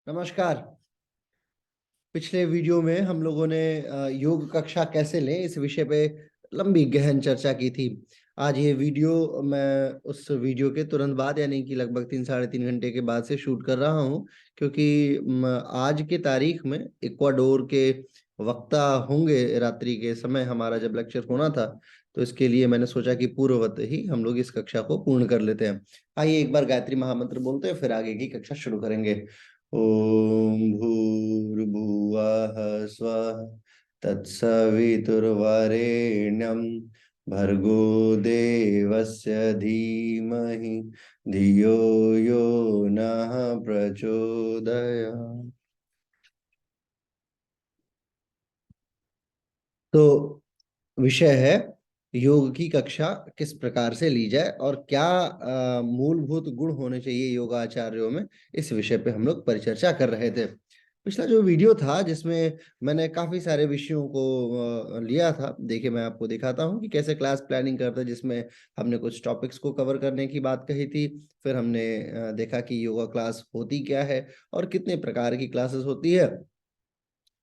नमस्कार। पिछले वीडियो में हम लोगों ने योग कक्षा कैसे लें इस विषय पे लंबी गहन चर्चा की थी। आज ये वीडियो मैं उस वीडियो के तुरंत बाद यानी कि लगभग 3 साढ़े 3 घंटे के बाद से शूट कर रहा हूँ, क्योंकि आज के तारीख में इक्वाडोर के वक्ता होंगे रात्रि के समय हमारा जब लेक्चर होना था, तो इसके लिए मैंने सोचा कि पूर्ववत ही हम लोग इस कक्षा को पूर्ण कर लेते हैं। आइए एक बार गायत्री महामंत्र बोलते हैं, फिर आगे की कक्षा शुरू करेंगे। ॐ भूर्भुवः स्वः तत्सवितुर्वरेण्यं भर्गो देवस्य धीमहि धियो यो नः प्रचोदयात्। तो विषय है योग की कक्षा किस प्रकार से ली जाए और क्या मूलभूत गुण होने चाहिए योगाचार्यों में। इस विषय पे हम लोग परिचर्चा कर रहे थे। पिछला जो वीडियो था जिसमें मैंने काफी सारे विषयों को लिया था, देखिए मैं आपको दिखाता हूँ कि कैसे क्लास प्लानिंग करते हैं, जिसमें हमने कुछ टॉपिक्स को कवर करने की बात कही थी। फिर हमने देखा कि योगा क्लास होती क्या है और कितने प्रकार की क्लासेस होती है।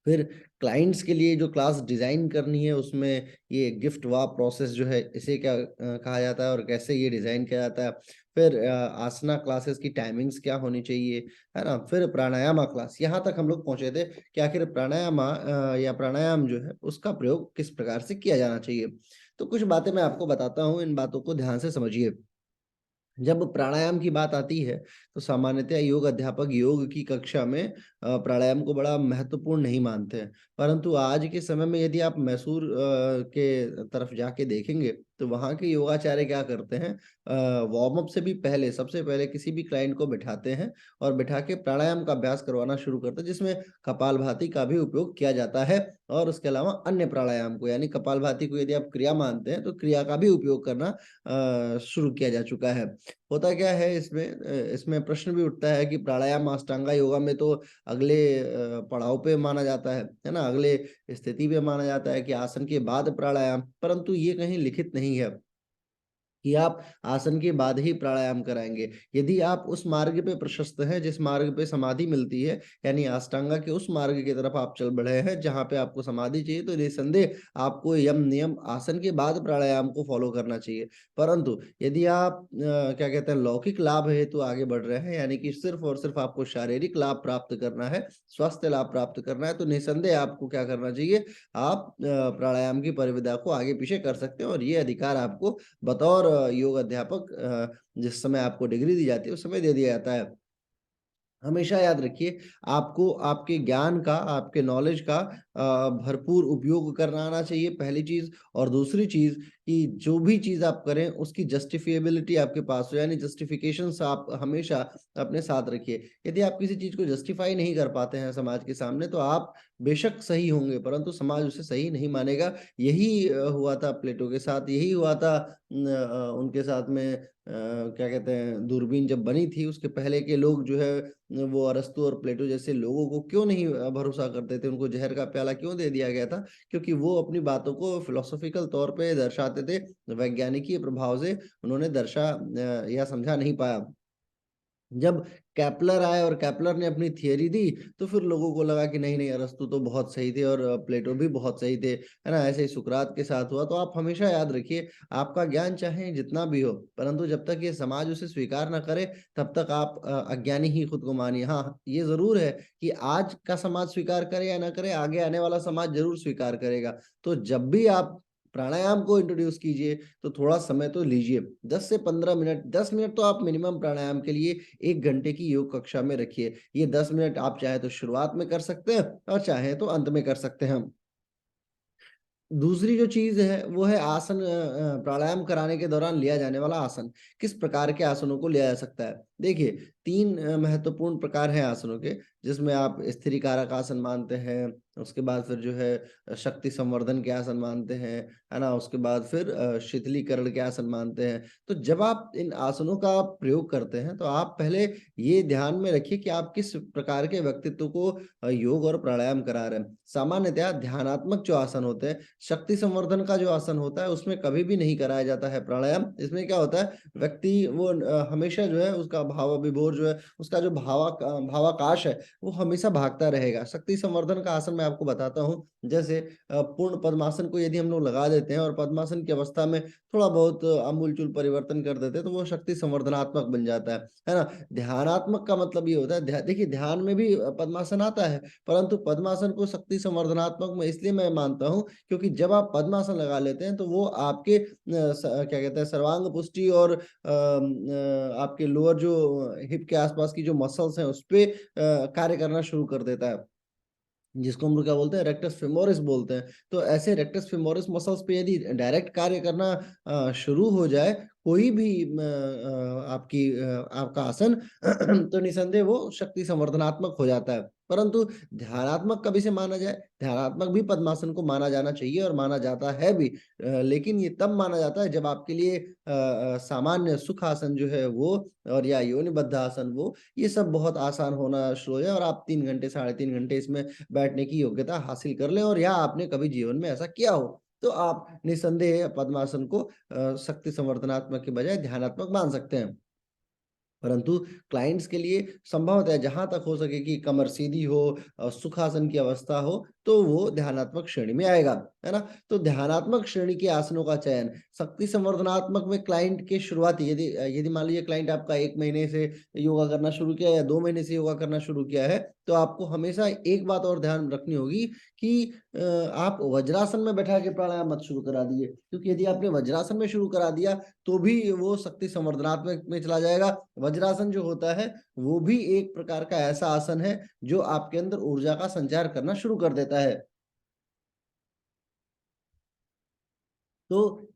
फिर क्लाइंट्स के लिए जो क्लास डिज़ाइन करनी है उसमें ये गिफ्ट वा प्रोसेस जो है इसे क्या कहा जाता है और कैसे ये डिज़ाइन किया जाता है। फिर आसना क्लासेस की टाइमिंग्स क्या होनी चाहिए, है ना? फिर प्राणायामा क्लास, यहाँ तक हम लोग पहुँचे थे कि आखिर प्राणायामा या प्राणायाम जो है उसका प्रयोग किस प्रकार से किया जाना चाहिए। तो कुछ बातें मैं आपको बताता हूँ, इन बातों को ध्यान से समझिए। जब प्राणायाम की बात आती है तो सामान्यतः योग अध्यापक योग की कक्षा में प्राणायाम को बड़ा महत्वपूर्ण नहीं मानते हैं, परंतु आज के समय में यदि आप मैसूर के तरफ जाके देखेंगे तो वहाँ के योगाचार्य क्या करते हैं, वार्म अप से भी पहले सबसे पहले किसी भी क्लाइंट को बिठाते हैं और बिठा के प्राणायाम का अभ्यास करवाना शुरू करते हैं, जिसमें कपालभाति का भी उपयोग किया जाता है। और उसके अलावा अन्य प्राणायाम को, यानी कपालभाति को यदि आप क्रिया मानते हैं तो क्रिया का भी उपयोग करना शुरू किया जा चुका है। होता क्या है इसमें, इसमें प्रश्न भी उठता है कि प्राणायाम अष्टांगा योगा में तो अगले पड़ाव पे माना जाता है ना? अगले स्थिति पे माना जाता है कि आसन के बाद प्राणायाम, परंतु ये कहीं लिखित नहीं है कि आप आसन के बाद ही प्राणायाम कराएँगे। यदि आप उस मार्ग पे प्रशस्त हैं, जिस मार्ग पे समाधि मिलती है, यानी अष्टांगा के उस मार्ग की तरफ आप चल बढ़े हैं, जहाँ पे आपको समाधि चाहिए, तो निसंदेह आपको यम, नियम, आसन के बाद प्राणायाम को फ़ॉलो करना चाहिए। परंतु यदि आप क्या कहते हैं, लौकिक लाभ हेतु आगे बढ़ रहे हैं, यानी कि सिर्फ़ और सिर्फ़ आपको शारीरिक लाभ प्राप्त करना है, स्वास्थ्य लाभ प्राप्त करना है, तो निसंदेह आपको क्या करना चाहिए, आप प्राणायाम की परिविधा को आगे-पीछे कर सकते हैं और ये अधिकार आपको बतौर योग अध्यापक जिस समय आपको डिग्री दी जाती है उस समय दे दिया जाता है। हमेशा याद रखिए, आपको आपके ज्ञान का, आपके नॉलेज का भरपूर उपयोग करना आना चाहिए, पहली चीज़। और दूसरी चीज़ कि जो भी चीज़ आप करें उसकी जस्टिफिएबिलिटी आपके पास हो, यानी जस्टिफिकेशंस आप हमेशा अपने साथ रखिए। यदि आप किसी चीज़ को जस्टिफाई नहीं कर पाते हैं समाज के सामने तो आप बेशक सही होंगे, परंतु समाज उसे सही नहीं मानेगा। यही हुआ था प्लेटो के साथ, यही हुआ था उनके साथ में क्या कहते हैं, दूरबीन जब बनी थी उसके पहले के लोग जो है वो अरस्तू और प्लेटो जैसे लोगों को क्यों नहीं भरोसा करते थे, उनको जहर का प्याला क्यों दे दिया गया था? क्योंकि वो अपनी बातों को फिलोसॉफिकल तौर पे दर्शाते थे, वैज्ञानिकी प्रभाव से उन्होंने या समझा नहीं पाया। जब केपलर आए और केपलर ने अपनी थियरी दी, तो फिर लोगों को लगा कि नहीं, नहीं, अरस्तू तो बहुत सही थे और प्लेटो भी बहुत सही थे, है ना? ऐसे ही सुकरात के साथ हुआ। तो आप हमेशा याद रखिए, आपका ज्ञान चाहे जितना भी हो, परंतु जब तक ये समाज उसे स्वीकार ना करे, तब तक आप अज्ञानी ही खुद को मानिए। हाँ, ये ज़रूर है कि आज का समाज स्वीकार करे या ना करे, आगे आने वाला समाज ज़रूर स्वीकार करेगा। तो जब भी आप प्राणायाम को इंट्रोड्यूस कीजिए, तो थोड़ा समय तो लीजिए। 10 से 15 मिनट, 10 मिनट तो आप मिनिमम प्राणायाम के लिए 1 घंटे की योग कक्षा में रखिए। ये 10 मिनट आप चाहे तो शुरुआत में कर सकते हैं और चाहे तो अंत में कर सकते हैं। दूसरी जो चीज़ है वो है आसन, प्राणायाम कराने के दौरान लिया जाने वाला आसन। किस प्रकार के आसनों को लिया जा सकता है? देखिए 3 महत्वपूर्ण प्रकार हैं आसनों के, जिसमें आप स्थिरीकारक आसन मानते हैं, उसके बाद फिर जो है शक्ति संवर्धन के आसन मानते हैं, है ना? उसके बाद फिर शिथिलीकरण के आसन मानते हैं। तो जब आप इन आसनों का प्रयोग करते हैं, तो आप पहले ये ध्यान में रखिए कि आप किस प्रकार के व्यक्तित्व को योग और प्राणायाम करा रहे हैं। सामान्यतः ध्यानात्मक जो आसन होते हैं, शक्ति संवर्धन का जो आसन होता है, उसमें कभी भी नहीं कराया जाता है प्राणायाम। इसमें क्या होता है, व्यक्ति वो हमेशा जो है उसका भावाविभोर जो है, उसका जो भावाकाश है, वो हमेशा भागता रहेगा। शक्ति संवर्धन का आसन मैं आपको बताता हूँ, जैसे पूर्ण पद्मासन को यदि हम लोग लगा देते हैं और पद्मासन की अवस्था में थोड़ा बहुत आमूल-चूल परिवर्तन कर देते हैं, तो वो शक्ति संवर्धनात्मक बन जाता है ना? ध्यानात्मक का मतलब ये होता है, देखिए ध्यान में भी पद्मासन आता है, परंतु पद्मासन को शक्ति संवर्धनात्मक में इसलिए मैं मानता हूँ, क्योंकि जब आप पद्मासन लगा लेते हैं, तो वो आपके क्या कहते हैं, सर्वांग पुष्टि और आपके लोअर जो हिप के आसपास की जो मसल्स हैं, उसपे कार्य करना शुरू कर देता है। जिसको हम लोग क्या बोलते हैं, रेक्टस फेमोरिस बोलते हैं। तो ऐसे रेक्टस फेमोरिस मसल्स पे यदि डायरेक्ट कार्य करना शुरू हो जाए, कोई भी आपका आसन तो निसंदेह वो शक्ति संवर्धनात्मक हो जाता है। परंतु ध्यानात्मक कब इसे माना जाए? ध्यानात्मक भी पद्मासन को माना जाना चाहिए और माना जाता है भी। लेकिन ये तब माना जाता है जब आपके लिए सामान्य सुख आसन जो है वो और या योनिबद्ध आसन वो, ये सब बहुत आसान होना शुरू हो जाए और आप 3 घंटे, साढ़े 3 घंटे इसमें बैठने की योग्यता हासिल कर लें और या आपने कभी जीवन में ऐसा किया हो, तो आप निसंदेह पद्मासन को शक्ति संवर्धनात्मक के बजाय ध्यानात्मक मान सकते हैं। परंतु क्लाइंट्स के लिए संभवतः जहाँ तक हो सके कि कमर सीधी हो, सुखासन की अवस्था हो, तो वो ध्यानात्मक श्रेणी में आएगा, है ना? तो ध्यानात्मक श्रेणी के आसनों का चयन, शक्ति संवर्धनात्मक में क्लाइंट के शुरुआती यदि यदि मान लीजिए क्लाइंट आपका 1 महीने से योगा करना शुरू किया या 2 महीने से योगा करना शुरू किया है, तो आपको हमेशा एक बात और ध्यान रखनी होगी कि आप वज्रासन में बैठा के प्राणायाम मत शुरू करा दीजिए, क्योंकि यदि आपने वज्रासन में शुरू करा दिया, तो भी वो शक्ति संवर्धनात्मक में चला जाएगा। वज्रासन जो होता है, वो भी एक प्रकार का ऐसा आसन है, जो आपके अंदर ऊर्जा का संचार करना शुरू कर देता है। तो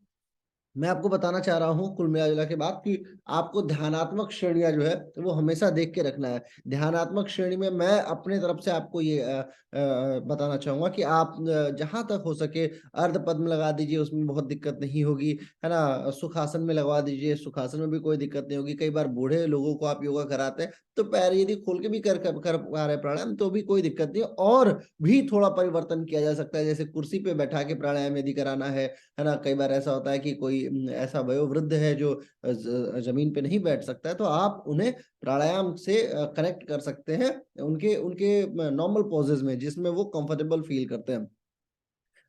मैं आपको बताना चाह रहा हूँ कुल मिला-जुला के बात कि आपको ध्यानात्मक श्रेणियाँ जो है, वो हमेशा देख के रखना है। ध्यानात्मक श्रेणी में मैं अपने तरफ से आपको ये बताना चाहूँगा कि आप जहाँ तक हो सके अर्ध पद्म लगा दीजिए, उसमें बहुत दिक्कत नहीं होगी, है ना? सुखासन में लगवा दीजिए, सुखासन में भी कोई दिक्कत नहीं होगी। कई बार बूढ़े लोगों को आप योगा कराते हैं, तो पैर यदि खोल के भी कर पा रहे हैं प्राणायाम, तो भी कोई दिक्कत नहीं है और भी थोड़ा परिवर्तन किया जा सकता है। जैसे कुर्सी पे बैठा के प्राणायाम यदि कराना है ना? कई बार ऐसा होता है कि कोई ऐसा वयोवृद्ध है जो ज़मीन पे नहीं बैठ सकता है, तो आप उन्हें प्राणायाम से कनेक्ट कर सकते हैं, उनके उनके नॉर्मल पोज़ेज़ में जिसमें वो कंफर्टेबल फ़ील करते हैं।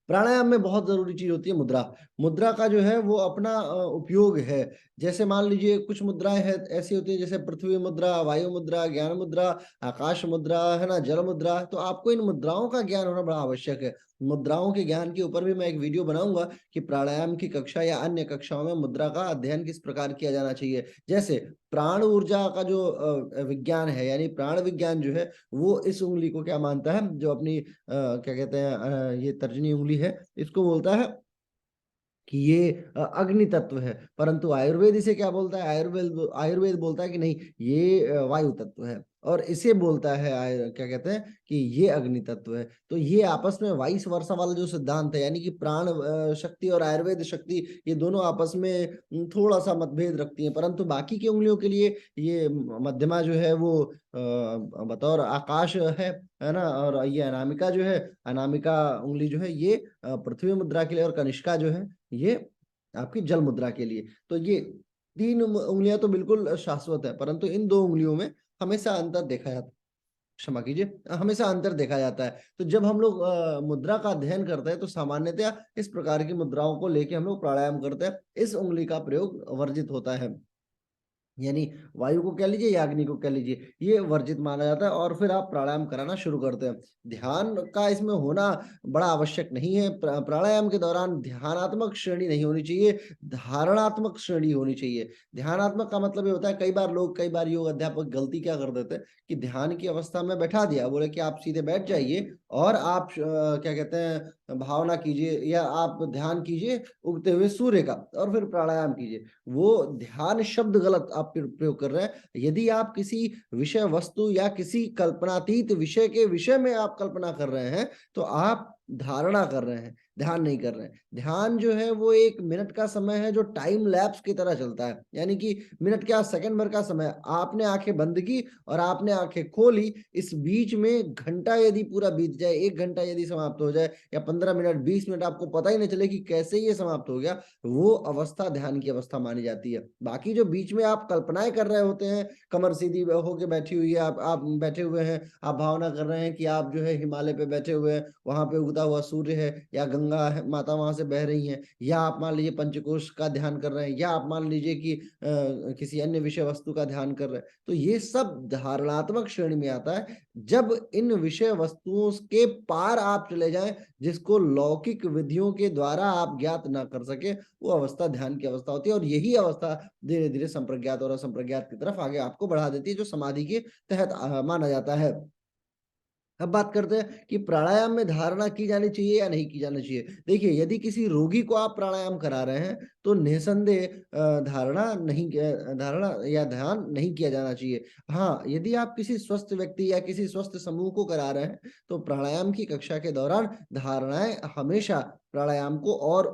प्राणायाम में बहुत ज़रूरी चीज़ होती है मुद्रा। मुद्रा का जो है वो अपना उपयोग है। जैसे मान लीजिए कुछ मुद्राएँ हैं ऐसी होती हैं जैसे पृथ्वी मुद्रा, वायु मुद्रा, ज्ञान मुद्रा, आकाश मुद्रा, है ना? जल मुद्रा। तो आपको इन मुद्राओं का ज्ञान होना बड़ा आवश्यक है। मुद्राओं के ज्ञान के ऊपर भी मैं एक वीडियो बनाऊँगा कि प्राणायाम की कक्षा या अन्य कक्षाओं में मुद्रा का अध्ययन किस प्रकार किया जाना चाहिए। जैसे प्राण ऊर्जा का जो विज्ञान है यानी प्राण विज्ञान जो है वो इस उँगली को क्या मानता है जो अपनी क्या कहते हैं ये तर्जनी उँगली है, इसको बोलता है कि ये अग्नि तत्व है, परंतु आयुर्वेद इसे क्या बोलता है? आयुर्वेद बोलता है कि नहीं ये वायु तत्व है और इसे बोलता है क्या कहते हैं कि ये अग्नि तत्व है। तो ये आपस में वाइस वर्सा वाला जो सिद्धांत है यानी कि प्राण शक्ति और आयुर्वेद शक्ति ये दोनों आपस में थोड़ा-सा मतभेद रखती हैं, परंतु बाकी की उँगलियों के लिए ये मध्यमा जो है वो बतौर आकाश है ना? और ये अनामिका जो है, अनामिका उँगली जो है ये पृथ्वी मुद्रा के लिए और कनिष्का जो है ये आपकी जल मुद्रा के लिए। तो ये 3 उँगलियाँ तो बिल्कुल शाश्वत है, परंतु इन 2 उँगलियों में हमेशा अंतर देखा जाता क्षमा कीजिए हमेशा अंतर देखा जाता है। तो जब हम लोग मुद्रा का अध्ययन करते हैं तो सामान्यतया इस प्रकार की मुद्राओं को लेके हम लोग प्राणायाम करते हैं। इस उँगली का प्रयोग वर्जित होता है। यानी वायु को कह लीजिए या अग्नि को कह लीजिए, ये वर्जित माना जाता है और फिर आप प्राणायाम कराना शुरू करते हैं। ध्यान का इसमें होना बड़ा आवश्यक नहीं है। प्राणायाम के दौरान ध्यानात्मक श्रेणी नहीं होनी चाहिए, धारणात्मक श्रेणी होनी चाहिए। ध्यानात्मक का मतलब ये होता है कई बार योग अध्यापक गलती क्या कर देते हैं कि ध्यान की अवस्था में बैठा दिया, बोले कि आप सीधे बैठ जाइए और आप क्या कहते हैं भावना कीजिए या आप ध्यान कीजिए उगते हुए सूर्य का और फिर प्राणायाम कीजिए। वो ध्यान शब्द गलत आप प्रयोग कर रहे हैं, यदि आप किसी विषय वस्तु या किसी कल्पनातीत विषय के विषय में आप कल्पना कर रहे हैं, तो आप धारणा कर रहे हैं, ध्यान नहीं कर रहे हैं। ध्यान जो है वो 1 मिनट का समय है जो टाइम लैप्स की तरह चलता है। यानी कि मिनट क्या, सेकंड भर का समय। आपने आँखें बंद की और आपने आँखें खोली, इस बीच में घंटा यदि पूरा बीत जाए, 1 घंटा यदि समाप्त हो जाए या 15 मिनट, 20 मिनट, आपको पता ही नहीं चले कि कैसे ये समाप्त हो गया, वो अवस्था ध्यान की अवस्था मानी जाती है। बाकी जो बीच में आप कल्पनाएँ कर रहे होते हैं, कमर सीधी होके बैठी हुई है, आप बैठे हुए हैं, आप भावना कर रहे हैं कि आप जो है हिमालय पे बैठे हुए हैं, वहाँ पे उगता हुआ सूर्य है या गंगा है, माता वहाँ से बह रही हैं, या आप मान लीजिए पंचकोश का ध्यान कर रहे हैं, या आप मान लीजिए कि किसी अन्य विषय वस्तु का ध्यान कर रहे हैं। तो ये सब धारणात्मक श्रेणी में आता है। जब इन विषय वस्तुओं के पार आप चले जाएँ, जिसको लौकिक विधियों के द्वारा आप ज्ञात ना कर सके, वो अवस्था ध्यान की अवस्था होती है और यही अवस्था धीरे-धीरे संप्रज्ञात और असंप्रज्ञात की तरफ आगे आपको बढ़ा देती है, जो समाधि के तहत माना जाता है। अब बात करते हैं कि प्राणायाम में धारणा की जानी चाहिए या नहीं की जानी चाहिए। देखिए, यदि किसी रोगी को आप प्राणायाम करा रहे हैं, तो निःसंदेह धारणा या ध्यान नहीं किया जाना चाहिए। हाँ, यदि आप किसी स्वस्थ व्यक्ति या किसी स्वस्थ समूह को करा रहे हैं, तो प्राणायाम की कक्षा के दौरान धारणाएँ हमेशा प्राणायाम को और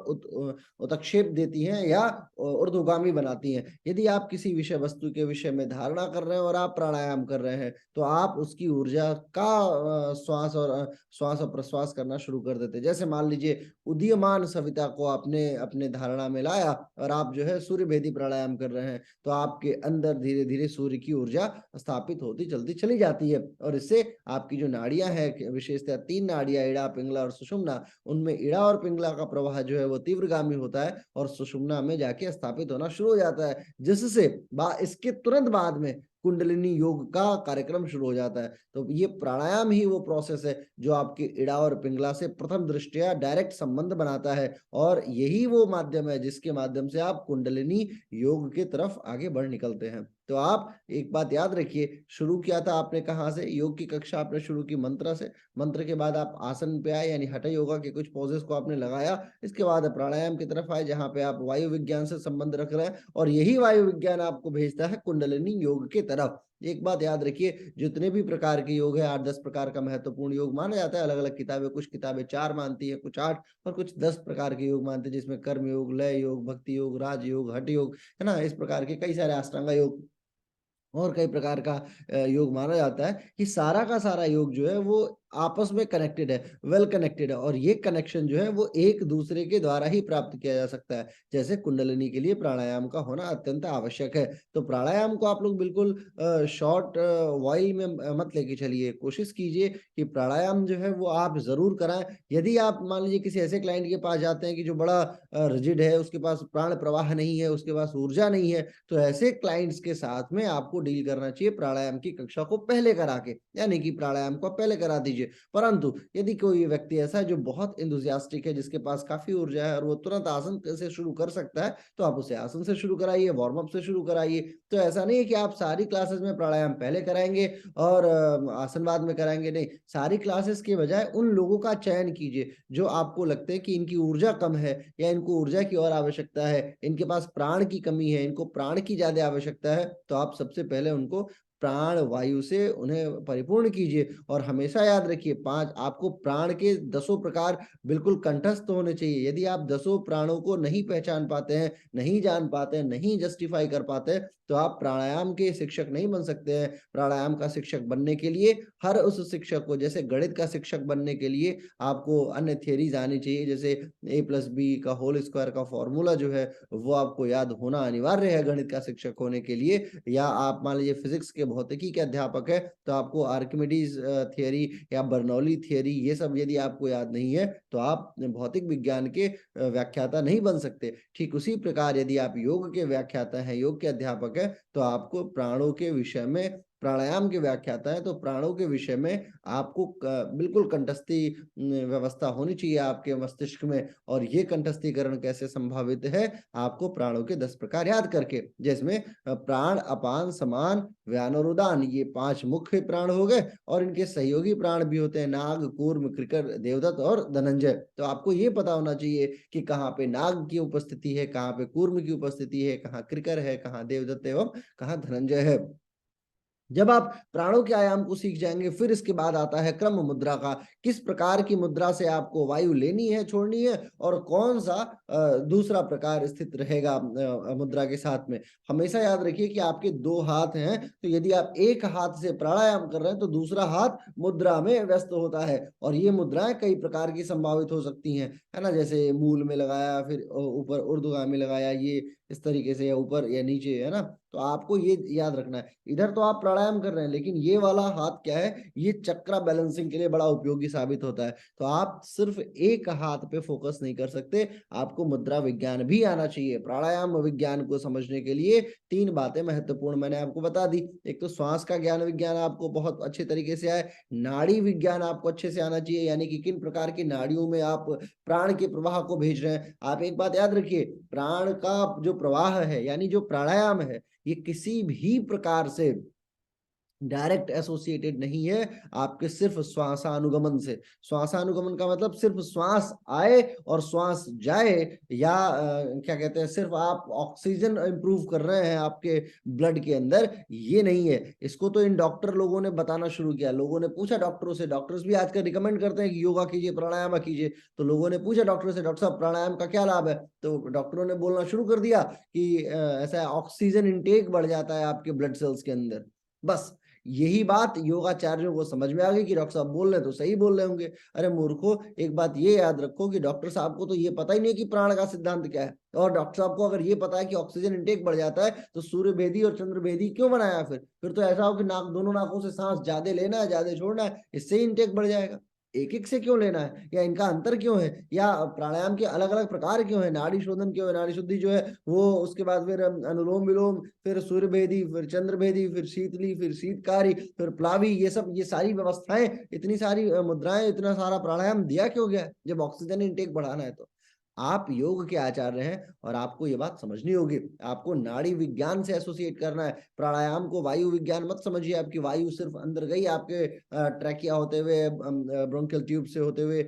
उत्क्षेप देती हैं या ऊर्ध्वगामी बनाती हैं। यदि आप किसी विषय वस्तु के विषय में धारणा कर रहे हैं और आप प्राणायाम कर रहे हैं, तो आप उसकी ऊर्जा का श्वास और प्रश्वास करना शुरू कर देते हैं। जैसे मान लीजिए उदीयमान सविता को आपने अपने धारणा में लाया और आप जो है सूर्यभेदी प्राणायाम कर रहे हैं, तो आपके अंदर धीरे-धीरे सूर्य की ऊर्जा स्थापित होती चलती चली जाती है और इससे आपकी जो नाड़ियाँ हैं, विशेषतः 3 नाड़ियाँ इड़ा, पिंगला और सुषुम्ना, उनमें इड़ा और पिंगला का प्रवाह जो है वो तीव्रगामी होता है और सुषुम्ना में जाके स्थापित होना शुरू हो जाता है, जिससे इसके तुरंत बाद में कुंडलिनी योग का कार्यक्रम शुरू हो जाता है। तो ये प्राणायाम ही वो प्रोसेस है जो आपके इड़ा और पिंगला से प्रथम दृष्टया डायरेक्ट संबंध बनाता है और यही वो माध्यम है जिसके माध्यम से आप कुंडलिनी योग की तरफ आगे बढ़ निकलते हैं। तो आप एक बात याद रखिए, शुरू किया था आपने कहाँ से? योग की कक्षा आपने शुरू की मंत्र से। मंत्र के बाद आप आसन पे आए, यानी हठ योगा के कुछ पोजेस को आपने लगाया। इसके बाद प्राणायाम की तरफ आए, जहाँ पे आप वायु विज्ञान से संबंध रख रहे हैं और यही वायु विज्ञान आपको भेजता है कुंडलिनी योग की तरफ। एक बात याद रखिए, जितने भी प्रकार के योग है, 8-10 प्रकार का महत्वपूर्ण योग माना जाता है। अलग-अलग किताबें, कुछ किताबें 4 मानती हैं, कुछ 8 और कुछ 10 प्रकार के योग मानते हैं, जिसमें कर्म योग, लय योग, भक्ति योग, राज योग, हठ योग, है ना? इस प्रकार के कई सारे अष्टांग योग और कई प्रकार का योग माना जाता है कि सारा का सारा योग जो है वो आपस में कनेक्टेड है, वेल कनेक्टेड है और ये कनेक्शन जो है वो एक दूसरे के द्वारा ही प्राप्त किया जा सकता है। जैसे कुंडलिनी के लिए प्राणायाम का होना अत्यंत आवश्यक है। तो प्राणायाम को आप लोग बिल्कुल शॉर्ट व्हाइल में मत लेके चलिए। कोशिश कीजिए कि प्राणायाम जो है वो आप ज़रूर कराएँ। यदि आप मान लीजिए किसी ऐसे क्लाइंट के पास जाते हैं कि जो बड़ा रिजिड है, उसके पास प्राण प्रवाह नहीं है, उसके पास ऊर्जा नहीं है, तो ऐसे क्लाइंट्स के साथ में आपको डील करना चाहिए प्राणायाम की कक्षा को पहले करा के, यानी कि प्राणायाम को पहले करा दीजिए। परंतु यदि कोई व्यक्ति ऐसा है जो बहुत एंथुसियास्टिक है, जिसके पास काफ़ी ऊर्जा है और वो तुरंत आसन से शुरू कर सकता है, तो आप उसे आसन से शुरू कराइए, वार्म अप से शुरू कराइए। तो ऐसा नहीं है कि आप सारी क्लासेस में प्राणायाम पहले कराएँगे और आसन बाद में कराएँगे, नहीं। सारी क्लासेस के बजाय उन लोगों का चयन कीजिए, जो आपको लगता है कि इनकी ऊर्जा कम है या इनको ऊर्जा की और आवश्यकता है, इनके पास प्राण की कमी है, इनको प्राण की ज़्यादा आवश्यकता है, तो आप सबसे पहले उनको प्राण वायु से उन्हें परिपूर्ण कीजिए और हमेशा याद रखिए 5 आपको प्राण के दसों प्रकार बिल्कुल कंठस्थ होने चाहिए। यदि आप दसों प्राणों को नहीं पहचान पाते हैं, नहीं जान पाते हैं, नहीं जस्टिफ़ाई कर पाते हैं, तो आप प्राणायाम के शिक्षक नहीं बन सकते हैं। प्राणायाम का शिक्षक बनने के लिए हर उस शिक्षक को, जैसे गणित का शिक्षक बनने के लिए आपको अन्य थियरीज़ आनी चाहिए, जैसे a+b का होल स्क्वायर का फ़ॉर्मूला जो है, वो आपको याद होना अनिवार्य है गणित का शिक्षक होने के लिए। या आप मान लीजिए फिज़िक्स के भौतिकी के अध्यापक हैं, तो आपको आर्किमिडीज़ थियरी या बर्नौली थियरी, ये सब यदि आपको याद नहीं है, तो आप भौतिक विज्ञान के व्याख्याता नहीं बन सकते। ठीक उसी प्रकार यदि आप योग के व्याख्याता हैं, योग के अध्यापक हैं, तो आपको प्राणों के विषय में प्राणायाम के व्याख्याता हैं, तो प्राणों के विषय में आपको बिल्कुल कंठस्थी व्यवस्था होनी चाहिए आपके मस्तिष्क में। और ये कंठस्थीकरण कैसे संभावित है? आपको प्राणों के 10 प्रकार याद करके, जिसमें प्राण, अपान, समान, व्यान और उदान, ये 5 मुख्य प्राण हो गए और इनके सहयोगी प्राण भी होते हैं, नाग, कूर्म, कृकर, देवदत्त और धनंजय। तो आपको ये पता होना चाहिए कि कहाँ पे नाग की उपस्थिति है, कहाँ पे कूर्म की उपस्थिति है, कहाँ कृकर है, कहाँ देवदत्त एवं कहाँ धनंजय है। जब आप प्राणों के आयाम को सीख जाएंगे, फिर इसके बाद आता है क्रम मुद्रा का। किस प्रकार की मुद्रा से आपको वायु लेनी है, छोड़नी है, और कौन सा दूसरा प्रकार स्थित रहेगा मुद्रा के साथ में। हमेशा याद रखिए कि आपके 2 हाथ हैं, तो यदि आप एक हाथ से प्राणायाम कर रहे हैं तो दूसरा हाथ मुद्रा में व्यस्त होता है। और ये मुद्राएं कई प्रकार की संभावित हो सकती हैं, है ना, जैसे मूल में लगाया, फिर ऊपर ऊर्ध्वगामी लगाया, ये इस तरीके से, या ऊपर या नीचे, है ना। तो आपको ये याद रखना है। इधर तो आप प्राणायाम कर रहे हैं, लेकिन ये वाला हाथ क्या है, ये चक्रा बैलेंसिंग के लिए बड़ा उपयोगी साबित होता है। तो आप सिर्फ एक हाथ पे फोकस नहीं कर सकते, आपको मुद्रा विज्ञान भी आना चाहिए। प्राणायाम विज्ञान को समझने के लिए 3 बातें महत्वपूर्ण मैंने आपको बता दी। एक तो श्वास का ज्ञान विज्ञान आपको बहुत अच्छे तरीके से आए, नाड़ी विज्ञान आपको अच्छे से आना चाहिए, यानी कि किन प्रकार की नाड़ियों में आप प्राण के प्रवाह को भेज रहे हैं। आप एक बात याद रखिए, प्राण का जो प्रवाह है, यानी जो प्राणायाम है, ये किसी भी प्रकार से डायरेक्ट एसोसिएटेड नहीं है आपके सिर्फ श्वासानुगमन से। श्वासानुगमन का मतलब सिर्फ श्वास आए और श्वास जाए, या क्या कहते हैं, सिर्फ आप ऑक्सीजन इंप्रूव कर रहे हैं आपके ब्लड के अंदर, ये नहीं है। इसको तो इन डॉक्टर लोगों ने बताना शुरू किया। लोगों ने पूछा डॉक्टरों से, डॉक्टर्स भी आजकल रिकमेंड करते हैं कि योगा कीजिए, प्राणायाम कीजिए। तो लोगों ने पूछा डॉक्टर से, डॉक्टर साहब प्राणायाम का क्या लाभ है? तो डॉक्टरों ने बोलना शुरू कर दिया कि ऐसा ऑक्सीजन इंटेक बढ़ जाता है आपके ब्लड सेल्स के अंदर। बस यही बात योगाचार्यों को समझ में आ गई कि डॉक्टर साहब बोल रहे तो सही बोल रहे होंगे। अरे मूर्खो, एक बात ये याद रखो कि डॉक्टर साहब को तो ये पता ही नहीं है कि प्राण का सिद्धांत क्या है। और डॉक्टर साहब को अगर ये पता है कि ऑक्सीजन इंटेक बढ़ जाता है, तो सूर्य भेदी और चंद्र भेदी क्यों बनाया? फिर तो ऐसा हो कि नाक, दोनों नाकों से सांस ज्यादा लेना है, ज्यादा छोड़ना है, इससे ही इंटेक बढ़ जाएगा। एक एक से क्यों लेना है, या इनका अंतर क्यों है, या प्राणायाम के अलग अलग प्रकार क्यों है, नाड़ी शोधन क्यों है, नाड़ी शुद्धि जो है वो, उसके बाद फिर अनुलोम विलोम, फिर सूर्य भेदी, फिर चंद्र भेदी, फिर शीतली, फिर शीतकारी, फिर प्लावी, ये सब, ये सारी व्यवस्थाएं, इतनी सारी मुद्राएं, इतना सारा प्राणायाम दिया क्यों गया है, जब ऑक्सीजन इंटेक बढ़ाना है। तो आप योग के आचार्य हैं और आपको ये बात समझनी होगी। आपको नाड़ी विज्ञान से एसोसिएट करना है। प्राणायाम को वायु विज्ञान मत समझिए। आपकी वायु सिर्फ अंदर गई, आपके ट्रैकिया होते हुए, ब्रोंकियल ट्यूब से होते हुए,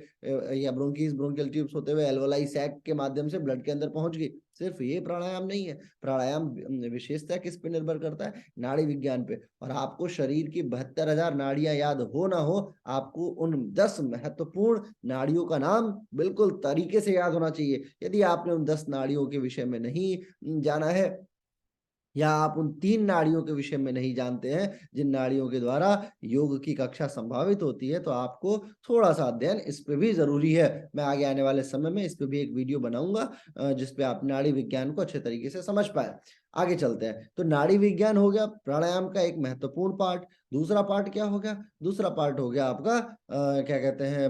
या ब्रोंकीज, ब्रोंकियल ट्यूब्स होते हुए एल्वोलाई सैक के माध्यम से ब्लड के अंदर पहुंच गई। सिर्फ ये प्राणायाम नहीं है। प्राणायाम विशेषता किस पे निर्भर करता है? नाड़ी विज्ञान पे। और आपको शरीर की 72,000 नाड़ियां याद हो ना हो, आपको उन 10 महत्वपूर्ण नाड़ियों का नाम बिल्कुल तरीके से याद होना चाहिए। यदि आपने उन 10 नाड़ियों के विषय में नहीं जाना है, या आप उन 3 नाड़ियों के विषय में नहीं जानते हैं जिन नाड़ियों के द्वारा योग की कक्षा संभावित होती है, तो आपको थोड़ा सा अध्ययन इस पे भी जरूरी है। मैं आगे आने वाले समय में इस पे भी एक वीडियो बनाऊंगा, जिसपे आप नाड़ी विज्ञान को अच्छे तरीके से समझ पाए। आगे चलते हैं। तो नाड़ी विज्ञान हो गया प्राणायाम का एक महत्वपूर्ण पार्ट। दूसरा पार्ट क्या हो गया? दूसरा पार्ट हो गया आपका क्या कहते हैं,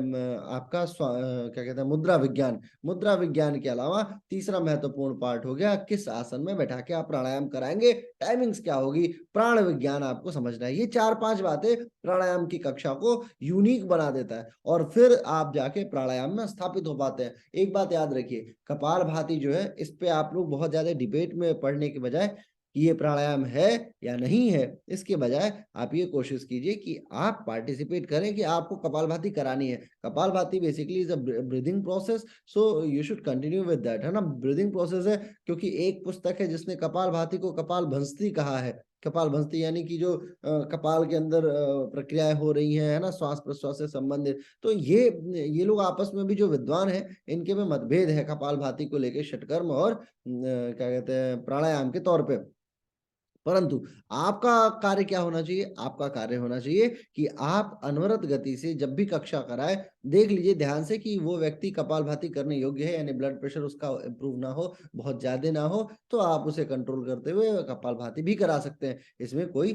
आपका क्या कहते हैं, मुद्रा विज्ञान। मुद्रा विज्ञान के अलावा तीसरा महत्वपूर्ण पार्ट हो गया किस आसन में बैठा के आप प्राणायाम कराएंगे, टाइमिंग्स क्या होगी, प्राण विज्ञान आपको समझना है। ये 4-5 बातें प्राणायाम की कक्षा को यूनिक बना देता है, और फिर आप जाके प्राणायाम में स्थापित हो पाते हैं। एक बात याद रखिए, कपालभाति जो है, इस पे आप लोग बहुत ज्यादा डिबेट में पढ़ने के बजाय कि ये प्राणायाम है या नहीं है, इसके बजाय आप ये कोशिश कीजिए कि आप पार्टिसिपेट करें कि आपको कपालभाति करानी है। Kapalbhati basically is a breathing process, so you should continue with that, है ना। ब्रीदिंग प्रोसेस है, क्योंकि एक पुस्तक है जिसने कपालभाति को कपालभंसती कहा है। कपालभंसती यानी कि जो कपाल के अंदर प्रक्रियाएं हो रही हैं, है ना, श्वास प्रश्वास से संबंधित। तो ये लोग आपस में भी जो विद्वान हैं, इनके में मतभेद है कपालभाति को लेके, षटकर्म और क्या कहते हैं, प्राणायाम के तौर पे। परंतु आपका कार्य क्या होना चाहिए? आपका कार्य होना चाहिए कि आप अनवरत गति से जब भी कक्षा कराए, देख लीजिए ध्यान से कि वो व्यक्ति कपालभाति करने योग्य है, यानी ब्लड प्रेशर उसका इम्प्रूव ना हो, बहुत ज्यादा ना हो, तो आप उसे कंट्रोल करते हुए कपालभाति भी करा सकते हैं। इसमें कोई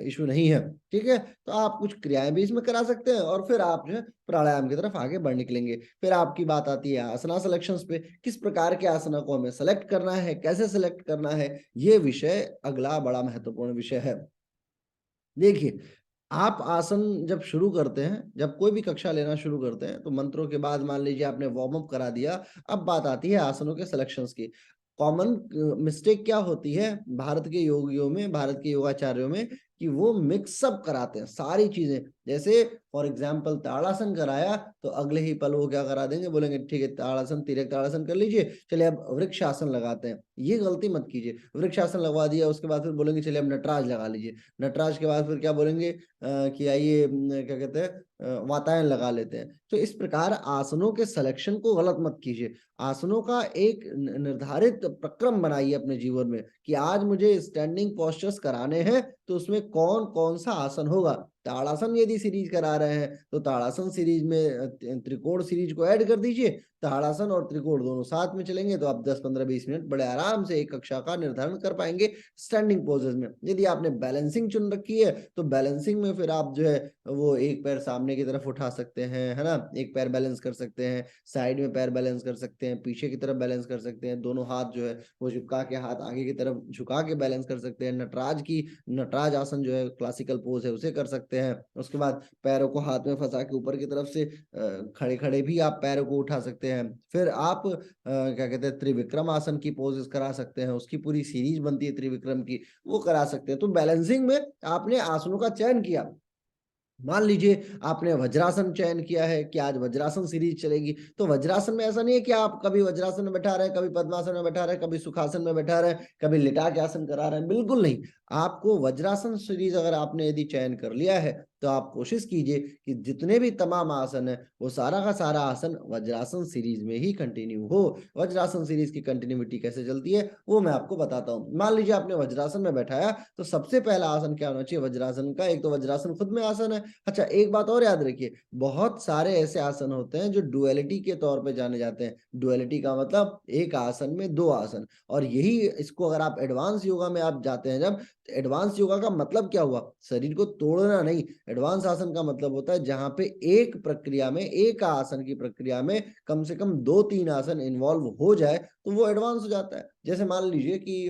इशू नहीं है, ठीक है। तो आप कुछ क्रियाएं भी इसमें करा सकते हैं, और फिर आप जो है प्राणायाम की तरफ आगे बढ़ निकलेंगे। फिर आपकी बात आती है आसना सिलेक्शंस पे। किस प्रकार के आसना को हमें सेलेक्ट करना है, कैसे सेलेक्ट करना है, ये विषय अगला बड़ा महत्वपूर्ण विषय है। देखिए, आप आसन जब शुरू करते हैं, जब कोई भी कक्षा लेना शुरू करते हैं, तो मंत्रों के बाद मान लीजिए आपने वार्म अप करा दिया, अब बात आती है आसनों के सिलेक्शंस की। कॉमन मिस्टेक क्या होती है भारत के योगियों में, भारत के योगाचार्यों में, कि वो मिक्स अप कराते हैं सारी चीज़ें। जैसे फॉर एग्ज़ाम्पल ताड़ासन कराया, तो अगले ही पल वो क्या करा देंगे, बोलेंगे ठीक है ताड़ासन, तिर्यक ताड़ासन कर लीजिए, चलिए अब वृक्षासन लगाते हैं। ये गलती मत कीजिए। वृक्षासन लगवा दिया, उसके बाद फिर बोलेंगे चलिए अब नटराज लगा लीजिए। नटराज के बाद फिर क्या बोलेंगे कि आइए क्या कहते हैं वातायन लगा लेते हैं। तो इस प्रकार आसनों के सिलेक्शन को गलत मत कीजिए। आसनों का एक निर्धारित प्रक्रम बनाइए अपने जीवन में कि आज मुझे स्टैंडिंग पोस्चर्स कराने हैं, तो उसमें कौन-कौन सा आसन होगा। ताड़ासन यदि सीरीज करा रहे हैं, तो ताड़ासन सीरीज में त्रिकोण सीरीज को ऐड कर दीजिए। ताड़ासन और त्रिकोण दोनों साथ में चलेंगे, तो आप 10, 15, 20 मिनट बड़े आराम से एक कक्षा का निर्धारण कर पाएँगे स्टैंडिंग पोजेज़ में। यदि आपने बैलेंसिंग चुन रखी है, तो बैलेंसिंग में फिर आप जो है वो एक पैर सामने की तरफ उठा सकते हैं, है ना? एक पैर बैलेंस कर सकते हैं, साइड में पैर बैलेंस कर सकते हैं, पीछे की तरफ बैलेंस कर सकते हैं, दोनों हाथ जो है वो चिपका के हाथ आगे की तरफ झुका के बैलेंस कर सकते हैं। नटराज आसन जो है क्लासिकल पोज़ है उसे कर सकते हैं। उसके बाद पैरों को हाथ में फँसा के ऊपर की तरफ से खड़े-खड़े भी आप पैरों को उठा सकते हैं। फिर आप क्या कहते हैं त्रिविक्रम आसन की पोज़ेज़ करा सकते हैं, उसकी पूरी सीरीज़ बनती है त्रिविक्रम की, वो करा सकते हैं। तो बैलेंसिंग में आपने आसनों का चयन किया। मान लीजिए आपने वज्रासन चयन किया है कि आज वज्रासन सीरीज चलेगी, तो वज्रासन में ऐसा नहीं है कि आप कभी वज्रासन में बैठा रहे हैं, कभी पद्मासन में बैठा रहे हैं, कभी सुखासन में बैठा रहे हैं, कभी लिटा के आसन करा रहे हैं, बिल्कुल नहीं। आपको वज्रासन सीरीज अगर आपने यदि चयन कर लिया है, तो आप कोशिश कीजिए कि जितने भी तमाम आसन है, वो सारा का सारा आसन वज्रासन सीरीज में ही कंटिन्यू हो। वज्रासन सीरीज की कंटिन्यूटी कैसे चलती है, वो मैं आपको बताता हूँ। मान लीजिए आपने वज्रासन में बैठाया, तो सबसे पहला आसन क्या होना चाहिए वज्रासन का, एक तो वज्रासन खुद में आसन है। अच्छा, एक बात और याद रखिए, बहुत सारे ऐसे आसन होते हैं जो डुअलिटी के तौर पे जाने जाते हैं। डुअलिटी का मतलब एक आसन में 2 आसन, और यही इसको अगर आप एडवांस योगा में आप जाते हैं जब, तो एडवांस योगा का मतलब क्या हुआ? शरीर को तोड़ना नहीं। एडवांस आसन का मतलब होता है जहाँ पे एक प्रक्रिया में, एक आसन की प्रक्रिया में कम से कम 2-3 आसन इन्वॉल्व हो जाए, तो वो एडवांस हो जाता है। जैसे मान लीजिए कि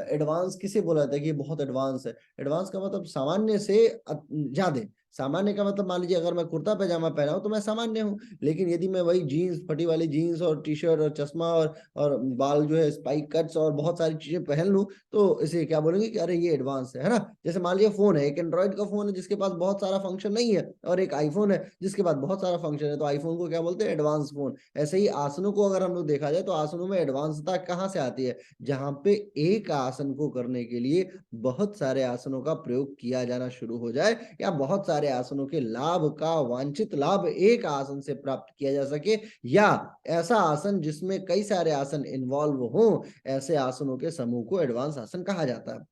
एडवांस किसे बोला जाता है कि ये बहुत एडवांस है? एडवांस का मतलब सामान्य से ज़्यादा। सामान्य का मतलब मान लीजिए अगर मैं कुर्ता पैजामा पहना हूँ तो मैं सामान्य हूँ। लेकिन यदि मैं वही जीन्स, फटी वाली जीन्स और टी-शर्ट और चश्मा और बाल जो है स्पाइक कट्स और बहुत सारी चीज़ें पहन लूँ, तो इसे क्या बोलेंगे कि अरे ये एडवांस है ना? जैसे मान लीजिए फ़ोन है, एक एंड्रॉइड का फ़ोन है जिसके पास बहुत सारा फंक्शन नहीं है, और एक आईफ़ोन है जिसके पास बहुत सारा फंक्शन है, तो आईफ़ोन को क्या बोलते हैं? Advance phone. ऐसे ही आसनों को अगर हम लोग देखा जाए, तो आसनों में एडवांसता कहाँ से आती है? जहाँ पे एक आसन को करने के लिए बहुत सारे आसनों का प्रयोग किया जाना शुरू हो जाए, या बहुत सारे आसनों के लाभ का वांछित लाभ एक आसन से प्राप्त किया जा सके, या ऐसा आसन जिसमें कई सारे आसन इन्वॉल्व हों, ऐसे आसनों के समूह को एडवांस आसन कहा जाता है।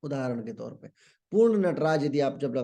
उदाहरण के तौर पे पूर्ण नटराज यदि आप जब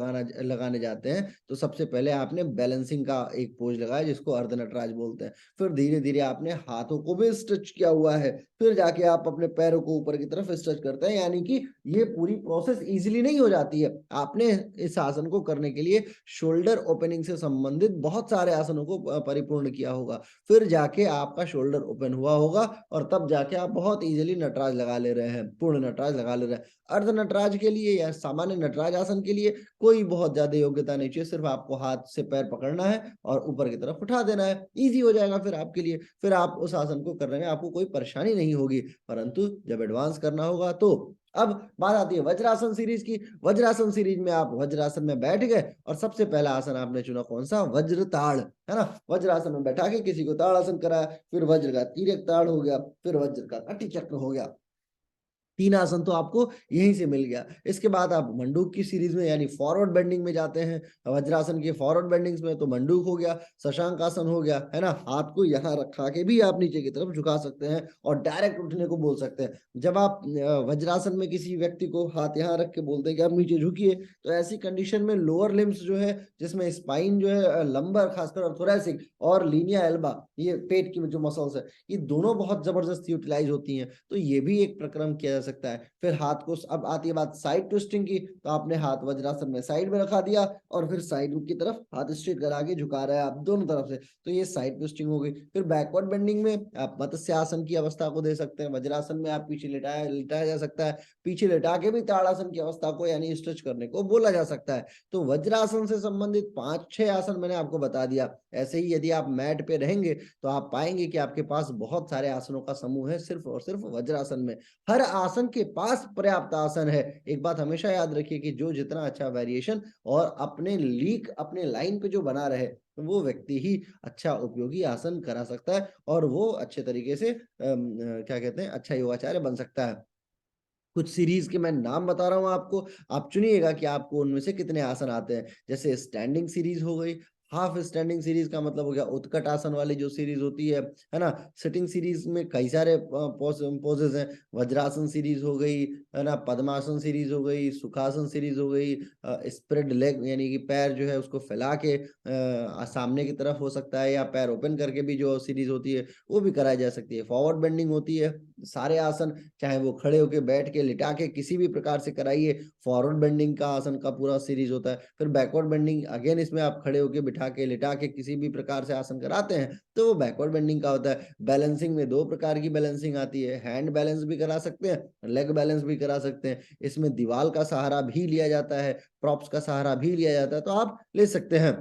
लगाने जाते हैं, तो सबसे पहले आपने बैलेंसिंग का एक पोज लगाया जिसको अर्ध नटराज बोलते हैं। फिर धीरे-धीरे आपने हाथों को भी स्ट्रेच किया हुआ है, फिर जाके आप अपने पैरों को ऊपर की तरफ स्ट्रेच करते हैं, यानी कि ये पूरी प्रोसेस ईज़िली नहीं हो जाती है। आपने इस आसन को करने के लिए शोल्डर ओपनिंग से संबंधित बहुत सारे आसनों को परिपूर्ण किया होगा। फिर जाके आपका शोल्डर ओपन हुआ होगा, और तब जाके आप बहुत ईज़िली नटराज लगा ले रहे हैं, पूर्ण नटराज लगा ले रहे हैं। अर्ध नटराज के लिए या सामान्य नटराज आसन के लिए कोई बहुत ज़्यादा योग्यता नहीं चाहिए, सिर्फ़ आपको हाथ से पैर पकड़ना है और ऊपर की तरफ उठा देना है। ईज़ी हो जाएगा फिर आपके लिए, फिर आप उस आसन को करने में आपको कोई परेशानी नहीं होगी। परंतु जब एडवांस करना होगा तो अब बात आती है वज्रासन सीरीज़ की। वज्रासन सीरीज़ में आप वज्रासन में बैठ गए, और सबसे पहला आसन आपने चुना कौन-सा? वज्रताड़, है ना? वज्रासन में बैठा के किसी को ताड़ासन कराया, फिर वज्र का तिर्यक ताड़ हो गया, फिर वज्र का कटी चक्र हो गया। 3 आसन तो आपको यहीं से मिल गया। इसके बाद आप मंडूक की सीरीज़ में यानी फॉरवर्ड बेंडिंग में जाते हैं। वज्रासन के फॉरवर्ड बेंडिंग्स में तो मंडूक हो गया, शशांक आसन हो गया, है ना? हाथ को यहाँ रखा के भी आप नीचे की तरफ झुका सकते हैं और डायरेक्ट उठने को बोल सकते हैं। जब आप वज्रासन में किसी व्यक्ति को हाथ यहाँ रख के बोलते हैं कि आप नीचे झुकिए, तो ऐसी कंडीशन में लोअर लिम्ब्स जो है, जिसमें स्पाइन जो है लंबर खासकर और थोरैसिक और लीनिया एल्बा, ये पेट की जो मसल्स है, ये दोनों बहुत ज़बरदस्त यूटिलाइज़ होती हैं। तो ये भी एक प्रक्रम किया जा सकता है। फिर हाथ को, अब आती है बात साइड ट्विस्टिंग की, तो आपने हाथ वज्रासन में साइड में रखा दिया और फिर साइड की तरफ हाथ स्ट्रेट करा के झुका रहे हैं आप दोनों तरफ से, तो ये साइड ट्विस्टिंग हो गई। फिर बैकवर्ड बेंडिंग में आप मत्स्य आसन की अवस्था को दे सकते हैं। वज्रासन में आप पीछे लिटाया जा सकता है, पीछे लिटा के भी ताड़ासन की अवस्था को यानी स्ट्रेच करने को बोला जा सकता है। तो वज्रासन से संबंधित 5-6 आसन मैंने आपको बता दिया। ऐसे ही यदि आप मैट पे रहेंगे तो आप पाएंगे कि आपके पास बहुत सारे आसनों का समूह है सिर्फ और सिर्फ वज्रासन में। हर आसन के पास पर्याप्त आसन है। एक बात हमेशा याद रखिए कि जो जितना अच्छा वेरिएशन और अपने लीक अपने लाइन पे जो बना रहे, वो व्यक्ति ही अच्छा उपयोगी आसन करा सकता है और वो अच्छे तरीके से क्या कहते हैं, अच्छा योगाचार्य बन सकता है। कुछ सीरीज के मैं नाम बता रहा हूं आपको, आप चुनिएगा कि आपको उनमें से कितने आसन आते हैं। जैसे स्टैंडिंग सीरीज हो गई, हाफ स्टैंडिंग सीरीज का मतलब हो गया उत्कट आसन वाली जो सीरीज होती है ना। सिटिंग सीरीज में कई सारे पोजेस हैं। वज्रासन सीरीज हो गई, है ना, पद्मासन सीरीज हो गई, सुखासन सीरीज हो गई, स्प्रेड लेग यानी कि पैर जो है उसको फैला के सामने की तरफ हो सकता है, या पैर ओपन करके भी जो सीरीज होती है वो भी कराई जा सकती है। फॉरवर्ड बेंडिंग होती है, सारे आसन चाहे वो खड़े होके, बैठ के, लिटा के, किसी भी प्रकार से कराइए, फॉरवर्ड बेंडिंग का आसन का पूरा सीरीज होता है। फिर बैकवर्ड बेंडिंग, अगेन इसमें आप खड़े होके, बिठा के, लिटा के किसी भी प्रकार से आसन कराते हैं तो वो बैकवर्ड बेंडिंग का होता है। बैलेंसिंग में 2 प्रकार की बैलेंसिंग आती है, हैंड बैलेंस भी करा सकते हैं, लेग बैलेंस भी करा सकते हैं। इसमें दीवार का सहारा भी लिया जाता है, प्रॉप्स का सहारा भी लिया जाता है, तो आप ले सकते हैं।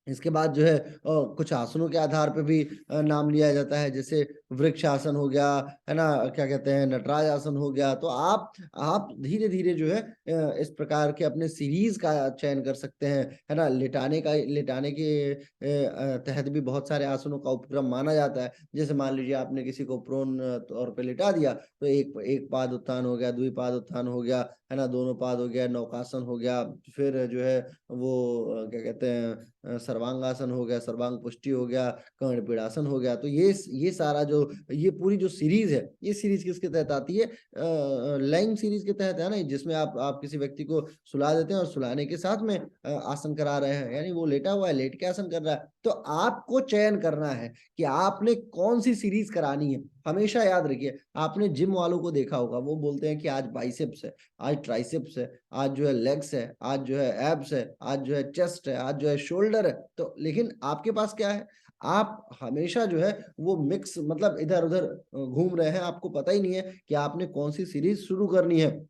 इसके बाद जो है कुछ आसनों के आधार पे भी नाम लिया जाता है, जैसे वृक्ष आसन हो गया, है ना, क्या कहते हैं, नटराज आसन हो गया। तो आप धीरे धीरे जो है इस प्रकार के अपने सीरीज का चयन कर सकते हैं, है ना। लिटाने के तहत भी बहुत सारे आसनों का उपक्रम माना जाता है। जैसे मान लीजिए आपने किसी को प्रोन तौर पे लिटा दिया, तो एक एक पाद उत्थान हो गया, द्विपाद उत्थान हो गया, है ना, दोनों पाद हो गया, नौकासन हो गया, फिर जो है वो क्या कहते हैं, सर्वांगासन हो गया, सर्वांग पुष्टि हो गया, कर्ण पीड़ासन हो गया। तो ये सारा जो, ये पूरी जो सीरीज है, ये सीरीज किसके तहत आती है? लाइन सीरीज के तहत है ना, जिसमें आप किसी व्यक्ति को सुला देते हैं और सुलाने के साथ में आसन करा रहे हैं, यानी वो लेटा हुआ है, लेट के आसन कर रहा है। तो आपको चयन करना है कि आपने कौन सी सीरीज करानी है। हमेशा याद रखिए, आपने जिम वालों को देखा होगा, वो बोलते हैं कि आज बाइसेप्स है, आज ट्राइसेप्स है, आज जो है लेग्स है, आज जो है एब्स है, आज जो है चेस्ट है, आज जो है शोल्डर है। तो लेकिन आपके पास क्या है? आप हमेशा जो है वो मिक्स, मतलब इधर उधर घूम रहे हैं, आपको पता ही नहीं है कि आपने कौन सी सीरीज शुरू करनी है।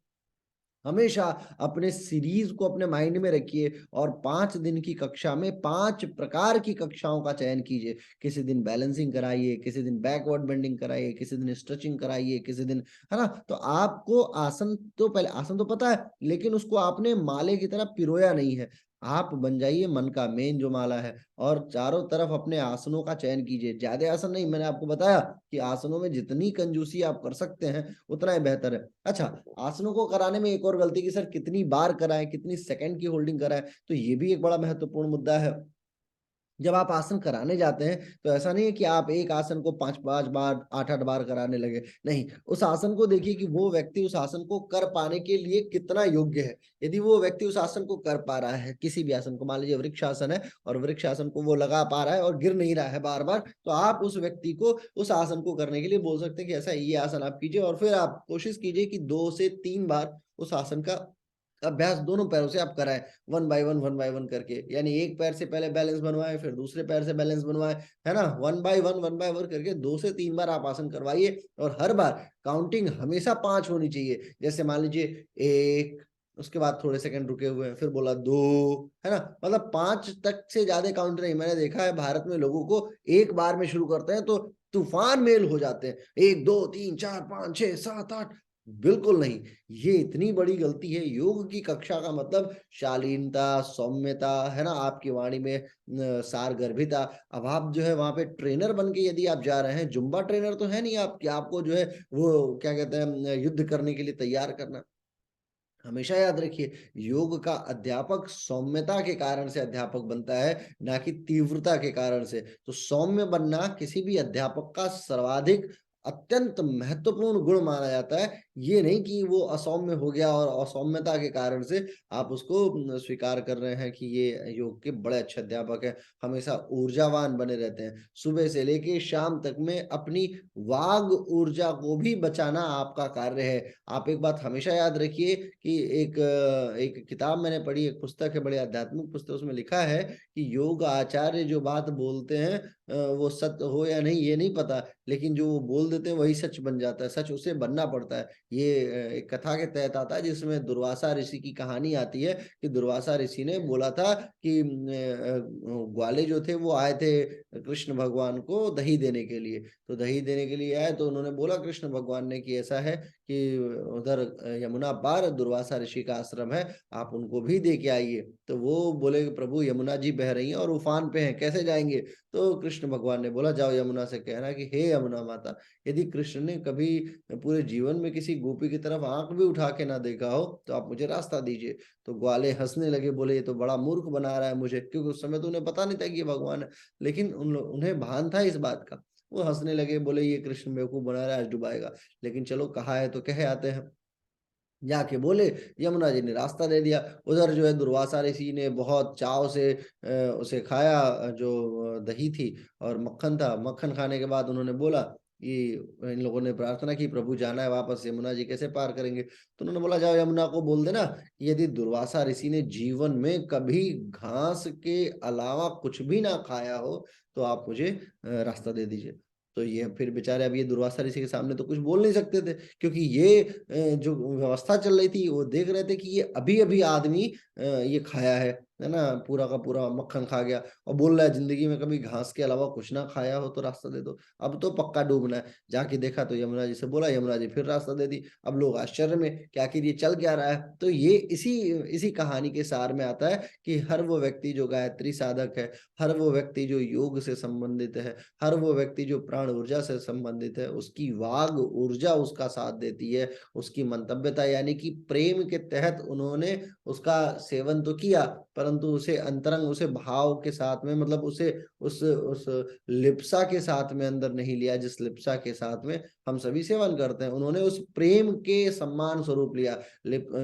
हमेशा अपने सीरीज को अपने माइंड में रखिए और 5 दिन की कक्षा में 5 प्रकार की कक्षाओं का चयन कीजिए। किसी दिन बैलेंसिंग कराइए, किसी दिन बैकवर्ड बेंडिंग कराइए, किसी दिन स्ट्रेचिंग कराइए, किसी दिन, है ना। तो आपको आसन तो पहले, आसन तो पता है, लेकिन उसको आपने माले की तरह पिरोया नहीं है। आप बन जाइए मन का मेन जो माला है, और चारों तरफ अपने आसनों का चयन कीजिए। ज्यादा आसन नहीं, मैंने आपको बताया कि आसनों में जितनी कंजूसी आप कर सकते हैं उतना ही बेहतर है। अच्छा, आसनों को कराने में एक और गलती की, सर कितनी बार कराएं, कितनी सेकंड की होल्डिंग कराएं, तो ये भी एक बड़ा महत्वपूर्ण मुद्दा है। जब आप आसन कराने जाते हैं तो ऐसा नहीं है कि आप एक आसन को 5-5 बार, 8-8 बार कराने लगे, नहीं। उस आसन को देखिए कि वो व्यक्ति उस आसन को कर पाने के लिए कितना योग्य है। यदि वो व्यक्ति उस आसन को कर पा रहा है, किसी भी आसन को, मान लीजिए वृक्ष आसन है और वृक्ष आसन को वो लगा पा रहा है और गिर नहीं रहा है बार बार, तो आप उस व्यक्ति को उस आसन को करने के लिए बोल सकते हैं कि ऐसा ये आसन आप कीजिए, और फिर आप कोशिश कीजिए कि 2 से 3 बार उस आसन का अभ्यास दोनों पैरों से आप कराएं, वन बाय वन करके। यानी एक पैर से पहले बैलेंस बनवाएं, फिर दूसरे पैर से बैलेंस बनवाएं, है ना। वन बाय वन करके 2 से 3 बार आप आसन करवाइए, और हर बार काउंटिंग हमेशा 5 होनी चाहिए। जैसे मान लीजिए 1, उसके बाद थोड़े सेकंड रुके हुए हैं, फिर बोला 2, है ना। मतलब 5 तक से ज्यादा काउंट नहीं। मैंने देखा है भारत में लोगों को एक बार में शुरू करते हैं तो तूफान मेल हो जाते हैं, 1 2 3 4 5 6 7 8। बिल्कुल नहीं, ये इतनी बड़ी गलती है। योग की कक्षा का मतलब शालीनता, सौम्यता, है ना, आपकी वाणी में सारगर्भिता। अब आप जो है वहां पे ट्रेनर बन के यदि आप जा रहे हैं, जुम्बा ट्रेनर तो है नहीं आप कि आपको जो है वो क्या कहते हैं, युद्ध करने के लिए तैयार करना। हमेशा याद रखिए, योग का अध्यापक सौम्यता के कारण से अध्यापक बनता है, ना कि तीव्रता के कारण से। तो सौम्य बनना किसी भी अध्यापक का सर्वाधिक अत्यंत महत्वपूर्ण गुण माना जाता है। ये नहीं कि वो असौम्य हो गया और असौम्यता के कारण से आप उसको स्वीकार कर रहे हैं कि ये योग के बड़े अच्छे अध्यापक हैं, हमेशा ऊर्जावान बने रहते हैं। सुबह से लेके शाम तक में अपनी वाग ऊर्जा को भी बचाना आपका कार्य है। आप एक बात हमेशा याद रखिए कि एक किताब मैंने पढ़ी, एक पुस्तक है, बड़ी आध्यात्मिक पुस्तक, उसमें लिखा है कि योग आचार्य जो बात बोलते हैं वो सत्य हो या नहीं ये नहीं पता, लेकिन जो वो बोल देते हैं वही सच बन जाता है, सच उसे बनना पड़ता है। ये एक कथा के तहत आता है जिसमें दुर्वासा ऋषि की कहानी आती है कि दुर्वासा ऋषि ने बोला था कि ग्वाले जो थे वो आए थे कृष्ण भगवान को दही देने के लिए। तो दही देने के लिए आए तो उन्होंने बोला कृष्ण भगवान ने कि ऐसा है कि उधर यमुना पार दुर्वासा ऋषि का आश्रम है, आप उनको भी दे के आइए। तो वो बोले कि प्रभु यमुना जी बह रही हैं और उफान पे हैं, कैसे जाएंगे? तो कृष्ण भगवान ने बोला जाओ यमुना से कहना कि हे यमुना माता, यदि कृष्ण ने कभी पूरे जीवन में किसी गोपी की तरफ आंख भी उठा के ना देखा हो तो आप मुझे रास्ता दीजिए। तो ग्वाले हंसने लगे, बोले ये तो बड़ा मूर्ख बना रहा है मुझे, क्योंकि उस समय तो उन्हें पता नहीं था कि ये भगवान है, लेकिन उन्हें भान था इस बात का। वो हंसने लगे, बोले ये कृष्ण बेवकूफ बना रहा है, आज डुबाएगा, लेकिन चलो कहा है तो कहे आते हैं। जाके बोले, यमुना जी ने रास्ता दे दिया। उधर जो है दुर्वासा ऋषि ने बहुत चाव से उसे खाया, जो दही थी और मक्खन था। मक्खन खाने के बाद उन्होंने बोला कि इन लोगों ने प्रार्थना की प्रभु जाना है वापस, यमुना जी कैसे पार करेंगे? तो उन्होंने बोला जाओ यमुना को बोल देना कि यदि दुर्वासा ऋषि ने जीवन में कभी घास के अलावा कुछ भी ना खाया हो तो आप मुझे रास्ता दे दीजिए। तो ये फिर बेचारे, अब ये दुर्वासा ऋषि के सामने तो कुछ बोल नहीं सकते थे, क्योंकि ये जो व्यवस्था चल रही थी वो देख रहे थे कि ये अभी-अभी आदमी ये खाया है ना? पूरा का पूरा मक्खन खा गया और बोल रहा है ज़िंदगी में कभी घास के अलावा कुछ ना खाया हो तो रास्ता दे दो। अब तो पक्का डूबना है। जाके देखा तो यमुना जी से बोला, यमुना जी फिर रास्ता दे दी। अब लोग आश्चर्य में कि आखिर ये चल क्या रहा है? तो ये इसी इसी कहानी के सार में आता है कि हर वो व्यक्ति जो गायत्री साधक है, हर वो व्यक्ति जो योग से संबंधित है, हर वो व्यक्ति जो प्राण ऊर्जा से संबंधित है, उसकी वाग ऊर्जा उसका साथ देती है। उसकी मंतव्यता यानी कि प्रेम के तहत उन्होंने उसका सेवन तो किया, परंतु उसे अंतरंग, उसे भाव के साथ में, मतलब उसे उस लिप्सा के साथ में अंदर नहीं लिया जिस लिप्सा के साथ में हम सभी सेवन करते हैं। उन्होंने उस प्रेम के सम्मान स्वरूप लिया।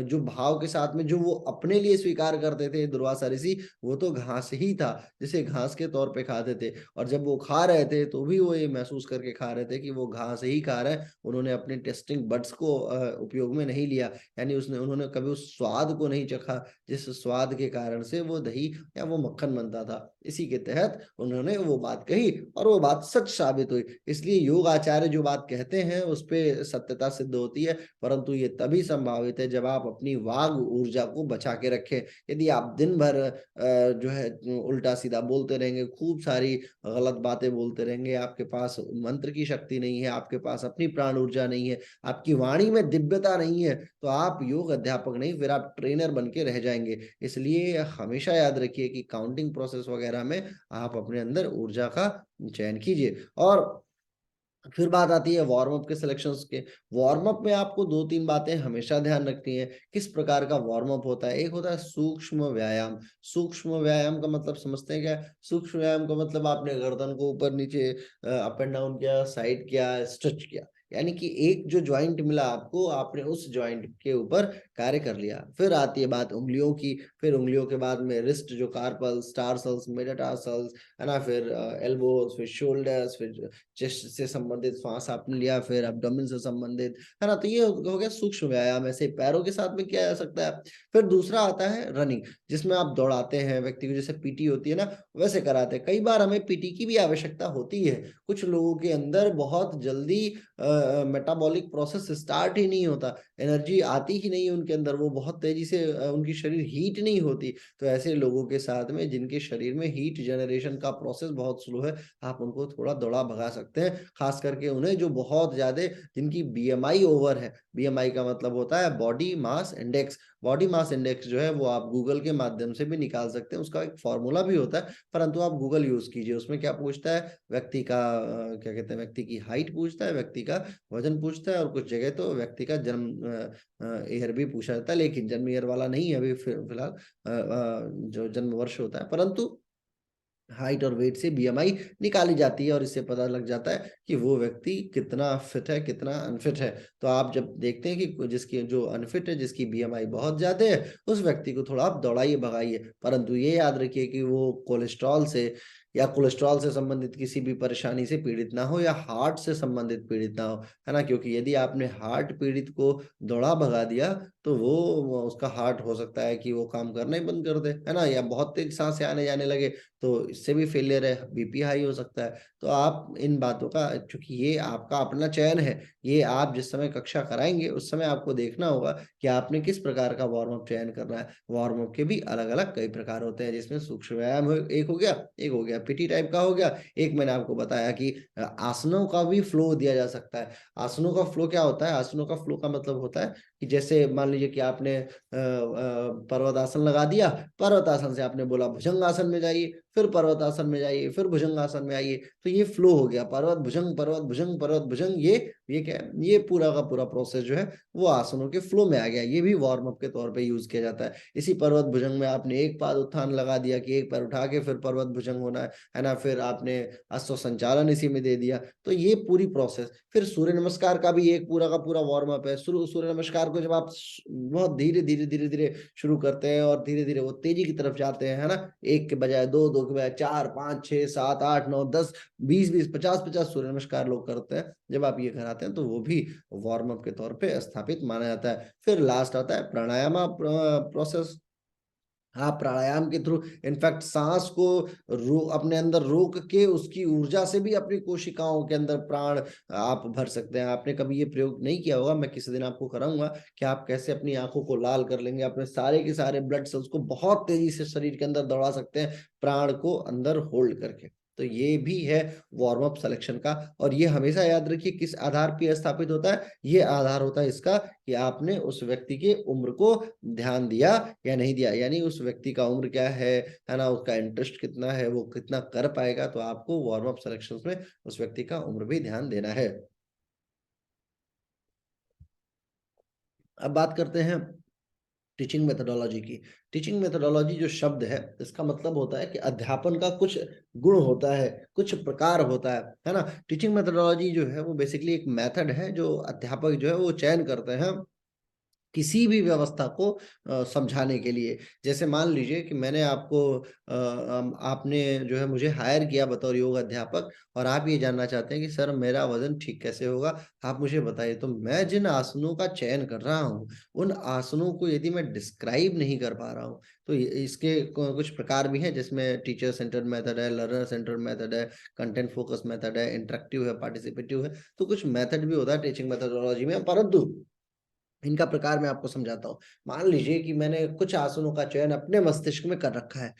जो भाव के साथ में जो वो अपने लिए स्वीकार करते थे दुर्वासा ऋषि, वो तो घास ही था जिसे घास के तौर पे खाते थे। और जब वो खा रहे थे तो भी वो ये महसूस करके खा रहे थे कि वो घास ही खा रहे हैं। उन्होंने अपने टेस्टिंग बड्स को उपयोग में नहीं लिया, यानी उसने उन्होंने कभी उस स्वाद को नहीं चखा जिस स्वाद के कारण से वो दही या वो मक्खन बनता था। इसी के तहत उन्होंने वो बात कही और वो बात सच साबित हुई। इसलिए योग आचार्य जो बात कहते हैं उस पे सत्यता सिद्ध होती है, परंतु ये तभी संभावित है जब आप अपनी वाग ऊर्जा को बचा के रखें। यदि आप दिन भर जो है उल्टा सीधा बोलते रहेंगे, खूब सारी गलत बातें बोलते रहेंगे, आपके पास मंत्र की शक्ति नहीं है, आपके पास अपनी प्राण ऊर्जा नहीं है, आपकी वाणी में दिव्यता नहीं है, तो आप योग अध्यापक नहीं, फिर आप ट्रेनर बन के रह जाएंगे। इसलिए हमेशा याद रखिए कि काउंटिंग प्रोसेस वगैरह में आप अपने अंदर ऊर्जा का चयन कीजिए। और फिर बात आती है वार्म अप के सिलेक्शंस के। वार्म अप में आपको 2-3 बातें हमेशा ध्यान रखनी है। किस प्रकार का वार्म अप होता है? एक होता है सूक्ष्म व्यायाम। सूक्ष्म व्यायाम का मतलब समझते हैं क्या है? सूक्ष्म व्यायाम का मतलब आपने गर्दन को ऊपर-नीचे अप एंड डाउन किया, साइड किया, स्ट्रेच किया। यानी कि एक जो जॉइंट मिला आपको, आपने उस जॉइंट के ऊपर कार्य कर लिया। फिर आती है बात उँगलियों की, फिर उँगलियों के बाद में रिस्ट जो कार्पल्स, टार्सल्स, मेटाटार्सल्स, है ना? फिर एल्बोज़, फिर शोल्डर्स, फिर चेस्ट से संबंधित श्वास आपने लिया, फिर एब्डोमेन से संबंधित, है ना? तो ये हो गया सूक्ष्म व्यायाम। ऐसे पैरों के साथ में किया जा सकता है। फिर दूसरा आता है रनिंग, जिसमें आप दौड़ाते हैं व्यक्ति को, जैसे पीटी होती है ना, वैसे कराते हैं। कई बार हमें पीटी की भी आवश्यकता होती है। कुछ लोगों के अंदर बहुत जल्दी मेटाबॉलिक प्रोसेस स्टार्ट ही नहीं होता, एनर्जी आती ही नहीं है उनके अंदर, वो बहुत तेज़ी से उनकी शरीर हीट नहीं होती। तो ऐसे लोगों के साथ में जिनके शरीर में हीट जनरेशन का प्रोसेस बहुत स्लो है, आप उनको थोड़ा दौड़ा भगा सकते हैं। खास करके उन्हें जो बहुत ज़्यादा, जिनकी बीएमआई ओवर है, बीएमआई का मतलब होता है body mass index. Body mass index जो है वो आप गूगल के माध्यम से भी निकाल सकते हैं, उसका एक फ़ॉर्मूला भी होता है, परंतु आप गूगल यूज़ कीजिए। उसमें क्या पूछता है, व्यक्ति का क्या कहते हैं, व्यक्ति की हाइट पूछता है, व्यक्ति का वज़न पूछता है और कुछ जगह तो व्यक्ति का जन्म ईयर भी पूछा जाता है, लेकिन जन्म ईयर वाला नहीं है अभी फ़िलहाल, जो जन्म वर्ष होता है। परंतु हाइट और वेट से बीएमआई निकाली जाती है और इससे पता लग जाता है कि वो व्यक्ति कितना फिट है, कितना अनफिट है। तो आप जब देखते हैं कि जिसकी जो अनफिट है, जिसकी बीएमआई बहुत ज्यादा है, उस व्यक्ति को थोड़ा आप दौड़ाइए, भगाइए, परंतु ये याद रखिए कि वो कोलेस्ट्रॉल से या कोलेस्ट्रॉल से संबंधित किसी भी परेशानी से पीड़ित ना हो या हार्ट से संबंधित पीड़ित ना हो, है ना। क्योंकि यदि आपने हार्ट पीड़ित को दौड़ा भगा दिया तो वो उसका हार्ट हो सकता है कि वो काम करना ही बंद कर दे, है ना, या बहुत तेज सांसें आने जाने लगे तो इससे भी फेलियर है, बीपी हाई हो सकता है। तो आप इन बातों का, चूंकि ये आपका अपना चयन है, ये आप जिस समय कक्षा कराएंगे उस समय आपको देखना होगा कि आपने किस प्रकार का वार्म अप चयन करना है। वार्म अप के भी अलग अलग कई प्रकार होते हैं, जिसमें सूक्ष्म व्यायाम एक हो गया, एक हो गया पीटी टाइप का हो गया, एक मैंने आपको बताया कि आसनों का भी फ्लो दिया जा सकता है। आसनों का फ्लो क्या होता है? आसनों का फ्लो का मतलब होता है कि जैसे मान लीजिए कि आपने पर्वतासन लगा दिया, पर्वतासन से आपने बोला भुजंगासन में जाइए, फिर पर्वतासन में जाइए, फिर भुजंगासन में आइए, तो ये फ्लो हो गया, पर्वत भुजंग पर्वत भुजंग पर्वत भुजंग। ये क्या है? ये पूरा का पूरा प्रोसेस जो है वो आसनों के फ्लो में आ गया। ये भी वार्म अप के तौर पे यूज किया जाता है। इसी पर्वत भुजंग में आपने एक पाद उत्थान लगा दिया कि एक पैर उठा के फिर पर्वत भुजंग होना है ना, फिर आपने अश्व संचालन इसी में दे दिया। तो ये पूरी प्रोसेस, फिर सूर्य नमस्कार का भी एक पूरा का पूरा वार्म अप है। सूर्य नमस्कार को जब आप बहुत धीरे धीरे धीरे धीरे शुरू करते हैं और धीरे धीरे वो तेजी की तरफ जाते हैं, है ना, एक के बजाय दो, दो के बजाय चार, पांच, छह, सात, आठ, नौ, 10, 20, 20, 50, 50 सूर्य नमस्कार लोग करते हैं। जब आप ये कराते हैं तो वो भी वार्म अप के तौर पे स्थापित माना जाता है। फिर लास्ट आता है प्राणायाम प्रोसेस। आप प्राणायाम के थ्रू इनफैक्ट सांस को अपने अंदर रोक के उसकी ऊर्जा से भी अपनी कोशिकाओं के अंदर प्राण आप भर सकते हैं। आपने कभी ये प्रयोग नहीं किया होगा, मैं किसी दिन आपको कराऊंगा कि आप कैसे अपनी आंखों को लाल कर लेंगे, अपने सारे के सारे ब्लड सेल्स को बहुत तेजी से शरीर के अंदर दौड़ा सकते हैं प्राण को अंदर होल्ड करके। तो ये भी है वार्म अप सिलेक्शन का। और ये हमेशा याद रखिए किस आधार पर स्थापित होता है? ये आधार होता है इसका कि आपने उस व्यक्ति के उम्र को ध्यान दिया या नहीं दिया, यानी उस व्यक्ति का उम्र क्या है ना, उसका इंटरेस्ट कितना है, वो कितना कर पाएगा। तो आपको वार्म अप सिलेक्शंस में उस व्यक्ति का उम्र भी ध्यान देना है। अब बात करते हैं टीचिंग मेथोडोलॉजी की। टीचिंग मेथोडोलॉजी जो शब्द है, इसका मतलब होता है कि अध्यापन का कुछ गुण होता है, कुछ प्रकार होता है ना। टीचिंग मेथोडोलॉजी जो है वो बेसिकली एक मेथड है जो अध्यापक जो है वो चयन करते हैं किसी भी व्यवस्था को समझाने के लिए। जैसे मान लीजिए कि मैंने आपको आपने जो है मुझे हायर किया बतौर योग अध्यापक, और आप ये जानना चाहते हैं कि सर मेरा वजन ठीक कैसे होगा, आप मुझे बताइए। तो मैं जिन आसनों का चयन कर रहा हूँ, उन आसनों को यदि मैं डिस्क्राइब नहीं कर पा रहा हूँ, तो इसके कुछ प्रकार भी हैं, जिसमें टीचर सेंटर्ड मेथड है, लर्नर सेंटर्ड मेथड है, कंटेंट फोकस मेथड है, इंटरेक्टिव है, पार्टिसिपेटिव है। तो कुछ मेथड भी होता है टीचिंग मेथोडोलॉजी में, परंतु इनका प्रकार मैं आपको समझाता हूँ। मान लीजिए कि मैंने कुछ आसनों का चयन अपने मस्तिष्क में कर रखा है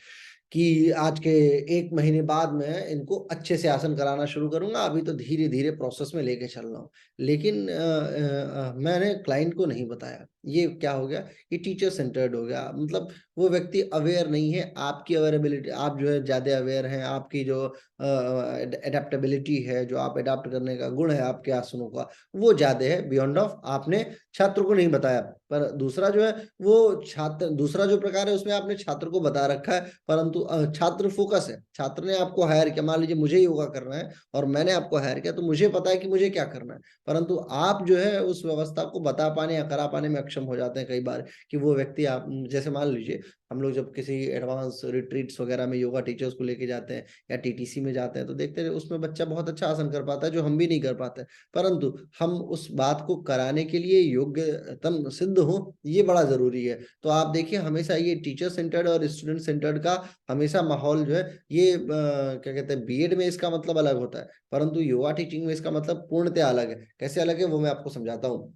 कि आज के 1 महीने बाद मैं इनको अच्छे से आसन कराना शुरू करूँगा, अभी तो धीरे-धीरे प्रोसेस में लेके चल रहा हूँ। लेकिन मैंने क्लाइंट को नहीं बताया। ये क्या हो गया? ये टीचर सेंटर्ड हो गया। मतलब वो व्यक्ति अवेयर नहीं है, आपकी अवेयरेबिलिटी, आप जो है ज़्यादा अवेयर हैं, आपकी जो एडेप्टेबिलिटी है, जो आप एडॉप्ट करने का गुण है आपके आसनों का, वो ज़्यादा है बियॉन्ड ऑफ आपने छात्र को नहीं बताया। पर दूसरा जो है वो छात्र, दूसरा जो प्रकार है उसमें आपने छात्र को बता रखा है, परंतु छात्र फोकस है। छात्र ने आपको हायर किया, मान लीजिए मुझे योगा करना है और मैंने आपको हायर किया, तो मुझे पता है कि मुझे क्या करना है, परंतु आप जो है उस व्यवस्था को बता पाने या करा पाने में अक्षम हो जाते हैं कई बार। कि वो व्यक्ति, आप जैसे मान लीजिए हम लोग जब किसी एडवांस रिट्रीट्स वगैरह में योगा टीचर्स को लेके जाते हैं या टीटीसी में जाते हैं, तो देखते हैं उसमें बच्चा बहुत अच्छा आसन कर पाता है जो हम भी नहीं कर पाते, परंतु हम उस बात को कराने के लिए योग्यतम सिद्ध हो, ये बड़ा जरूरी है। तो आप देखिए हमेशा ये टीचर सेंटर्ड और स्टूडेंट सेंटर्ड का हमेशा माहौल जो है, ये क्या कहते हैं, बीएड में इसका मतलब अलग होता है, परंतु योगा टीचिंग में इसका मतलब पूर्णतः अलग है। कैसे अलग है वो मैं आपको समझाता हूँ।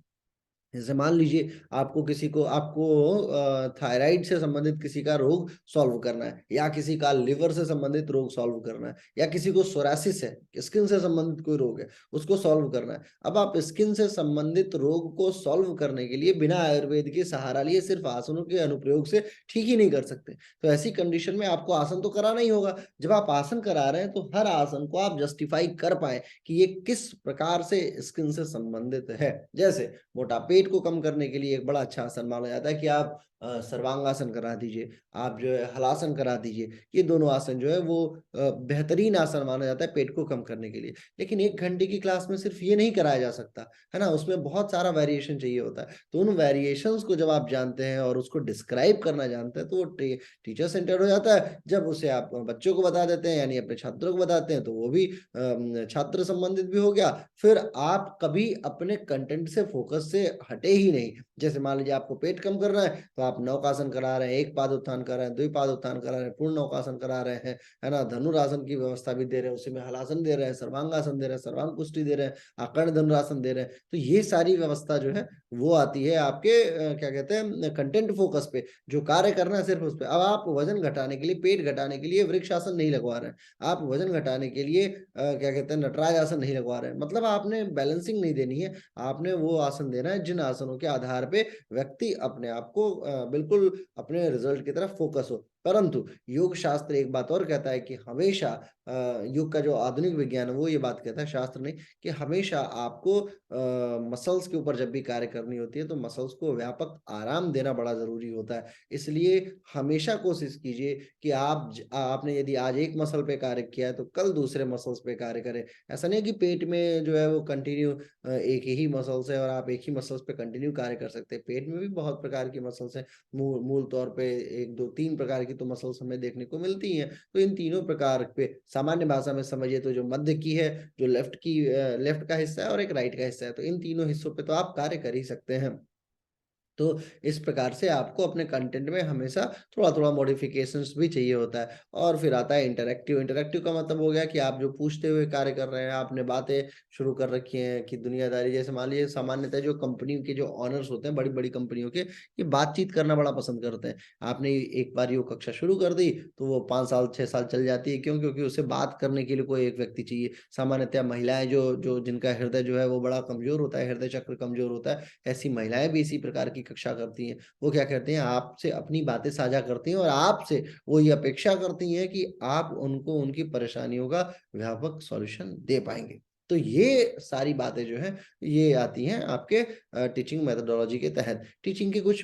जैसे मान लीजिए आपको किसी को, आपको थायराइड से संबंधित किसी का रोग सॉल्व करना है, या किसी का लिवर से संबंधित रोग सॉल्व करना है, या किसी को सोरासिस है, स्किन से संबंधित कोई रोग है, उसको सॉल्व करना है। अब आप स्किन से संबंधित रोग को सॉल्व करने के लिए बिना आयुर्वेद के सहारा लिए सिर्फ आसनों के अनुप्रयोग से ठीक ही नहीं कर सकते। तो ऐसी कंडीशन में आपको आसन तो कराना ही होगा। जब आप आसन करा रहे हैं तो हर आसन को आप जस्टिफाई कर पाए कि ये किस प्रकार से स्किन से संबंधित है। जैसे मोटापे पेट को कम करने के लिए एक बड़ा अच्छा आसन माना जाता है कि आप सर्वांगासन करा दीजिए, आप जो है हलासन करा दीजिए। ये दोनों आसन जो है वो बेहतरीन आसन माना जाता है पेट को कम करने के लिए। लेकिन 1 घंटे की क्लास में सिर्फ ये नहीं कराया जा सकता, है ना? उसमें बहुत सारा वेरिएशन चाहिए होता है। तो उन वेरिएशंस को जब आप जानते हैं और उसको डिस्क्राइब करना जानते हैं, तो वो टीचर सेंटर्ड हो जाता है। जब उसे आप बच्चों को बता देते हैं, यानी अपने छात्रों को बताते हैं, तो वो भी छात्र संबंधित भी हो गया। फिर आप कभी अपने कंटेंट से, फोकस से हटे ही नहीं। जैसे मान लीजिए आपको पेट कम करना है, तो आप नौकासन करा रहे हैं, एक पाद उत्थान कर रहे हैं, द्विपाद उत्थान करा रहे हैं, पूर्ण नौकासन करा रहे हैं, है ना? धनुरासन की व्यवस्था भी दे रहे हैं, उसी में हलासन दे रहे हैं, सर्वांगासन दे रहे हैं, सर्वांग पुष्टि दे रहे हैं, आकर्ण धनुरासन दे रहे हैं। तो ये सारी व्यवस्था जो है वो आती है आपके क्या कहते हैं कंटेंट फोकस पे, जो कार्य करना है सिर्फ उस पे। अब आप वजन घटाने के लिए, पेट घटाने के लिए वृक्षासन नहीं लगवा रहे हैं, आप वजन घटाने के लिए क्या कहते हैं नटराज आसन नहीं लगवा रहे हैं। मतलब आपने बैलेंसिंग नहीं देनी है, आपने वो आसन देना है जिन आसनों के आधार पे व्यक्ति अपने आप को बिल्कुल अपने रिजल्ट की तरफ फोकस हो। परंतु योग शास्त्र एक बात और कहता है कि हमेशा योग का जो आधुनिक विज्ञान है वो ये बात कहता है, शास्त्र नहीं, कि हमेशा आपको मसल्स के ऊपर जब भी कार्य करनी होती है तो मसल्स को व्यापक आराम देना बड़ा जरूरी होता है। इसलिए हमेशा कोशिश कीजिए कि आपने यदि आज एक मसल पे कार्य किया है तो कल दूसरे मसल्स पे कार्य करें। ऐसा नहीं कि पेट में जो है वो कंटिन्यू एक ही मसल्स है और आप एक ही मसल्स पे कंटिन्यू कार्य कर सकते हैं। पेट में भी बहुत प्रकार की मसल्स हैं। मूल तौर पे 1, 2, 3 प्रकार की तो मसल्स हमें देखने को मिलती हैं। तो इन तीनों प्रकार पे सामान्य भाषा में समझिए तो जो मध्य की है, जो लेफ्ट का हिस्सा है और एक राइट का हिस्सा है। तो इन तीनों हिस्सों पे तो आप कार्य कर ही सकते हैं। तो इस प्रकार से आपको अपने कंटेंट में हमेशा थोड़ा-थोड़ा मॉडिफिकेशंस भी चाहिए होता है। और फिर आता है इंटरैक्टिव। इंटरैक्टिव का मतलब हो गया कि आप जो पूछते हुए कार्य कर रहे हैं, आपने बातें शुरू कर रखी हैं कि दुनियादारी, जैसे मान लीजिए सामान्यतः जो कंपनी के जो ओनर्स होते हैं, बड़ी-बड़ी कंपनियों के, ये बातचीत करना बड़ा पसंद करते हैं। आपने एक बार योग कक्षा शुरू कर दी, तो वो 5 साल, 6 साल चल जाती है। क्यों? क्योंकि उसे बात करने के लिए कोई एक व्यक्ति चाहिए। सामान्यतः महिलाएँ जो जो जिनका हृदय जो है वो बड़ा कमज़ोर होता है, हृदय चक्र कमज़ोर होता है, ऐसी महिलाएँ भी इसी प्रकार की कक्षा करती हैं। वो क्या करती हैं, आपसे अपनी बातें साझा करती हैं और आपसे वो ये अपेक्षा करती हैं कि आप उनको उनकी परेशानियों का व्यापक सॉल्यूशन दे पाएँगे। तो ये सारी बातें जो हैं, ये आती हैं आपके टीचिंग मेथोडोलॉजी के तहत। टीचिंग के कुछ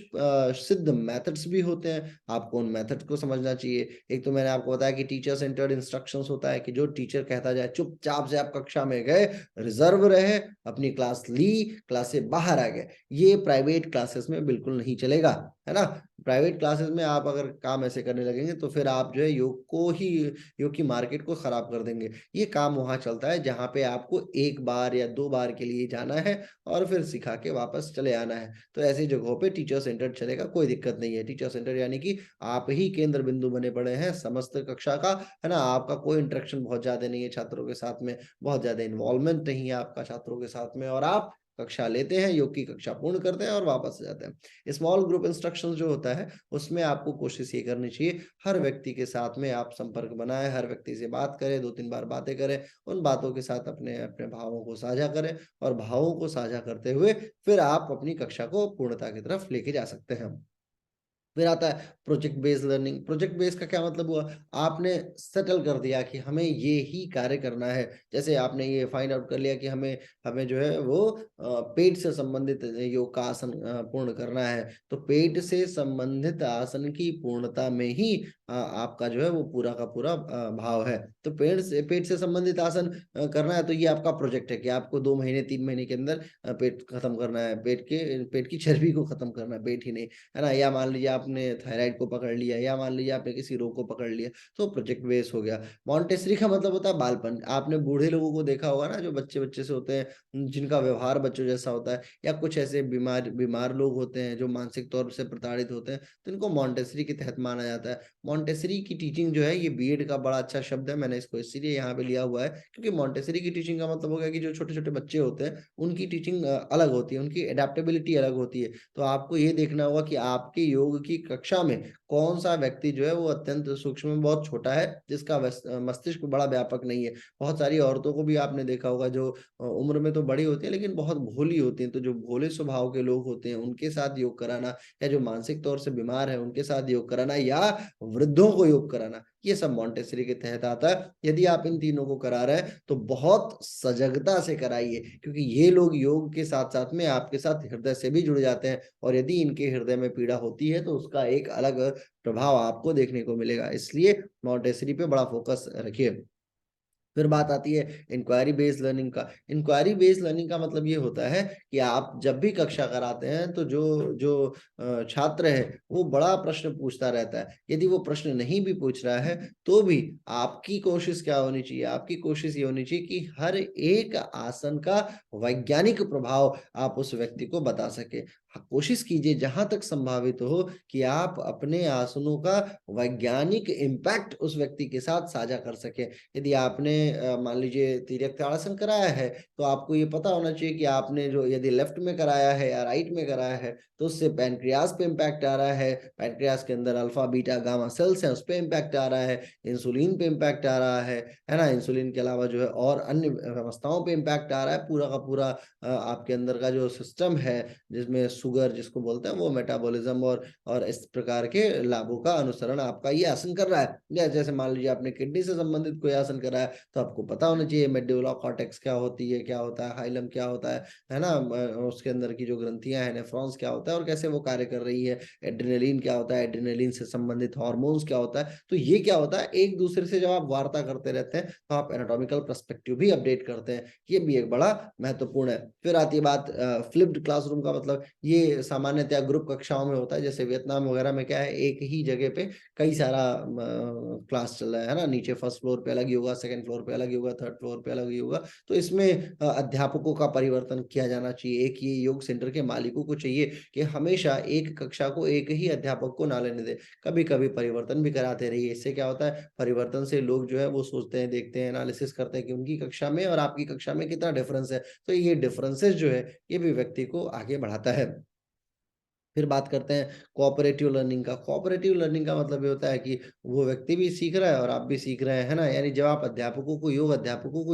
सिद्ध मेथड्स भी होते हैं, आपको उन मेथड्स को समझना चाहिए। एक तो मैंने आपको बताया कि टीचर सेंटर्ड इंस्ट्रक्शंस होता है कि जो टीचर कहता जाए, चुपचाप से आप कक्षा में गए, रिज़र्व रहे, अपनी क्लास ली, क्लास से बाहर आ गए। ये प्राइवेट क्लासेस में बिल्कुल नहीं चलेगा, है ना? प्राइवेट क्लासेस में आप अगर काम ऐसे करने लगेंगे तो फिर आप जो है योग की मार्केट को खराब कर देंगे। ये काम वहाँ चलता है जहाँ पे आपको 1 बार या 2 बार के लिए जाना है और फिर सिखा के वापस चले आना है। तो ऐसी जगहों पे टीचर सेंटर्ड चलेगा, कोई दिक्कत नहीं है। टीचर सेंटर यानी कि आप ही केंद्र बिंदु बने पड़े हैं समस्त कक्षा का, है ना? आपका कोई इंटरेक्शन बहुत ज़्यादा नहीं है छात्रों के साथ में, बहुत ज़्यादा इन्वॉल्वमेंट नहीं है आपका छात्रों के साथ में, और आप कक्षा लेते हैं, योग की कक्षा पूर्ण करते हैं और वापस आ जाते हैं। स्मॉल ग्रुप इंस्ट्रक्शंस जो होता है, उसमें आपको कोशिश ये करनी चाहिए, हर व्यक्ति के साथ में आप संपर्क बनाएँ, हर व्यक्ति से बात करें, 2-3 बार बातें करें, उन बातों के साथ अपने भावों को साझा करें और भावों को साझा करते हुए फिर आप अपनी कक्षा को पूर्णता की तरफ लेके जा सकते हैं। फिर आता है project based learning. Project based का क्या मतलब हुआ? आपने सेटल कर दिया कि हमें ये ही कार्य करना है। जैसे आपने ये फाइंड आउट कर लिया कि हमें हमें जो है वो पेट से संबंधित योग का आसन पूर्ण करना है। तो पेट से संबंधित आसन की पूर्णता में ही आपका जो है वो पूरा का पूरा भाव है। तो पेट से संबंधित आसन करना है, तो ये आपका प्रोजेक्ट है कि आपको 2 महीने 3 महीने के अंदर पेट खत्म करना है। पेट की चर्बी को खत्म करना है, पेट ही नहीं। है ना? या मान लीजिए आपने थायराइड को पकड़ लिया, या मान लीजिए आपने किसी रोग को पकड़ लिया, तो प्रोजेक्ट बेस हो गया। मॉन्टेसरी का मतलब होता है बालपन। आपने बूढ़े लोगों को देखा होगा ना, जो बच्चे-बच्चे से होते हैं, जिनका व्यवहार बच्चों जैसा होता है, या कुछ ऐसे बीमार बीमार लोग होते हैं जो मानसिक तौर से प्रताड़ित होते हैं, तो इनको मॉन्टेसरी के तहत माना जाता है। मॉन्टेसरी की टीचिंग जो है, ये बीएड का बड़ा अच्छा शब्द है, मैंने इसको इसीलिए यहाँ पे लिया हुआ है, क्योंकि मॉन्टेसरी की टीचिंग का मतलब हो गया कि जो छोटे-छोटे बच्चे होते हैं, उनकी टीचिंग अलग होती है, उनकी एडेप्टेबिलिटी अलग होती है। तो आपको ये देखना होगा कि आपके योग की कक्षा में कौन-सा व्यक्ति जो है वो अत्यंत सूक्ष्म में बहुत छोटा है, जिसका मस्तिष्क बड़ा व्यापक नहीं है। बहुत सारी औरतों को भी आपने देखा होगा जो उम्र में तो बड़ी होती है लेकिन बहुत भोली होती हैं। तो जो भोले स्वभाव के लोग होते हैं, उनके साथ योग कराना, या जो मानसिक तौर से बीमार हैं, उनके साथ योग कराना, या वृद्धों को योग कराना, ये सब मॉन्टेसरी के तहत आता है। यदि आप इन तीनों को करा रहे हैं तो बहुत सजगता से कराइए, क्योंकि ये लोग योग के साथ साथ में आपके साथ हृदय से भी जुड़ जाते हैं, और यदि इनके हृदय में पीड़ा होती है तो उसका एक अलग प्रभाव आपको देखने को मिलेगा। इसलिए मॉन्टेसरी पे बड़ा फोकस रखिए। फिर बात आती है इंक्वायरी बेस्ड लर्निंग का। इंक्वायरी बेस्ड लर्निंग का मतलब ये होता है कि आप जब भी कक्षा कराते हैं तो जो जो छात्र है वो बड़ा प्रश्न पूछता रहता है। यदि वो प्रश्न नहीं भी पूछ रहा है तो भी आपकी कोशिश क्या होनी चाहिए, आपकी कोशिश ये होनी चाहिए कि हर एक आसन का वैज्ञानिक प्रभाव आप उस व्यक्ति को बता सके। कोशिश कीजिए जहां तक संभावित हो कि आप अपने आसनों का वैज्ञानिक इम्पैक्ट उस व्यक्ति के साथ साझा कर सके। यदि आपने मान लीजिए तिर्यक ताड़ासन कराया है तो आपको ये पता होना चाहिए कि आपने जो यदि लेफ्ट में कराया है या राइट में कराया है तो उससे पैनक्रियास पे इम्पैक्ट आ रहा है, पैनक्रियास के अंदर अल्फा बीटा गामा सेल्स हैं उस पे इम्पैक्ट आ रहा है, इंसुलिन पे इम्पैक्ट आ रहा है ना, इंसुलिन के अलावा जो है और अन्य व्यवस्थाओं पे इम्पैक्ट आ रहा है। पूरा का पूरा आपके अंदर का जो सिस्टम है जिसमें शुगर जिसको बोलते हैं वो मेटाबॉलिज्म और इस प्रकार के लाभों का अनुसरण आपका ये आसन कर रहा है। या जैसे मान लीजिए आपने किडनी से संबंधित कोई आसन करा है तो आपको पता होना चाहिए मेडुला कॉर्टेक्स क्या होती है, क्या होता है, हाइलम क्या होता है ना, उसके अंदर की जो ग्रंथियां हैं, नेफ्रॉन्स क्या होता है और कैसे वो कार्य कर रही है, एड्रेनलिन क्या होता है, एड्रेनलिन से संबंधित हार्मोन्स क्या होता है। तो ये क्या होता है, एक दूसरे से जब आप वार्ता करते रहते हैं तो आप एनाटॉमिकल पर्सपेक्टिव भी अपडेट करते हैं, ये भी एक बड़ा महत्वपूर्ण है। फिर आती है बात फ्लिप्ड क्लासरूम का। मतलब ये सामान्यतः ग्रुप कक्षाओं में होता है, जैसे वियतनाम वगैरह में क्या है, एक ही जगह पे कई सारा क्लास चल रहा है ना, नीचे फर्स्ट फ्लोर पे अलग योगा, सेकंड फ्लोर पे अलग योगा, थर्ड फ्लोर पे अलग योगा। तो इसमें अध्यापकों का परिवर्तन किया जाना चाहिए। एक ये योग सेंटर के मालिकों को चाहिए कि हमेशा एक कक्षा को एक ही अध्यापक को ना लेने दे, कभी कभी परिवर्तन भी कराते रहिए। इससे क्या होता है, परिवर्तन से लोग जो है वो सोचते हैं, देखते हैं, एनालिसिस करते हैं कि उनकी कक्षा में और आपकी कक्षा में कितना डिफरेंस है। तो ये डिफरेंसेस जो है ये भी व्यक्ति को आगे बढ़ाता है। फिर बात करते हैं कोऑपरेटिव लर्निंग का। कोऑपरेटिव लर्निंग का मतलब ये होता है कि वो व्यक्ति भी सीख रहा है और आप भी सीख रहे हैं, है ना। यानी जब आप अध्यापकों को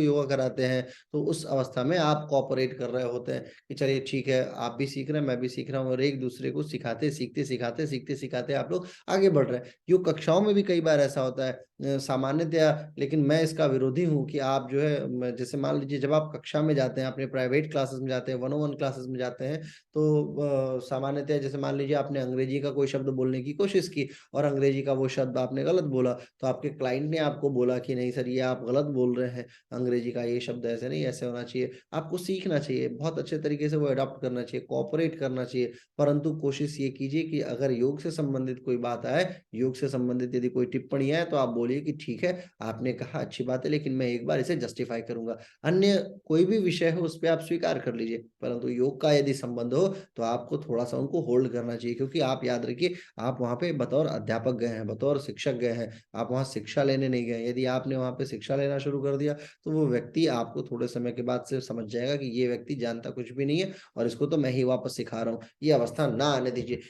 योगा कराते हैं तो उस अवस्था में आप कोऑपरेट कर रहे होते हैं कि चलिए ठीक है, आप भी सीख रहे हैं, मैं भी सीख रहा हूँ, और एक दूसरे को सीखते सिखाते आप लोग आगे बढ़ रहे हैं। योग कक्षाओं में भी कई बार ऐसा होता है सामान्यतया, लेकिन मैं इसका विरोधी हूँ कि आप जो है जैसे मान लीजिए जब आप कक्षा में जाते हैं, अपने प्राइवेट क्लासेस में जाते हैं, 101 क्लासेस में जाते हैं, तो सामान्यतः जैसे मान लीजिए आपने अंग्रेजी का कोई शब्द बोलने की कोशिश की और अंग्रेजी का वो शब्द आपने गलत बोला, तो आपके क्लाइंट ने आपको बोला कि नहीं सर, ये आप गलत बोल रहे हैं, अंग्रेजी का ये शब्द ऐसे नहीं, ऐसे होना चाहिए। आपको सीखना चाहिए, बहुत अच्छे तरीके से वो अडॉप्ट करना चाहिए, कोऑपरेट करना चाहिए। परंतु कोशिश ये कीजिए कि अगर योग से संबंधित कोई बात आए, योग से संबंधित यदि कोई टिप्पणी आए, तो आप बोलिए कि ठीक है, आपने कहा अच्छी बात है, लेकिन मैं एक बार इसे जस्टिफाई करूंगा। अन्य कोई भी विषय हो उस पर आप स्वीकार कर लीजिए, परंतु योग का यदि संबंध हो तो आपको थोड़ा सा उनको होल्ड करना चाहिए। क्योंकि आप याद रखिए, आप वहां पे बतौर अध्यापक गए हैं, बतौर शिक्षक गए हैं, आप वहां शिक्षा लेने नहीं गए। यदि आपने वहां पे शिक्षा लेना शुरू कर दिया तो वो व्यक्ति आपको थोड़े समय के बाद से समझ जाएगा कि ये व्यक्ति जानता कुछ भी नहीं है और इसको तो मैं ही वापस सिखा रहा हूँ। ये अवस्था ना आने दीजिए।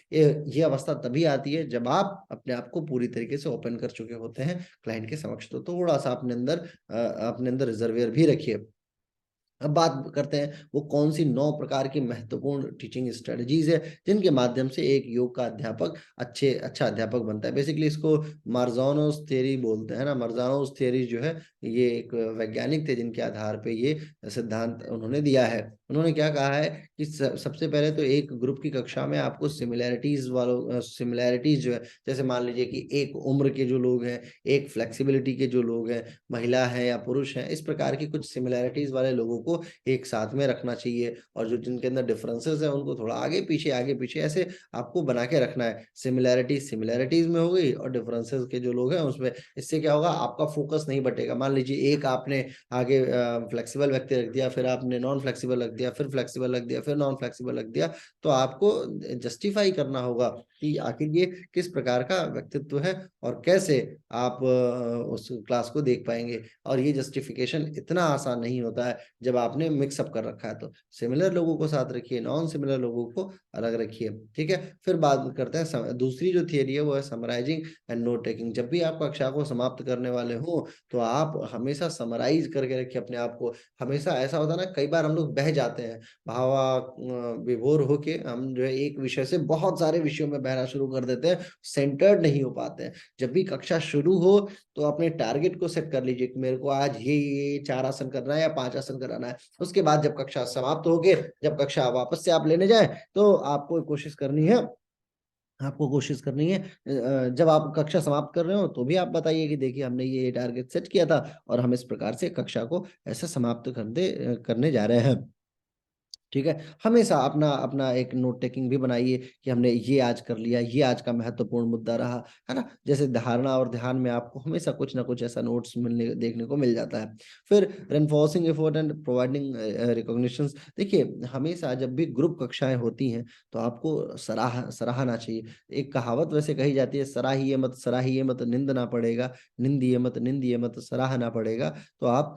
ये अवस्था तभी आती है जब आप अपने आप को पूरी तरीके से ओपन कर चुके होते हैं क्लाइंट के समक्ष। तो थोड़ा सा अपने अंदर रिजर्वियर भी रखिए। अब बात करते हैं वो कौन सी 9 प्रकार की महत्वपूर्ण टीचिंग स्ट्रेटजीज है जिनके माध्यम से एक योग का अध्यापक अच्छा अध्यापक बनता है। बेसिकली इसको मार्जानोस थ्योरी बोलते हैं ना। मार्जानोस थ्योरी जो है ये एक वैज्ञानिक थे जिनके आधार पे ये सिद्धांत उन्होंने दिया है। उन्होंने क्या कहा है कि सबसे पहले तो एक ग्रुप की कक्षा में आपको सिमिलैरिटीज जो है, जैसे मान लीजिए कि एक उम्र के जो लोग हैं, एक फ्लेक्सिबिलिटी के जो लोग हैं, महिला है या पुरुष हैं, इस प्रकार की कुछ सिमिलैरिटीज वाले लोगों को एक साथ में रखना चाहिए। और जो जिनके अंदर डिफरेंसेस है उनको थोड़ा आगे पीछे ऐसे आपको बना के रखना है। सिमिलैरिटीज में हो गई और डिफरेंसेस के जो लोग हैं उसमें। इससे क्या होगा, आपका फोकस नहीं बटेगा। मान लीजिए एक आपने आगे फ्लेक्सिबल व्यक्ति रख दिया, फिर आपने नॉन फ्लेक्सिबल रख दिया, फिर फ्लेक्सिबल रख दिया, फिर नॉन फ्लेक्सिबल रख दिया, तो आपको जस्टिफाई करना होगा कि आखिर ये किस प्रकार का व्यक्तित्व है और कैसे आप उस क्लास को देख पाएंगे। और ये जस्टिफिकेशन इतना आसान नहीं होता है। जब आपने मिक्सअप कर रखा है तो सिमिलर लोगों को साथ रखिए, नॉन सिमिलर लोगों को अलग रखिए। ठीक है, फिर बात करते हैं दूसरी जो थियरी है वो है समराइजिंग एंड नोट टेकिंग। जब भी आप कक्षा को समाप्त करने वाले हो तो आप हमेशा समराइज करके रखिए अपने आप को। हमेशा ऐसा होता है ना, कई बार हम लोग बह जाते हैं, विभोर होके हम जो है एक विषय से बहुत सारे विषयों में बहना शुरू कर देते हैं, सेंटर्ड नहीं हो पाते हैं। जब भी कक्षा शुरू हो तो अपने टारगेट को सेट कर लीजिए कि मेरे को आज ये 4 आसन करना है या 5 आसन कराना है। उसके बाद जब कक्षा समाप्त हो गए, जब कक्षा वापस से आप लेने जाए तो आपको कोशिश करनी है जब आप कक्षा समाप्त कर रहे हो तो भी आप बताइए कि देखिए हमने ये टारगेट सेट किया था और हम इस प्रकार से कक्षा को ऐसे समाप्त करने जा रहे हैं। ठीक है, हमेशा अपना अपना एक नोट टेकिंग भी बनाइए कि हमने ये आज कर लिया, ये आज का महत्वपूर्ण मुद्दा रहा, है ना? जैसे धारणा और ध्यान में आपको हमेशा कुछ ना कुछ ऐसा नोट्स मिलने देखने को मिल जाता है। फिर reinforcing effort and providing recognitions. देखिए, हमेशा जब भी ग्रुप कक्षाएं होती हैं तो आपको सराहना चाहिए। एक कहावत वैसे कही जाती है, सराहिए मत निंद ना पड़ेगा, निंदिए मत सराहना पड़ेगा। तो आप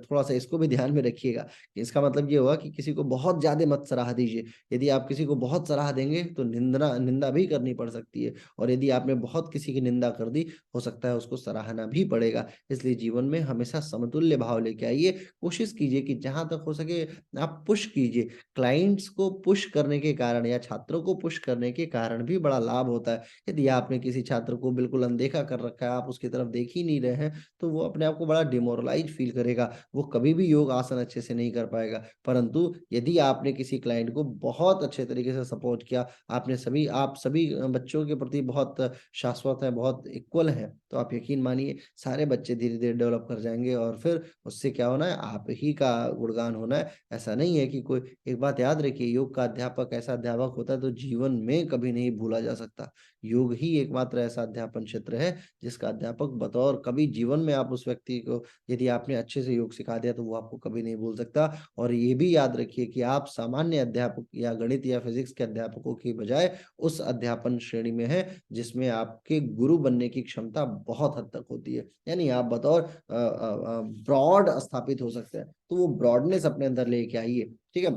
थोड़ा सा इसको भी ध्यान में रखिएगा। इसका मतलब ये हुआ कि किसी को बहुत ज़्यादा मत सराह दीजिए। यदि आप किसी को बहुत सराह देंगे तो निंदा भी करनी पड़ सकती है, और यदि आपने बहुत किसी की निंदा कर दी, हो सकता है उसको सराहना भी पड़ेगा। इसलिए जीवन में हमेशा समतुल्य भाव लेके आइए। कोशिश कीजिए कि जहाँ तक हो सके आप पुश कीजिए। क्लाइंट्स को पुश करने के कारण या छात्रों को पुश करने के कारण भी बड़ा लाभ होता है। यदि आपने किसी छात्र को बिल्कुल अनदेखा कर रखा है, आप उसकी तरफ देख ही नहीं रहे हैं, तो वो अपने आप को बड़ा डिमोरलाइज़ फ़ील करेगा। वो कभी भी योग आसन अच्छे से नहीं कर पाएगा। परंतु यदि आपने किसी क्लाइंट को बहुत अच्छे तरीके से सपोर्ट किया, आप सभी बच्चों के प्रति बहुत शाश्वत हैं, बहुत इक्वल हैं, तो आप यकीन मानिए सारे बच्चे धीरे-धीरे डेवलप कर जाएँगे और फिर उससे क्या होना है, आप ही का गुणगान होना है। ऐसा नहीं है कि कोई, एक बात याद रखिए, योग का अध्यापक ऐसा अध्यापक होता है तो जीवन में कभी नहीं भूला जा सकता। योग ही एकमात्र ऐसा अध्यापन क्षेत्र है जिसका अध्यापक बतौर कभी जीवन में आप उस व्यक्ति को, यदि आपने अच्छे से योग सिखा दिया तो वो आपको कभी नहीं भूल सकता। और ये भी याद रखिए कि आप सामान्य अध्यापक या गणित या फिजिक्स के अध्यापकों की बजाय उस अध्यापन श्रेणी में हैं जिसमें आपके गुरु बनने की क्षमता बहुत हद तक होती है। यानी आप बतौर ब्रॉड स्थापित हो सकते हैं। तो वो ब्रॉडनेस अपने अंदर लेके आइए, ठीक है?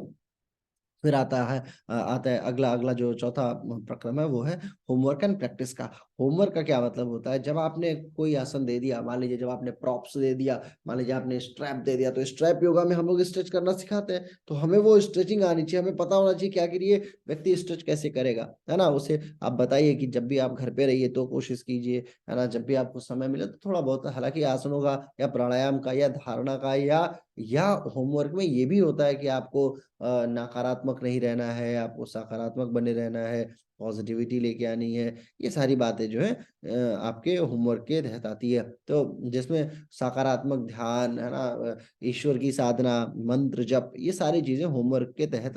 फिर आता है अगला अगला जो चौथा प्रक्रम है वो है होमवर्क एंड प्रैक्टिस का। होमवर्क का क्या मतलब होता है, जब आपने कोई आसन दे दिया, मान लीजिए जब आपने प्रॉप्स दे दिया, मान लीजिए आपने स्ट्रैप दे दिया, तो स्ट्रैप योगा में हम लोग स्ट्रेच करना सिखाते हैं, तो हमें वो स्ट्रेचिंग आनी चाहिए, हमें पता होना चाहिए कि आखिर ये व्यक्ति स्ट्रेच कैसे करेगा, है ना? उसे आप बताइए कि जब भी आप घर पे रहिए तो कोशिश कीजिए, है ना? जब भी आपको समय मिले तो थोड़ा बहुत, हालांकि आसनों का या प्राणायाम का या धारणा का या होमवर्क में ये भी होता है कि आपको नकारात्मक नहीं रहना है, आपको सकारात्मक बने रहना है, पॉजिटिविटी लेके आनी है। ये सारी बातें जो है आपके होमवर्क के तहत आती है। तो जिसमें सकारात्मक ध्यान, है ना? ईश्वर की साधना, मंत्र जप, ये सारी चीज़ें होमवर्क के तहत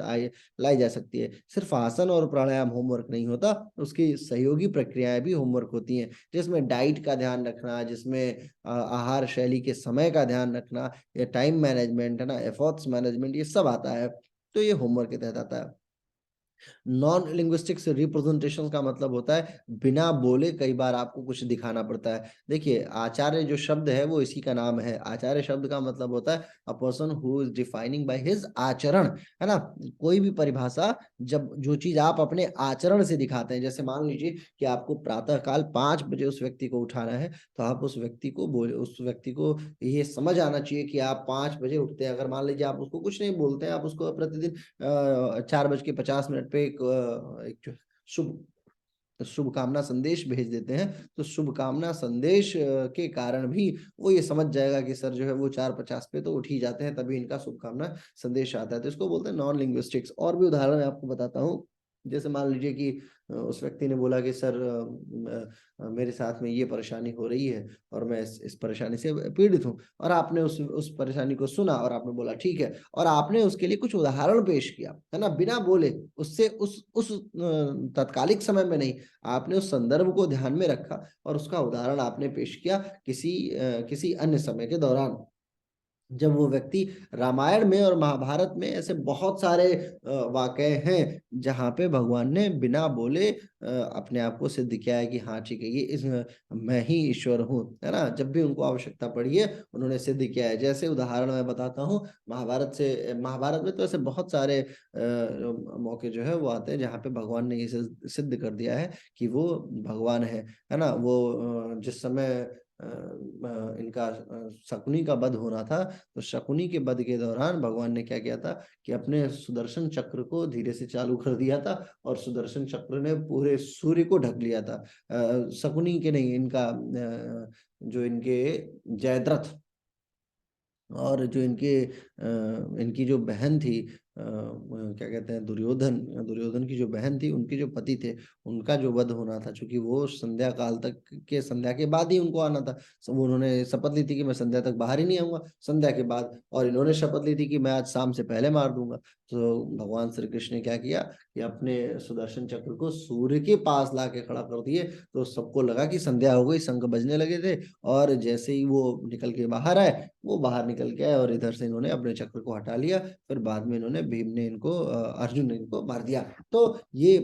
लाई जा सकती है। सिर्फ आसन और प्राणायाम होमवर्क नहीं होता, उसकी सहयोगी प्रक्रियाएँ भी होमवर्क होती हैं, जिसमें डाइट का ध्यान रखना, जिसमें आहार शैली के समय का ध्यान रखना, या टाइम मैनेजमेंट, है ना? एफर्ट्स मैनेजमेंट, ये सब आता है। तो ये होमवर्क के तहत आता है। नॉन लिंग्विस्टिक्स रिप्रेजेंटेशन का मतलब होता है बिना बोले कई बार आपको कुछ दिखाना पड़ता है। देखिए, आचार्य जो शब्द है वो इसी का नाम है। आचार्य शब्द का मतलब होता है a person who is defining by his आचरण, है ना? कोई भी परिभाषा, जब जो चीज आप अपने आचरण से दिखाते हैं, जैसे मान लीजिए कि आपको प्रातः काल 5 बजे उस व्यक्ति को उठाना है, तो आप उस व्यक्ति को ये समझ आना चाहिए कि आप 5 बजे उठते हैं। अगर मान लीजिए आप उसको कुछ नहीं बोलते हैं, आप उसको प्रतिदिन 4:50 पे एक जो शुभ शुभकामना संदेश भेज देते हैं, तो शुभकामना संदेश के कारण भी वो ये समझ जाएगा कि सर जो है वो 4:50 पे तो उठ ही जाते हैं, तभी इनका शुभकामना संदेश आता है। तो इसको बोलते हैं नॉन लिंग्विस्टिक्स। और भी उदाहरण मैं आपको बताता हूँ। जैसे मान लीजिए कि उस व्यक्ति ने बोला कि सर मेरे साथ में ये परेशानी हो रही है और मैं इस परेशानी से पीड़ित हूँ, और आपने उस परेशानी को सुना और आपने बोला ठीक है, और आपने उसके लिए कुछ उदाहरण पेश किया, है ना? बिना बोले, उससे उस तत्कालिक समय में नहीं, आपने उस संदर्भ को ध्यान में रखा और उसका उदाहरण आपने पेश किया किसी अन्य समय के दौरान। जब वो व्यक्ति रामायण में और महाभारत में ऐसे बहुत सारे वाक़ये हैं जहाँ पे भगवान ने बिना बोले अपने आप को सिद्ध किया है कि हाँ ठीक है, ये इस मैं ही ईश्वर हूँ, है ना? जब भी उनको आवश्यकता पड़ी है उन्होंने सिद्ध किया है। जैसे उदाहरण मैं बताता हूँ, महाभारत में तो ऐसे बहुत सारे मौके जो है वो आते हैं जहाँ पे भगवान ने ये सिद्ध कर दिया है कि वो भगवान है ना? वो जिस समय इनका शकुनी का वध होना था, तो शकुनी के वध के दौरान भगवान ने क्या किया था कि अपने सुदर्शन चक्र को धीरे से चालू कर दिया था और सुदर्शन चक्र ने पूरे सूर्य को ढक लिया था। शकुनी के नहीं, इनका जो इनके जयद्रथ और जो इनकी जो बहन थी, क्या कहते हैं, दुर्योधन दुर्योधन की जो बहन थी, उनके जो पति थे, उनका जो वध होना था, चूंकि वो संध्या काल तक के संध्या के बाद ही उनको आना था। वो उन्होंने शपथ ली थी कि मैं संध्या तक बाहर ही नहीं आऊंगा, संध्या के बाद, और इन्होंने शपथ ली थी कि मैं आज शाम से पहले मार दूंगा। तो भगवान श्री कृष्ण ने क्या किया कि अपने सुदर्शन चक्र को सूर्य के पास ला के खड़ा कर दिए, तो सबको लगा कि संध्या हो गई, शंख बजने लगे थे, और जैसे ही वो निकल के बाहर आए, वो बाहर निकल के आए और इधर से इन्होंने अपने चक्र को हटा लिया। फिर बाद में इन्होंने भीम ने इनको अर्जुन ने इनको मार दिया। तो ये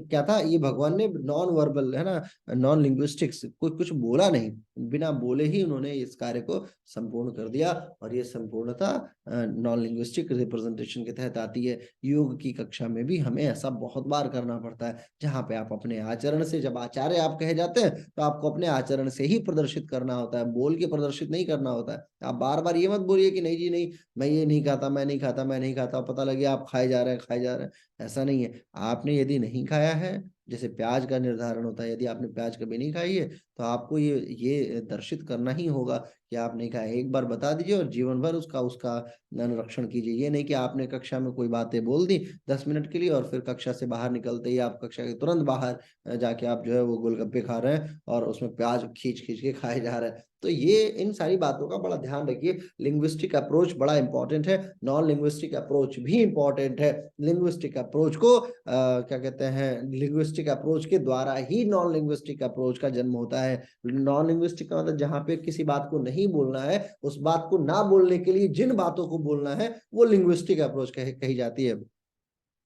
क्या था, ये भगवान ने नॉन वर्बल, है ना, नॉन लिंग्विस्टिक्स, कुछ बोला नहीं, बिना बोले ही उन्होंने इस कार्य को संपूर्ण कर दिया। और ये संपूर्णता नॉन लिंग्विस्टिक रिप्रेजेंटेशन के तहत आती है। योग की कक्षा में भी हमें ऐसा बहुत बार करना पड़ता है, जहां पे आप अपने आचरण से, जब आचार्य आप कहे जाते हैं तो आपको अपने आचरण से ही प्रदर्शित करना होता है, बोल के प्रदर्शित नहीं करना होता है। आप बार बार ये मत बोलिए कि नहीं जी नहीं, मैं ये नहीं खाता, मैं नहीं खाता, मैं नहीं खाता, पता लगे आप खाए जा रहे हैं, खाए जा रहे हैं। ऐसा नहीं है। आपने यदि नहीं खाया है, जैसे प्याज का निर्धारण होता है, यदि आपने प्याज कभी नहीं खाई है, तो आपको ये दर्शित करना ही होगा कि आप नहीं खाए। एक बार बता दीजिए और जीवन भर उसका उसका अनुरक्षण कीजिए। ये नहीं कि आपने कक्षा में कोई बातें बोल दी 10 मिनट के लिए, और फिर कक्षा से बाहर निकलते ही आप कक्षा के तुरंत बाहर जाके आप जो है वो गोलगप्पे खा रहे हैं और उसमें प्याज खींच खींच के खाए जा रहे हैं। तो ये इन सारी बातों का बड़ा ध्यान रखिए। लिंग्विस्टिक अप्रोच बड़ा इंपॉर्टेंट है, नॉन लिंग्विस्टिक अप्रोच भी इंपॉर्टेंट है। लिंग्विस्टिक अप्रोच को क्या कहते हैं, लिंग्विस्टिक अप्रोच के द्वारा ही नॉन लिंग्विस्टिक अप्रोच का जन्म होता है। नॉन लिंग्विस्टिक का मतलब जहां पे किसी बात को नहीं बोलना है, उस बात को ना बोलने के लिए जिन बातों को बोलना है, वो लिंग्विस्टिक अप्रोच कही जाती है।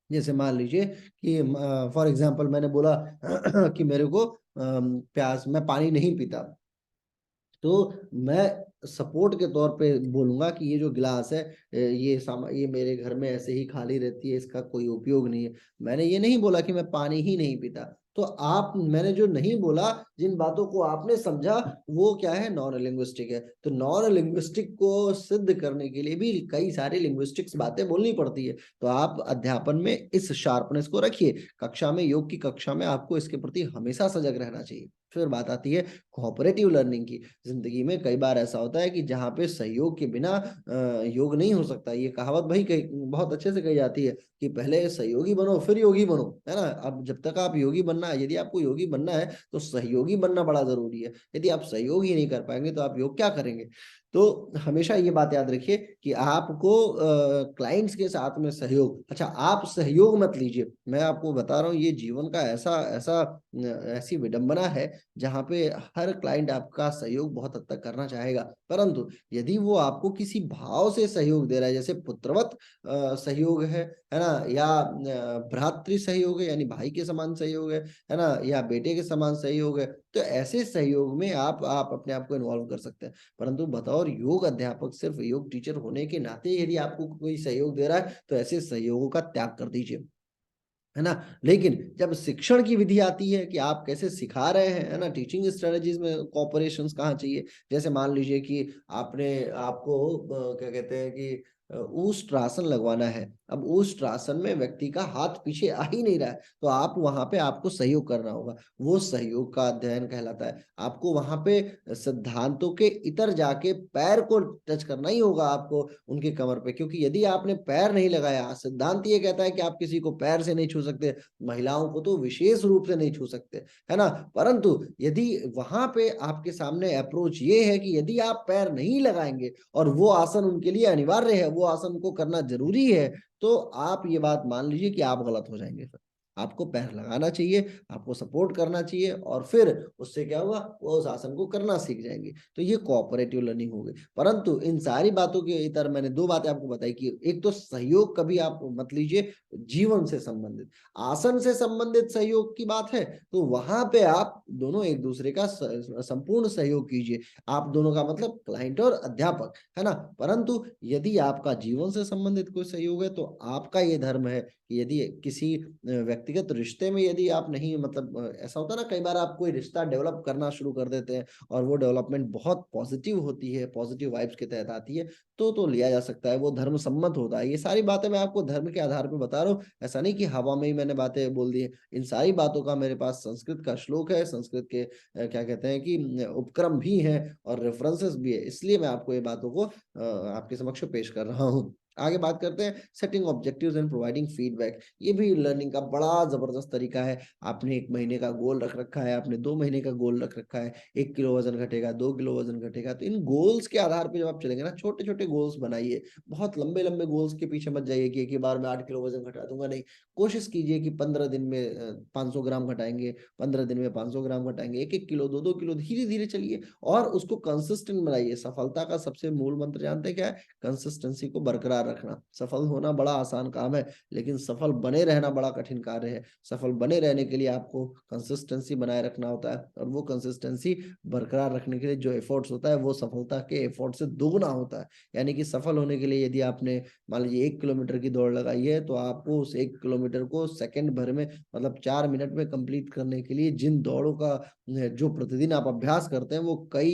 जैसे मान लीजिए कि फॉर एग्जाम्पल मैंने बोला कि मेरे को प्यास, मैं पानी नहीं पीता, तो मैं सपोर्ट के तौर पे बोलूंगा कि ये जो गिलास है, ये मेरे घर में ऐसे ही खाली रहती है, इसका कोई उपयोग नहीं है। मैंने ये नहीं बोला कि मैं पानी ही नहीं पीता। तो मैंने जो नहीं बोला, जिन बातों को आपने समझा, वो क्या है, नॉन लिंग्विस्टिक है। तो नॉन लिंग्विस्टिक को सिद्ध करने के लिए भी कई सारी लिंग्विस्टिक्स बातें बोलनी पड़ती है। तो आप अध्यापन में इस शार्पनेस को रखिए। कक्षा में, योग की कक्षा में आपको इसके प्रति हमेशा सजग रहना चाहिए। फिर बात आती है कोऑपरेटिव लर्निंग की। जिंदगी में कई बार ऐसा होता है कि जहाँ पे सहयोग के बिना योग नहीं हो सकता। ये कहावत भाई बहुत अच्छे से कही जाती है कि पहले सहयोगी बनो फिर योगी बनो, है ना। अब जब तक आप योगी बनना, यदि आपको योगी बनना है तो सहयोगी बनना बड़ा जरूरी है। यदि आप सहयोग ही नहीं कर पाएंगे तो आप योग क्या करेंगे। तो हमेशा ये बात याद रखिए कि आपको क्लाइंट्स के साथ में सहयोग, अच्छा आप सहयोग मत लीजिए। मैं आपको बता रहा हूँ, ये जीवन का ऐसा ऐसा ऐसी विडंबना है जहाँ पे हर क्लाइंट आपका सहयोग बहुत हद तक करना चाहेगा, परंतु यदि वो आपको किसी भाव से सहयोग दे रहा है, जैसे पुत्रवत सहयोग है ना, या भ्रातृ सहयोग है, यानी भाई के समान सहयोग है ना, या बेटे के समान सहयोग है, तो ऐसे सहयोग में आप अपने आप को इन्वॉल्व कर सकते हैं। परंतु बतौर योग अध्यापक, सिर्फ योग टीचर होने के नाते यदि आपको कोई सहयोग दे रहा है, तो ऐसे सहयोगों का त्याग कर दीजिए, है ना। लेकिन जब शिक्षण की विधि आती है कि आप कैसे सिखा रहे हैं, है ना, टीचिंग स्ट्रेटजीज में कोऑपरेशन कहाँ चाहिए। जैसे मान लीजिए कि आपको क्या कहते हैं कि ऊष्ट्रासन लगवाना है। अब ऊष्ट्रासन में व्यक्ति का हाथ पीछे आ ही नहीं रहा है, तो आप वहां पे आपको सहयोग करना होगा। वो सहयोग का अध्ययन कहलाता है। आपको वहां पे सिद्धांतों के इतर जाके पैर को टच करना ही होगा आपको, उनके कमर पे, क्योंकि यदि आपने पैर नहीं लगाया, सिद्धांत ये कहता है कि आप किसी को पैर से नहीं छू सकते, महिलाओं को तो विशेष रूप से नहीं छू सकते, है ना। परंतु यदि वहां पे आपके सामने अप्रोच ये है कि यदि आप पैर नहीं लगाएंगे और वो आसन उनके लिए अनिवार्य है, वो आसन को करना जरूरी है, तो आप ये बात मान लीजिए कि आप गलत हो जाएंगे। आपको पैर लगाना चाहिए, आपको सपोर्ट करना चाहिए और फिर उससे क्या होगा, वो उस आसन को करना सीख जाएँगे। तो ये कोऑपरेटिव लर्निंग हो गई। परंतु इन सारी बातों के इतर मैंने 2 बातें आपको बताई कि एक तो सहयोग कभी आप मत लीजिए जीवन से संबंधित। आसन से संबंधित सहयोग की बात है, तो वहाँ पे आप दोनों एक-दूसरे का संपूर्ण सहयोग कीजिए। आप दोनों का मतलब क्लाइंट और अध्यापक, है ना? परंतु यदि आपका जीवन से संबंधित कोई सहयोग है, तो आपका ये धर्म है कि यदि किसी व्यक्तिगत रिश्ते में यदि आप नहीं मतलब ऐसा होता है ना कई बार आप कोई रिश्ता डेवलप करना शुरू कर देते हैं और वो डेवलपमेंट बहुत पॉजिटिव होती है, पॉजिटिव वाइब्स के तहत आती है, तो लिया जा सकता है, वो धर्म सम्मत होता है। ये सारी बातें मैं आपको धर्म के आधार पे बता रहा हूँ, ऐसा नहीं कि हवा में ही मैंने बातें बोल दी हैं। इन सारी बातों का मेरे पास संस्कृत का श्लोक है, संस्कृत के क्या कहते हैं कि उपक्रम भी हैं और रेफरेंसेस भी है, इसलिए मैं आपको ये बातों को आपके समक्ष पेश कर रहा हूँ। आगे बात करते हैं setting objectives and providing feedback. ये भी लर्निंग का बड़ा ज़बरदस्त तरीका है। आपने 1 महीने का गोल रख रखा है, आपने 2 महीने का गोल रख रखा है, 1 किलो वज़न घटेगा, 2 किलो वज़न घटेगा, तो इन गोल्स के आधार पे जब आप चलेंगे ना, छोटे-छोटे गोल्स बनाइए। बहुत लंबे-लंबे गोल्स के पीछे मत जाइए कि एक ही बार में 8 किलो वज़न घटा दूँगा, नहीं। कोशिश कीजिए कि 15 दिन में 500 ग्राम घटाएँगे, 15 दिन में 500 ग्राम घटाएँगे, 1-1 किलो, 2-2 किलो धीरे-धीरे चलिए और उसको कंसिस्टेंट बनाइए। सफलता का सबसे मूल मंत्र जानते हैं क्या है? कंसिस्टेंसी को बरकरार रखना। सफल होना बड़ा आसान काम है, लेकिन सफल बने रहना बड़ा कठिन कार्य है। सफल बने रहने के लिए आपको कंसिस्टेंसी बनाए रखना होता है और वो कंसिस्टेंसी बरकरार रखने के लिए जो एफर्ट्स होता है, वो सफलता के एफर्ट से दोगुना होता है। यानी कि सफल होने के लिए यदि आपने मान लीजिए 1 किलोमीटर की दौड़ लगाई है, तो आपको उस 1 किलोमीटर को सेकंड भर में मतलब 4 मिनट में कंप्लीट करने के लिए जिन दौड़ों का जो प्रतिदिन आप अभ्यास करते हैं, वो कई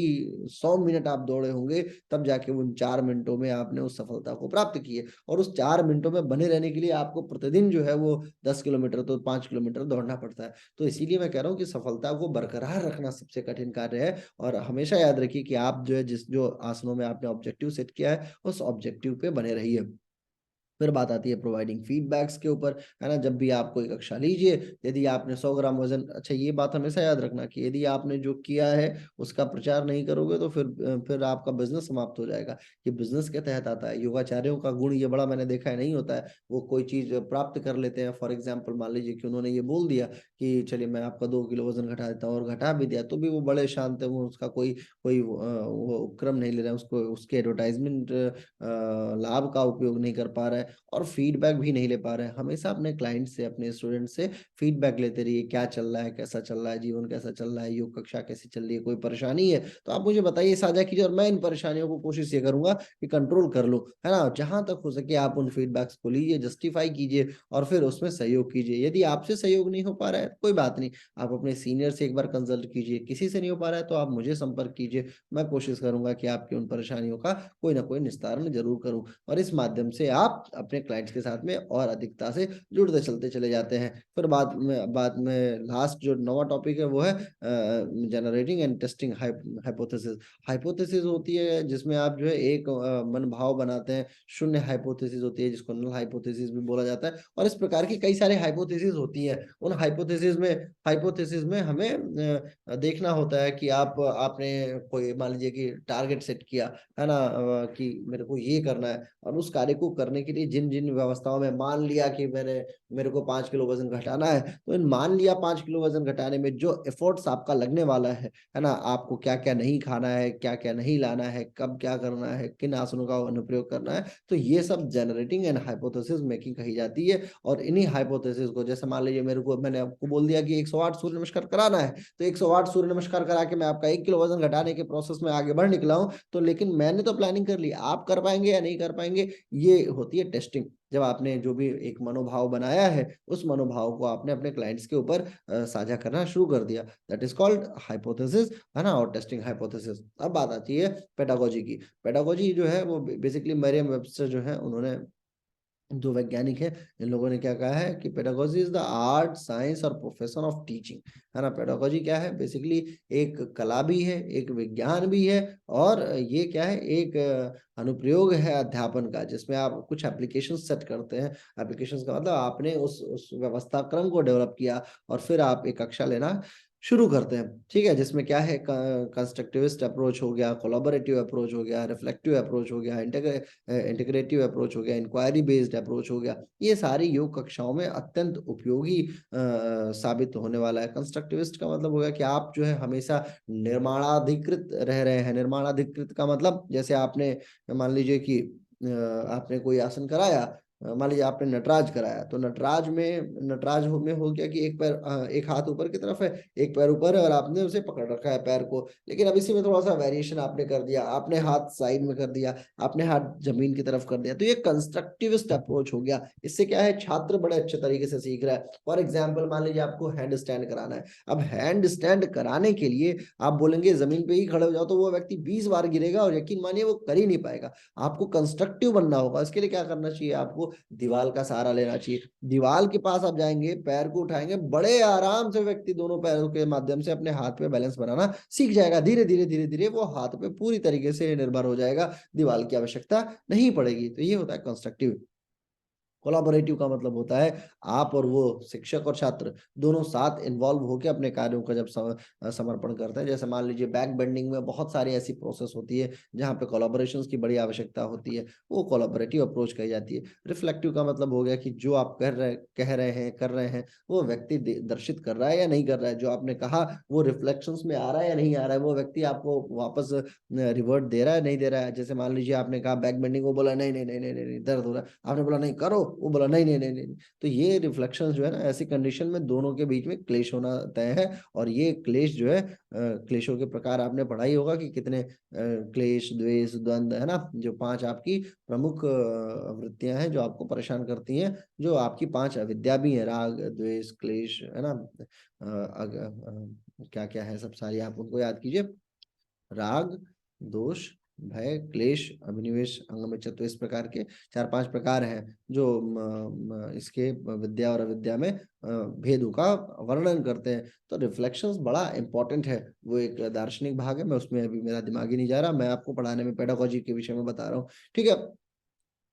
100 मिनट आप दौड़े होंगे, तब जाके उन 4 मिनटों में आपने उस सफलता को प्राप्त की है। और उस 4 मिनटों में बने रहने के लिए आपको प्रतिदिन जो है वो 10 किलोमीटर तो 5 किलोमीटर दौड़ना पड़ता है। तो इसीलिए मैं कह रहा हूँ कि सफलता को बरकरार रखना सबसे कठिन कार्य है और हमेशा याद रखिए कि आप जो है जिस जो आसनों में आपने ऑब्जेक्टिव सेट किया है, उस ऑब्जेक्टिव पे बने रहिए। फिर बात आती है प्रोवाइडिंग फीडबैक्स के ऊपर, है ना? जब भी आप कोई कक्षा लीजिए, यदि आपने 100 ग्राम वज़न अच्छा ये बात हमेशा याद रखना कि यदि आपने जो किया है, उसका प्रचार नहीं करोगे तो फिर आपका बिज़नेस समाप्त हो जाएगा। ये बिज़नेस के तहत आता है। योगाचार्यों का गुण ये बड़ा मैंने देखा है नहीं होता है। वो कोई चीज़ प्राप्त कर लेते हैं, फॉर एग्ज़ाम्पल मान लीजिए कि उन्होंने ये बोल दिया कि चलिए मैं आपका 2 किलो वज़न घटा देता हूँ और घटा भी दिया, तो भी वो बड़े शांत हैं, वो उसका कोई कोई वो उपक्रम नहीं ले रहे हैं, उसको उसके एडवर्टाइज़मेंट लाभ का उपयोग नहीं कर पा रहे हैं। और फीडबैक भी नहीं ले पा रहे हैं। हमेशा अपने क्लाइंट से, अपने स्टूडेंट से फीडबैक लेते रहिए, क्या चल रहा है, कैसा चल रहा है, जीवन कैसा चल रहा है, योग कक्षा कैसी चल रही है, कोई परेशानी है, तो आप मुझे बताइए, साझा कीजिए और मैं इन परेशानियों को कोशिश ये करूँगा कि कंट्रोल कर लूँ, है ना? जहाँ तक हो सके आप उन फीडबैक्स को लीजिए, जस्टिफाई कीजिए और फिर उसमें सहयोग कीजिए। यदि आपसे सहयोग नहीं हो पा रहा है, कोई बात नहीं, आप अपने सीनियर से एक बार कंसल्ट कीजिए, किसी से नहीं हो पा रहा है तो आप मुझे संपर्क कीजिए, मैं कोशिश करूँगा कि आपकी उन परेशानियों का कोई ना कोई निस्तारण ज़रूर करूँ। और इस माध्यम से आप अपने क्लाइंट्स के साथ में और अधिकता से जुड़ते चलते चले जाते हैं। फिर बाद में लास्ट जो 9वाँ टॉपिक है वो है generating and testing hypothesis. Hypothesis होती है जिसमें आप जो है एक मनभाव बनाते हैं, शून्य हाइपोथेसिस होती है जिसको नल हाइपोथेसिस भी बोला जाता है और इस प्रकार की कई सारी हाइपोथेसिस होती हैं। उन हाइपोथेसिस में हमें देखना होता है कि आपने कोई मान लीजिए कि टारगेट सेट किया, है ना? कि मेरे को ये करना है और उस कार्य को करने के लिए जिन-जिन व्यवस्थाओं में मान लिया कि मेरे को 5 किलो वज़न घटाना है, तो इन मान लिया 5 किलो वज़न घटाने में जो एफर्ट्स आपका लगने वाला है ना? आपको क्या-क्या नहीं खाना है, क्या-क्या नहीं लाना है, कब क्या करना है, किन आसनों का अनुप्रयोग करना है, तो ये सब जनरेटिंग एंड हाइपोथेसिस मेकिंग कही जाती है और इन्हीं हाइपोथेसिस को जैसे मान लीजिए मैंने आपको बोल दिया कि 108 सूर्य नमस्कार कराना है, तो 108 सूर्य नमस्कार करा के मैं आपका 1 किलो वज़न घटाने के प्रोसेस में आगे बढ़ निकला हूँ, तो लेकिन मैंने तो प्लानिंग कर ली, आप कर पाएँगे या नहीं कर पाएँगे, ये होती है टेस्टिंग। जब आपने जो भी एक मनोभाव बनाया है, उस मनोभाव को आपने अपने क्लाइंट्स के ऊपर साझा करना शुरू कर दिया। दैट इज़ कॉल्ड हाइपोथेसिस, है ना? और टेस्टिंग हाइपोथेसिस। अब बात आती है पेडागोजी की। पेडागोजी जो है वो बेसिकली मरियम वेबस्टर जो है उन्होंने जो वैज्ञानिक हैं, इन लोगों ने क्या कहा है कि pedagogy is the art, science और प्रोफेशन ऑफ टीचिंग, है ना? पेडागोजी क्या है? बेसिकली एक कला भी है, एक विज्ञान भी है और ये क्या है? एक अनुप्रयोग है अध्यापन का, जिसमें आप कुछ एप्लीकेशंस सेट करते हैं। एप्लीकेशंस का मतलब आपने उस व्यवस्था क्रम को डेवलप किया और फिर आप एक कक्षा लेना शुरू करते हैं। ठीक है, जिसमें क्या है, कंस्ट्रक्टिविस्ट अप्रोच हो गया, कोलैबोरेटिव अप्रोच हो गया, रिफ्लेक्टिव अप्रोच हो गया, इंटीग्रेटिव अप्रोच हो गया, इंक्वायरी बेस्ड अप्रोच हो गया। ये सारी योग कक्षाओं में अत्यंत उपयोगी साबित होने वाला है। कंस्ट्रक्टिविस्ट का मतलब हो गया कि आप जो है हमेशा निर्माणाधिकृत रह रहे हैं। निर्माणाधिकृत का मतलब, जैसे आपने मान लीजिए कि आपने कोई आसन कराया, मान लीजिए आपने नटराज कराया, तो नटराज में हो गया कि एक हाथ ऊपर की तरफ है, एक पैर ऊपर है और आपने उसे पकड़ रखा है पैर को। लेकिन अब इसी में थोड़ा सा वेरिएशन आपने कर दिया, आपने हाथ साइड में कर दिया, आपने हाथ जमीन की तरफ कर दिया, तो ये कंस्ट्रक्टिविस्ट अप्रोच हो गया। इससे क्या है, छात्र बड़े अच्छे तरीके से सीख रहा है। फॉर एग्जाम्पल, मान लीजिए आपको हैंड स्टैंड कराना है। अब हैंड स्टैंड कराने के लिए आप बोलेंगे जमीन पे ही खड़े हो जाओ, तो वो व्यक्ति 20 बार गिरेगा और यकीन मानिए वो कर ही नहीं पाएगा। आपको कंस्ट्रक्टिव बनना होगा। इसके लिए क्या करना चाहिए, आपको दीवार का सहारा लेना चाहिए। दीवार के पास आप जाएंगे, पैर को उठाएंगे, बड़े आराम से व्यक्ति दोनों पैरों के माध्यम से अपने हाथ पे बैलेंस बनाना सीख जाएगा। धीरे धीरे धीरे धीरे वो हाथ पे पूरी तरीके से निर्भर हो जाएगा, दीवार की आवश्यकता नहीं पड़ेगी। तो ये होता है कंस्ट्रक्टिव। कोलैबोरेटिव का मतलब होता है आप और वो, शिक्षक और छात्र दोनों साथ इन्वॉल्व होकर अपने कार्यों का जब समर्पण करते हैं। जैसे मान लीजिए बैक बेंडिंग में बहुत सारी ऐसी प्रोसेस होती है जहाँ पे कोलैबोरेशन की बड़ी आवश्यकता होती है, वो कोलैबोरेटिव अप्रोच कही जाती है। रिफ्लेक्टिव का मतलब हो गया कि जो आप कह रहे हैं, कर रहे हैं, वो व्यक्ति दर्शित कर रहा है या नहीं कर रहा है। जो आपने कहा वो रिफ्लेक्शंस में आ रहा है या नहीं आ रहा है, वो व्यक्ति आपको वापस रिवर्ट दे रहा है नहीं दे रहा है। जैसे मान लीजिए आपने कहा बैक बेंडिंग, वो बोला नहीं नहीं नहीं नहीं नहीं दर्द हो रहा है, आपने बोला नहीं करो, वो बोला नहीं नहीं नहीं नहीं। तो ये रिफ्लेक्शन जो है ना, ऐसी कंडीशन में दोनों के बीच में क्लेश होना तय है। और ये क्लेश जो है, क्लेशों के प्रकार आपने पढ़ा ही होगा कि कितने क्लेश, द्वेष, द्वंद्व, है ना, जो 5 आपकी प्रमुख वृत्तियां हैं जो आपको परेशान करती हैं, जो आपकी 5 अविद्या भी है, राग, द्वेष, क्लेश, है ना। क्या क्या है सब सारी आप उनको याद कीजिए। राग, दोष, भय, क्लेश, अभिनिवेश, अंगमिच्छत्व, इस प्रकार के 4-5 प्रकार हैं जो इसके विद्या और अविद्या में भेदों का वर्णन करते हैं। तो रिफ्लेक्शंस बड़ा इंपॉर्टेंट है, वो एक दार्शनिक भाग है। मैं उसमें अभी मेरा दिमाग ही नहीं जा रहा, मैं आपको पढ़ाने में पेडागोजी के विषय में बता रहा हूँ। ठीक है,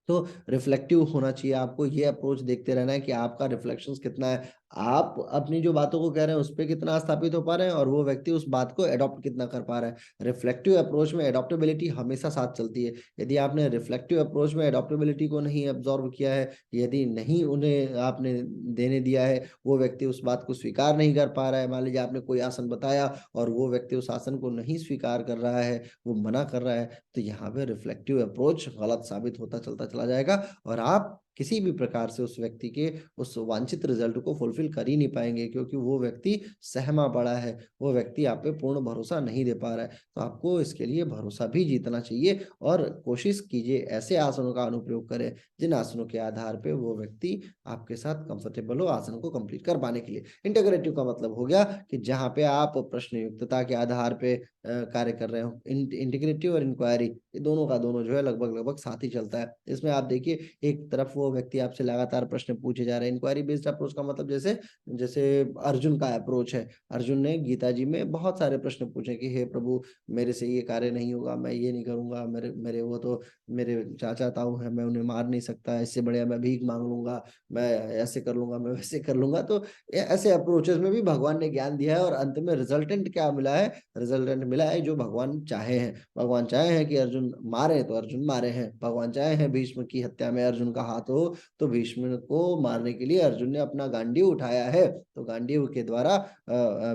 तो रिफ्लेक्टिव होना चाहिए आपको। ये अप्रोच देखते रहना है कि आपका रिफ्लेक्शंस कितना है, आप अपनी जो बातों को कह रहे हैं उस पर कितना स्थापित हो पा रहे हैं, और वो व्यक्ति उस बात को एडॉप्ट कितना कर पा रहा है। रिफ्लेक्टिव अप्रोच में एडॉप्टेबिलिटी हमेशा साथ चलती है। यदि आपने रिफ्लेक्टिव अप्रोच में एडॉप्टेबिलिटी को नहीं एब्जॉर्व किया है, यदि नहीं उन्हें आपने देने दिया है, वो व्यक्ति उस बात को स्वीकार नहीं कर पा रहा है। मान लीजिए आपने कोई आसन बताया और वो व्यक्ति उस आसन को नहीं स्वीकार कर रहा है, वो मना कर रहा है, तो यहाँ पे रिफ्लेक्टिव अप्रोच गलत साबित होता चलता चला जाएगा और आप किसी भी प्रकार से उस व्यक्ति के उस वांछित रिजल्ट को फुलफिल कर ही नहीं पाएंगे, क्योंकि वो व्यक्ति सहमा पड़ा है, वो व्यक्ति आप पे पूर्ण भरोसा नहीं दे पा रहा है। तो आपको इसके लिए भरोसा भी जीतना चाहिए और कोशिश कीजिए ऐसे आसनों का अनुप्रयोग करें जिन आसनों के आधार पे वो व्यक्ति आपके साथ कंफर्टेबल हो आसन को कंप्लीट कर पाने के लिए। इंटीग्रेटिव का मतलब हो गया कि जहाँ पे आप प्रश्न युक्तता के आधार पे कार्य कर रहे हो। इंटीग्रेटिव और इंक्वायरी, ये दोनों का दोनों जो है लगभग लगभग साथ ही चलता है। इसमें आप देखिए, एक तरफ वो व्यक्ति आपसे लगातार प्रश्न पूछे जा रहे हैं। इंक्वायरी बेस्ड अप्रोच का मतलब जैसे जैसे अर्जुन का अप्रोच है। अर्जुन ने गीता जी में बहुत सारे प्रश्न पूछे कि हे प्रभु, मेरे से ये कार्य नहीं होगा, मैं ये नहीं करूंगा, मेरे मेरे वो तो मेरे चाचा ताऊ है, मैं उन्हें मार नहीं सकता, इससे बढ़िया मैं भीख मांग लूंगा, मैं ऐसे कर लूंगा, मैं वैसे कर लूंगा। तो ऐसे अप्रोचेस में भी भगवान ने ज्ञान दिया है और अंत में रिजल्टेंट क्या मिला है, रिजल्टेंट मिला है जो भगवान चाहे हैं। भगवान चाहे हैं कि अर्जुन मारे तो अर्जुन मारे हैं, भगवान चाहे हैं भीष्म की हत्या में अर्जुन का हाथ हो, तो भीष्म को मारने के लिए अर्जुन ने अपना गांडीव उठाया है, तो गांडीव के द्वारा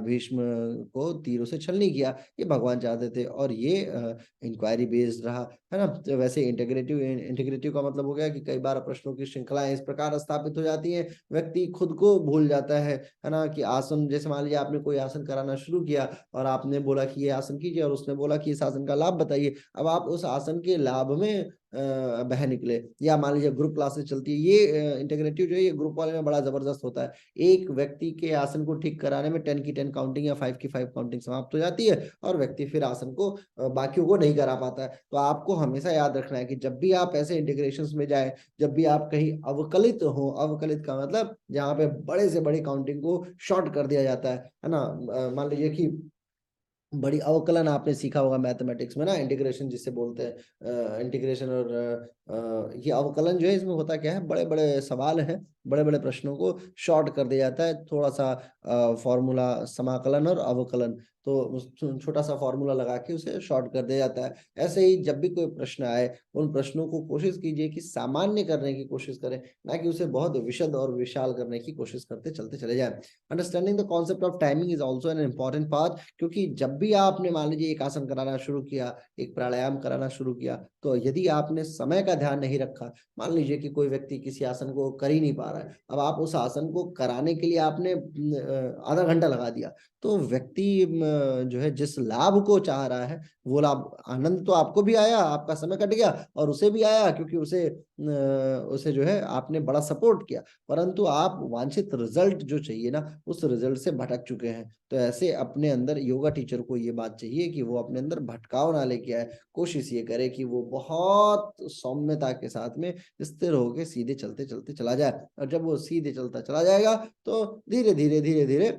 भीष्म को तीरों से छलनी किया, ये भगवान चाहते थे। और ये इंक्वायरी बेस्ड रहा, है ना। तो वैसे इंटीग्रेटिव का मतलब हो गया कि कई बार प्रश्नों की श्रृंखलाएं इस प्रकार स्थापित हो जाती हैं, व्यक्ति खुद को भूल जाता है ना। कि आसन, जैसे मान लीजिए आपने कोई आसन कराना शुरू किया और आपने बोला कि ये आसन कीजिए और उसने बोला कि इस आसन का लाभ बताइए। अब आप उस आसन के लाभ में बह निकले, या मान लीजिए ग्रुप क्लासेस चलती है, ये इंटीग्रेटिव जो है ये ग्रुप वाले में बड़ा जबरदस्त होता है। एक व्यक्ति के आसन को ठीक कराने में 10 की 10 काउंटिंग या 5 की 5 काउंटिंग समाप्त हो जाती है और व्यक्ति फिर आसन को बाकियों को नहीं करा पाता है। तो आपको हमेशा याद रखना है कि जब भी आप ऐसे इंटीग्रेशन में जाए, जब भी आप कहीं अवकलित हो, अवकलित का मतलब जहाँ पे बड़े से बड़ी काउंटिंग को शॉर्ट कर दिया जाता है ना। मान लीजिए कि बड़ी अवकलन आपने सीखा होगा मैथमेटिक्स में ना, इंटीग्रेशन जिसे बोलते हैं। इंटीग्रेशन और ये अवकलन जो है, इसमें होता क्या है, बड़े बड़े सवाल हैं बड़े बड़े प्रश्नों को शॉर्ट कर दिया जाता है, थोड़ा सा फॉर्मूला, समाकलन और अवकलन, तो छोटा सा फॉर्मूला लगा के उसे शॉर्ट कर दिया जाता है। ऐसे ही जब भी कोई प्रश्न आए, उन प्रश्नों को कोशिश कीजिए कि सामान्य करने की कोशिश करें, ना कि उसे बहुत विशद और विशाल करने की कोशिश करते चलते चले जाएं। Understanding the concept of timing is also an important part, क्योंकि जब भी आपने मान लीजिए एक आसन कराना शुरू किया, एक प्राणायाम कराना शुरू किया, तो यदि आपने समय का ध्यान नहीं रखा, मान लीजिए कि कोई व्यक्ति किसी आसन को कर ही नहीं पा रहा है, अब आप उस आसन को कराने के लिए आपने आधा घंटा लगा दिया, तो व्यक्ति जो है जिस लाभ को चाह रहा है, वो लाभ, आनंद तो आपको भी आया, आपका समय कट गया, और उसे भी आया क्योंकि उसे जो है आपने बड़ा सपोर्ट किया, परंतु आप वांछित रिजल्ट जो चाहिए ना, उस रिजल्ट से भटक चुके हैं। तो ऐसे अपने अंदर योगा टीचर को ये बात चाहिए कि वो अपने अंदर भटकाव ना लेके आए, कोशिश ये करे कि वो बहुत सौम्यता के साथ में स्थिर होके सीधे चलते चलते चला जाए, और जब वो सीधे चलता चला जाएगा, तो धीरे धीरे धीरे धीरे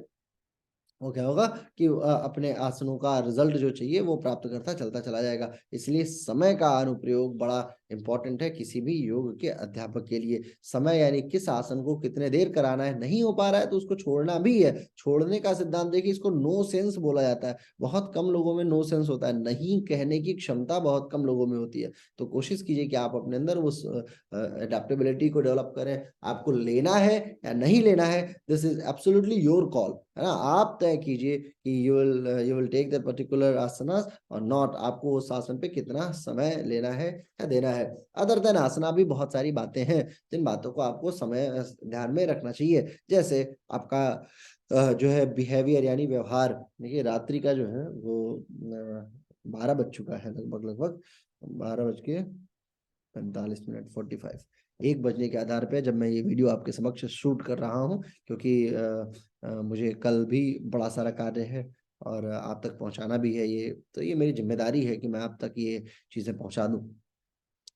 वो क्या होगा कि अपने आसनों का रिजल्ट जो चाहिए वो प्राप्त करता चलता चला जाएगा। इसलिए समय का अनुप्रयोग बड़ा इंपॉर्टेंट है किसी भी योग के अध्यापक के लिए। समय यानी किस आसन को कितने देर कराना है, नहीं हो पा रहा है तो उसको छोड़ना भी है। छोड़ने का सिद्धांत देखिए, इसको नो सेंस बोला जाता है। बहुत कम लोगों में नो सेंस होता है, नहीं कहने की क्षमता बहुत कम लोगों में होती है। तो कोशिश कीजिए कि आप अपने अंदर उस एडेप्टेबिलिटी को डेवलप करें। आपको लेना है या नहीं लेना है, this is absolutely your call, है ना। आप तय कीजिए कि you will take the particular asanas और नॉट, आपको उस आसन पे कितना समय लेना है या देना है। अदर देन आसना भी बहुत सारी बातें हैं जिन बातों को आपको समय ध्यान में रखना चाहिए। जैसे आपका जो है बिहेवियर यानी व्यवहार। देखिए रात्रि का जो है वो 12 बज चुका है, लगभग लगभग 12:45, 45, 1 बजने के आधार पे जब मैं ये वीडियो आपके समक्ष शूट कर रहा हूँ, क्योंकि मुझे कल भी बड़ा सारा कार्य है और आप तक पहुंचाना भी है ये, तो ये मेरी जिम्मेदारी है कि मैं आप तक ये चीजें पहुंचा दूं।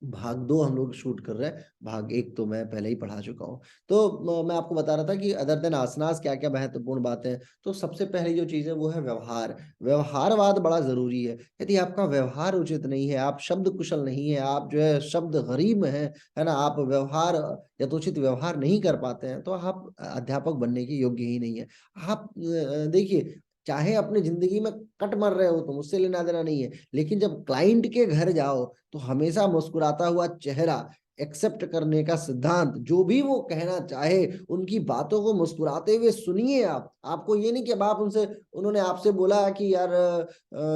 भाग 2 हम लोग शूट कर रहे हैं, भाग 1 तो मैं पहले ही पढ़ा चुका हूँ। तो मैं आपको बता रहा था कि अदर देन आसनास क्या-क्या महत्वपूर्ण बातें हैं। तो सबसे पहली जो चीज़ है वो है व्यवहार। व्यवहारवाद बड़ा ज़रूरी है। यदि आपका व्यवहार उचित नहीं है, आप शब्द कुशल नहीं है, आप जो है शब्द गरीब हैं, है ना? आप व्यवहार यथोचित व्यवहार नहीं कर पाते हैं, तो आप अध्यापक बनने के योग्य ही नहीं है। आप देखिए, चाहे अपनी ज़िंदगी में कट मर रहे हो तुम, उससे लेना-देना नहीं है। लेकिन जब क्लाइंट के घर जाओ, तो हमेशा मुस्कुराता हुआ चेहरा, एक्सेप्ट करने का सिद्धांत, जो भी वो कहना चाहे उनकी बातों को मुस्कुराते हुए सुनिए आप। आपको ये नहीं कि अब आप उनसे, उन्होंने आपसे बोला कि यार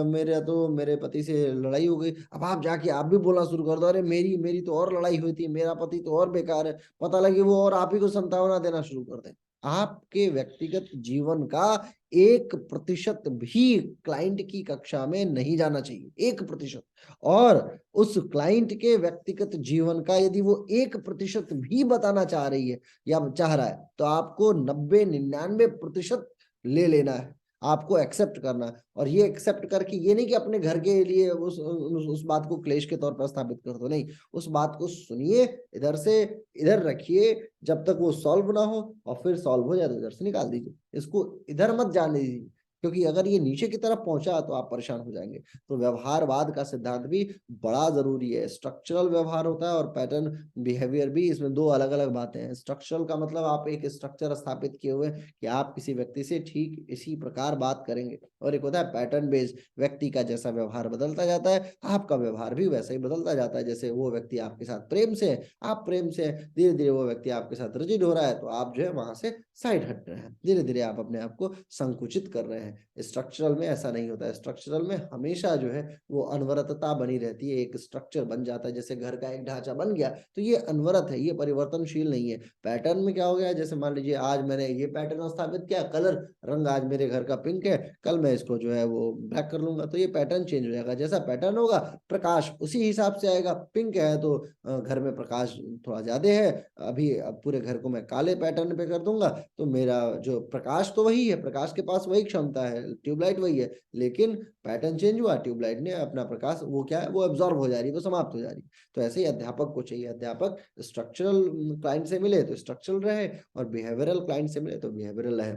मेरा तो मेरे पति से लड़ाई हो गई, अब आप जाके आप भी बोलना शुरू कर दो, अरे मेरी मेरी तो और लड़ाई हुई थी, मेरा पति तो और बेकार है, पता लगे वो और आप ही को संतावना देना शुरू कर दें। आपके व्यक्तिगत जीवन का 1% भी क्लाइंट की कक्षा में नहीं जाना चाहिए, 1%। और उस क्लाइंट के व्यक्तिगत जीवन का यदि वो 1% भी बताना चाह रही है या चाह रहा है, तो आपको 90-99% ले लेना है, आपको एक्सेप्ट करना है। और ये एक्सेप्ट करके ये नहीं कि अपने घर के लिए उस बात को क्लेश के तौर पर स्थापित कर दो, नहीं, उस बात को सुनिए, इधर से इधर रखिए जब तक वो सॉल्व ना हो, और फिर सॉल्व हो जाए तो इधर से निकाल दीजिए, इसको इधर मत जाने दीजिए, क्योंकि अगर ये नीचे की तरफ पहुंचा तो आप परेशान हो जाएंगे। तो व्यवहारवाद का सिद्धांत भी बड़ा जरूरी है। स्ट्रक्चरल व्यवहार होता है और पैटर्न बिहेवियर भी, इसमें दो अलग अलग बातें हैं। स्ट्रक्चरल का मतलब आप एक स्ट्रक्चर स्थापित किए हुए कि आप किसी व्यक्ति से ठीक इसी प्रकार बात करेंगे, और एक होता है पैटर्न बेस्ड, व्यक्ति का जैसा व्यवहार बदलता जाता है आपका व्यवहार भी वैसा ही बदलता जाता है। जैसे वो व्यक्ति आपके साथ प्रेम से है, आप प्रेम से है, धीरे धीरे वो व्यक्ति आपके साथ रिजिड हो रहा है तो आप जो है वहां से साइड हट रहे हैं, धीरे धीरे आप अपने आप को संकुचित कर रहे हैं। स्ट्रक्चरल में ऐसा नहीं होता है। स्ट्रक्चरल में हमेशा जो है वो अनवरतता बनी रहती है, एक स्ट्रक्चर बन जाता है। जैसे घर का एक ढांचा बन गया तो ये अनवरत है, ये परिवर्तनशील नहीं है। पैटर्न में क्या हो गया, जैसे मान लीजिए आज मैंने ये पैटर्न स्थापित किया, कलर रंग आज मेरे घर का पिंक है, कल मैं इसको जो है वो ब्लैक कर लूंगा, तो ये पैटर्न चेंज हो जाएगा। जैसा पैटर्न होगा प्रकाश उसी हिसाब से आएगा। पिंक है तो घर में प्रकाश थोड़ा ज्यादा है, अभी अब पूरे घर को मैं काले पैटर्न पे कर दूंगा तो मेरा जो प्रकाश तो वही है, प्रकाश के पास वही क्षमता है, ट्यूबलाइट वही है, लेकिन पैटर्न चेंज हुआ, ट्यूबलाइट ने अपना प्रकाश वो क्या है वो एब्जॉर्ब हो जा रही है, वो समाप्त हो जा रही है। तो ऐसे ही अध्यापक को चाहिए, अध्यापक स्ट्रक्चरल क्लाइंट से मिले तो स्ट्रक्चरल रहे और बिहेवियरल क्लाइंट से मिले तो बिहेवियरल रहे।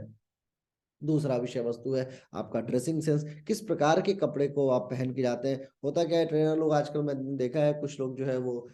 दूसरा विषय वस्तु है आपका ड्रेसिंग सेंस, किस प्रकार के कपड़े को आप पहन के जाते हैं। होता क्या है, ट्रेनर लोग आजकल मैं देखा है कुछ लोग जो है वो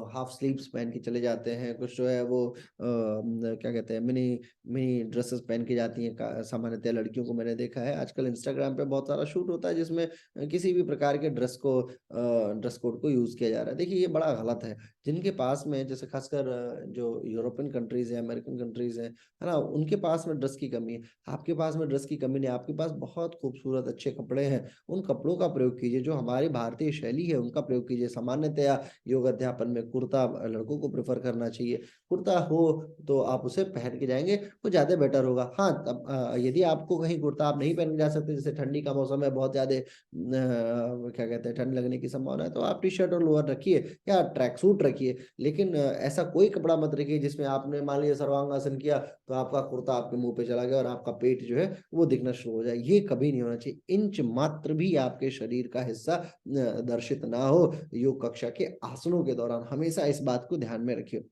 हाफ स्लीव्स पहन के चले जाते हैं, कुछ जो है वो क्या कहते हैं, मिनी मिनी ड्रेसेस पहन के जाती हैं, सामान्यतः लड़कियों को मैंने देखा है। आजकल इंस्टाग्राम पे बहुत सारा शूट होता है जिसमें किसी भी प्रकार के ड्रेस कोड को यूज किया जा रहा है। देखिए ये बड़ा गलत है। जिनके पास में जैसे खासकर जो यूरोपियन कंट्रीज है, अमेरिकन कंट्रीज है ना, उनके पास में ड्रेस की कमी है। आपके पास में ड्रेस की कमी नहीं, आपके पास बहुत खूबसूरत अच्छे कपड़े हैं, उन कपड़ों का प्रयोग कीजिए। जो हमारी भारतीय शैली है उनका प्रयोग कीजिए। सामान्यतया योग अध्यापन में कुर्ता लड़कों को प्रेफर करना चाहिए। कुर्ता हो तो आप उसे पहन के जाएंगे, वो ज्यादा बेटर होगा। हाँ, तब यदि आपको कहीं कुर्ता आप नहीं पहन के जा सकते, जैसे ठंडी का मौसम है, बहुत ज्यादा क्या कहते हैं, ठंड लगने की संभावना है, तो आप टी शर्ट और लोअर रखिए या ट्रैक सूट रखिए। लेकिन ऐसा कोई कपड़ा मत रखिए जिसमें आपने मान लिया सर्वांगासन किया तो आपका कुर्ता आपके मुंह पे चला गया और आपका पेट जो है वो दिखना शुरू हो जाए। ये कभी नहीं होना चाहिए। इंच मात्र भी आपके शरीर का हिस्सा दर्शित ना हो योग कक्षा के आसनों के दौरान। हमेशा इस बात को ध्यान में रखिए।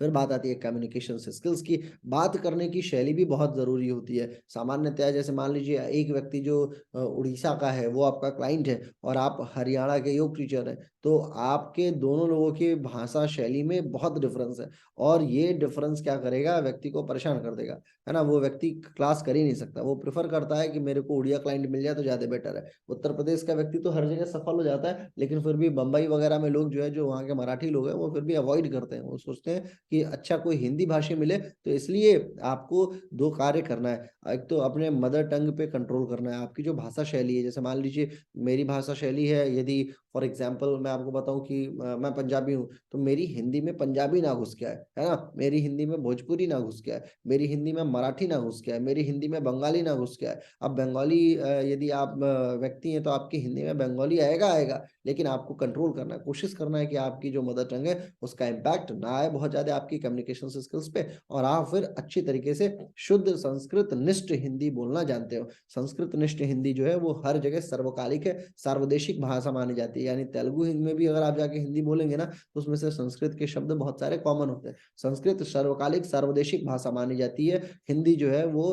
फिर बात आती है कम्युनिकेशन स्किल्स की। बात करने की शैली भी बहुत जरूरी होती है। सामान्यतया जैसे मान लीजिए एक व्यक्ति जो उड़ीसा का है वो आपका क्लाइंट है और आप हरियाणा के योग टीचर हैं, तो आपके दोनों लोगों की भाषा शैली में बहुत डिफरेंस है। और ये डिफरेंस क्या करेगा, व्यक्ति को परेशान कर देगा, है ना। वो व्यक्ति क्लास कर ही नहीं सकता। वो प्रेफर करता है कि मेरे को उड़िया क्लाइंट मिल जाए तो ज्यादा बेटर है। उत्तर प्रदेश का व्यक्ति तो हर जगह सफल हो जाता है, लेकिन फिर भी बंबई वगैरह में लोग जो है, जो वहाँ के मराठी लोग हैं, वो फिर भी अवॉइड करते हैं। वो सोचते हैं कि अच्छा कोई हिंदी भाषी मिले। तो इसलिए आपको दो कार्य करना है। एक तो अपने मदर टंग पे कंट्रोल करना है। आपकी जो भाषा शैली है, जैसे मान लीजिए मेरी भाषा शैली है, यदि फॉर एग्जाम्पल मैं आपको बताऊं कि मैं पंजाबी हूँ, तो मेरी हिंदी में पंजाबी ना घुस के आए, है ना। मेरी हिंदी में भोजपुरी ना घुस के आए, मेरी हिंदी में मराठी ना घुस के आए, मेरी हिंदी में बंगाली ना घुस के आए। अब बंगाली यदि आप व्यक्ति हैं तो आपकी हिंदी में बंगाली आएगा आएगा, लेकिन आपको कंट्रोल करना है। कोशिश करना है कि आपकी जो मदर टंग है उसका इम्पैक्ट ना आए बहुत ज्यादा आपकी कम्युनिकेशन स्किल्स पे, और आप फिर अच्छी तरीके से शुद्ध संस्कृत निष्ठ हिंदी बोलना जानते हो। संस्कृत निष्ठ हिंदी जो है वो हर जगह सर्वकालिक है, सार्वदेशिक भाषा मानी जाती है। यानी तेलुगु हिंदी में भी अगर आप जाके हिंदी बोलेंगे ना, तो उसमें से संस्कृत के शब्द बहुत सारे कॉमन होते हैं। संस्कृत सर्वकालिक सार्वदेशिक भाषा मानी जाती है। हिंदी जो है वो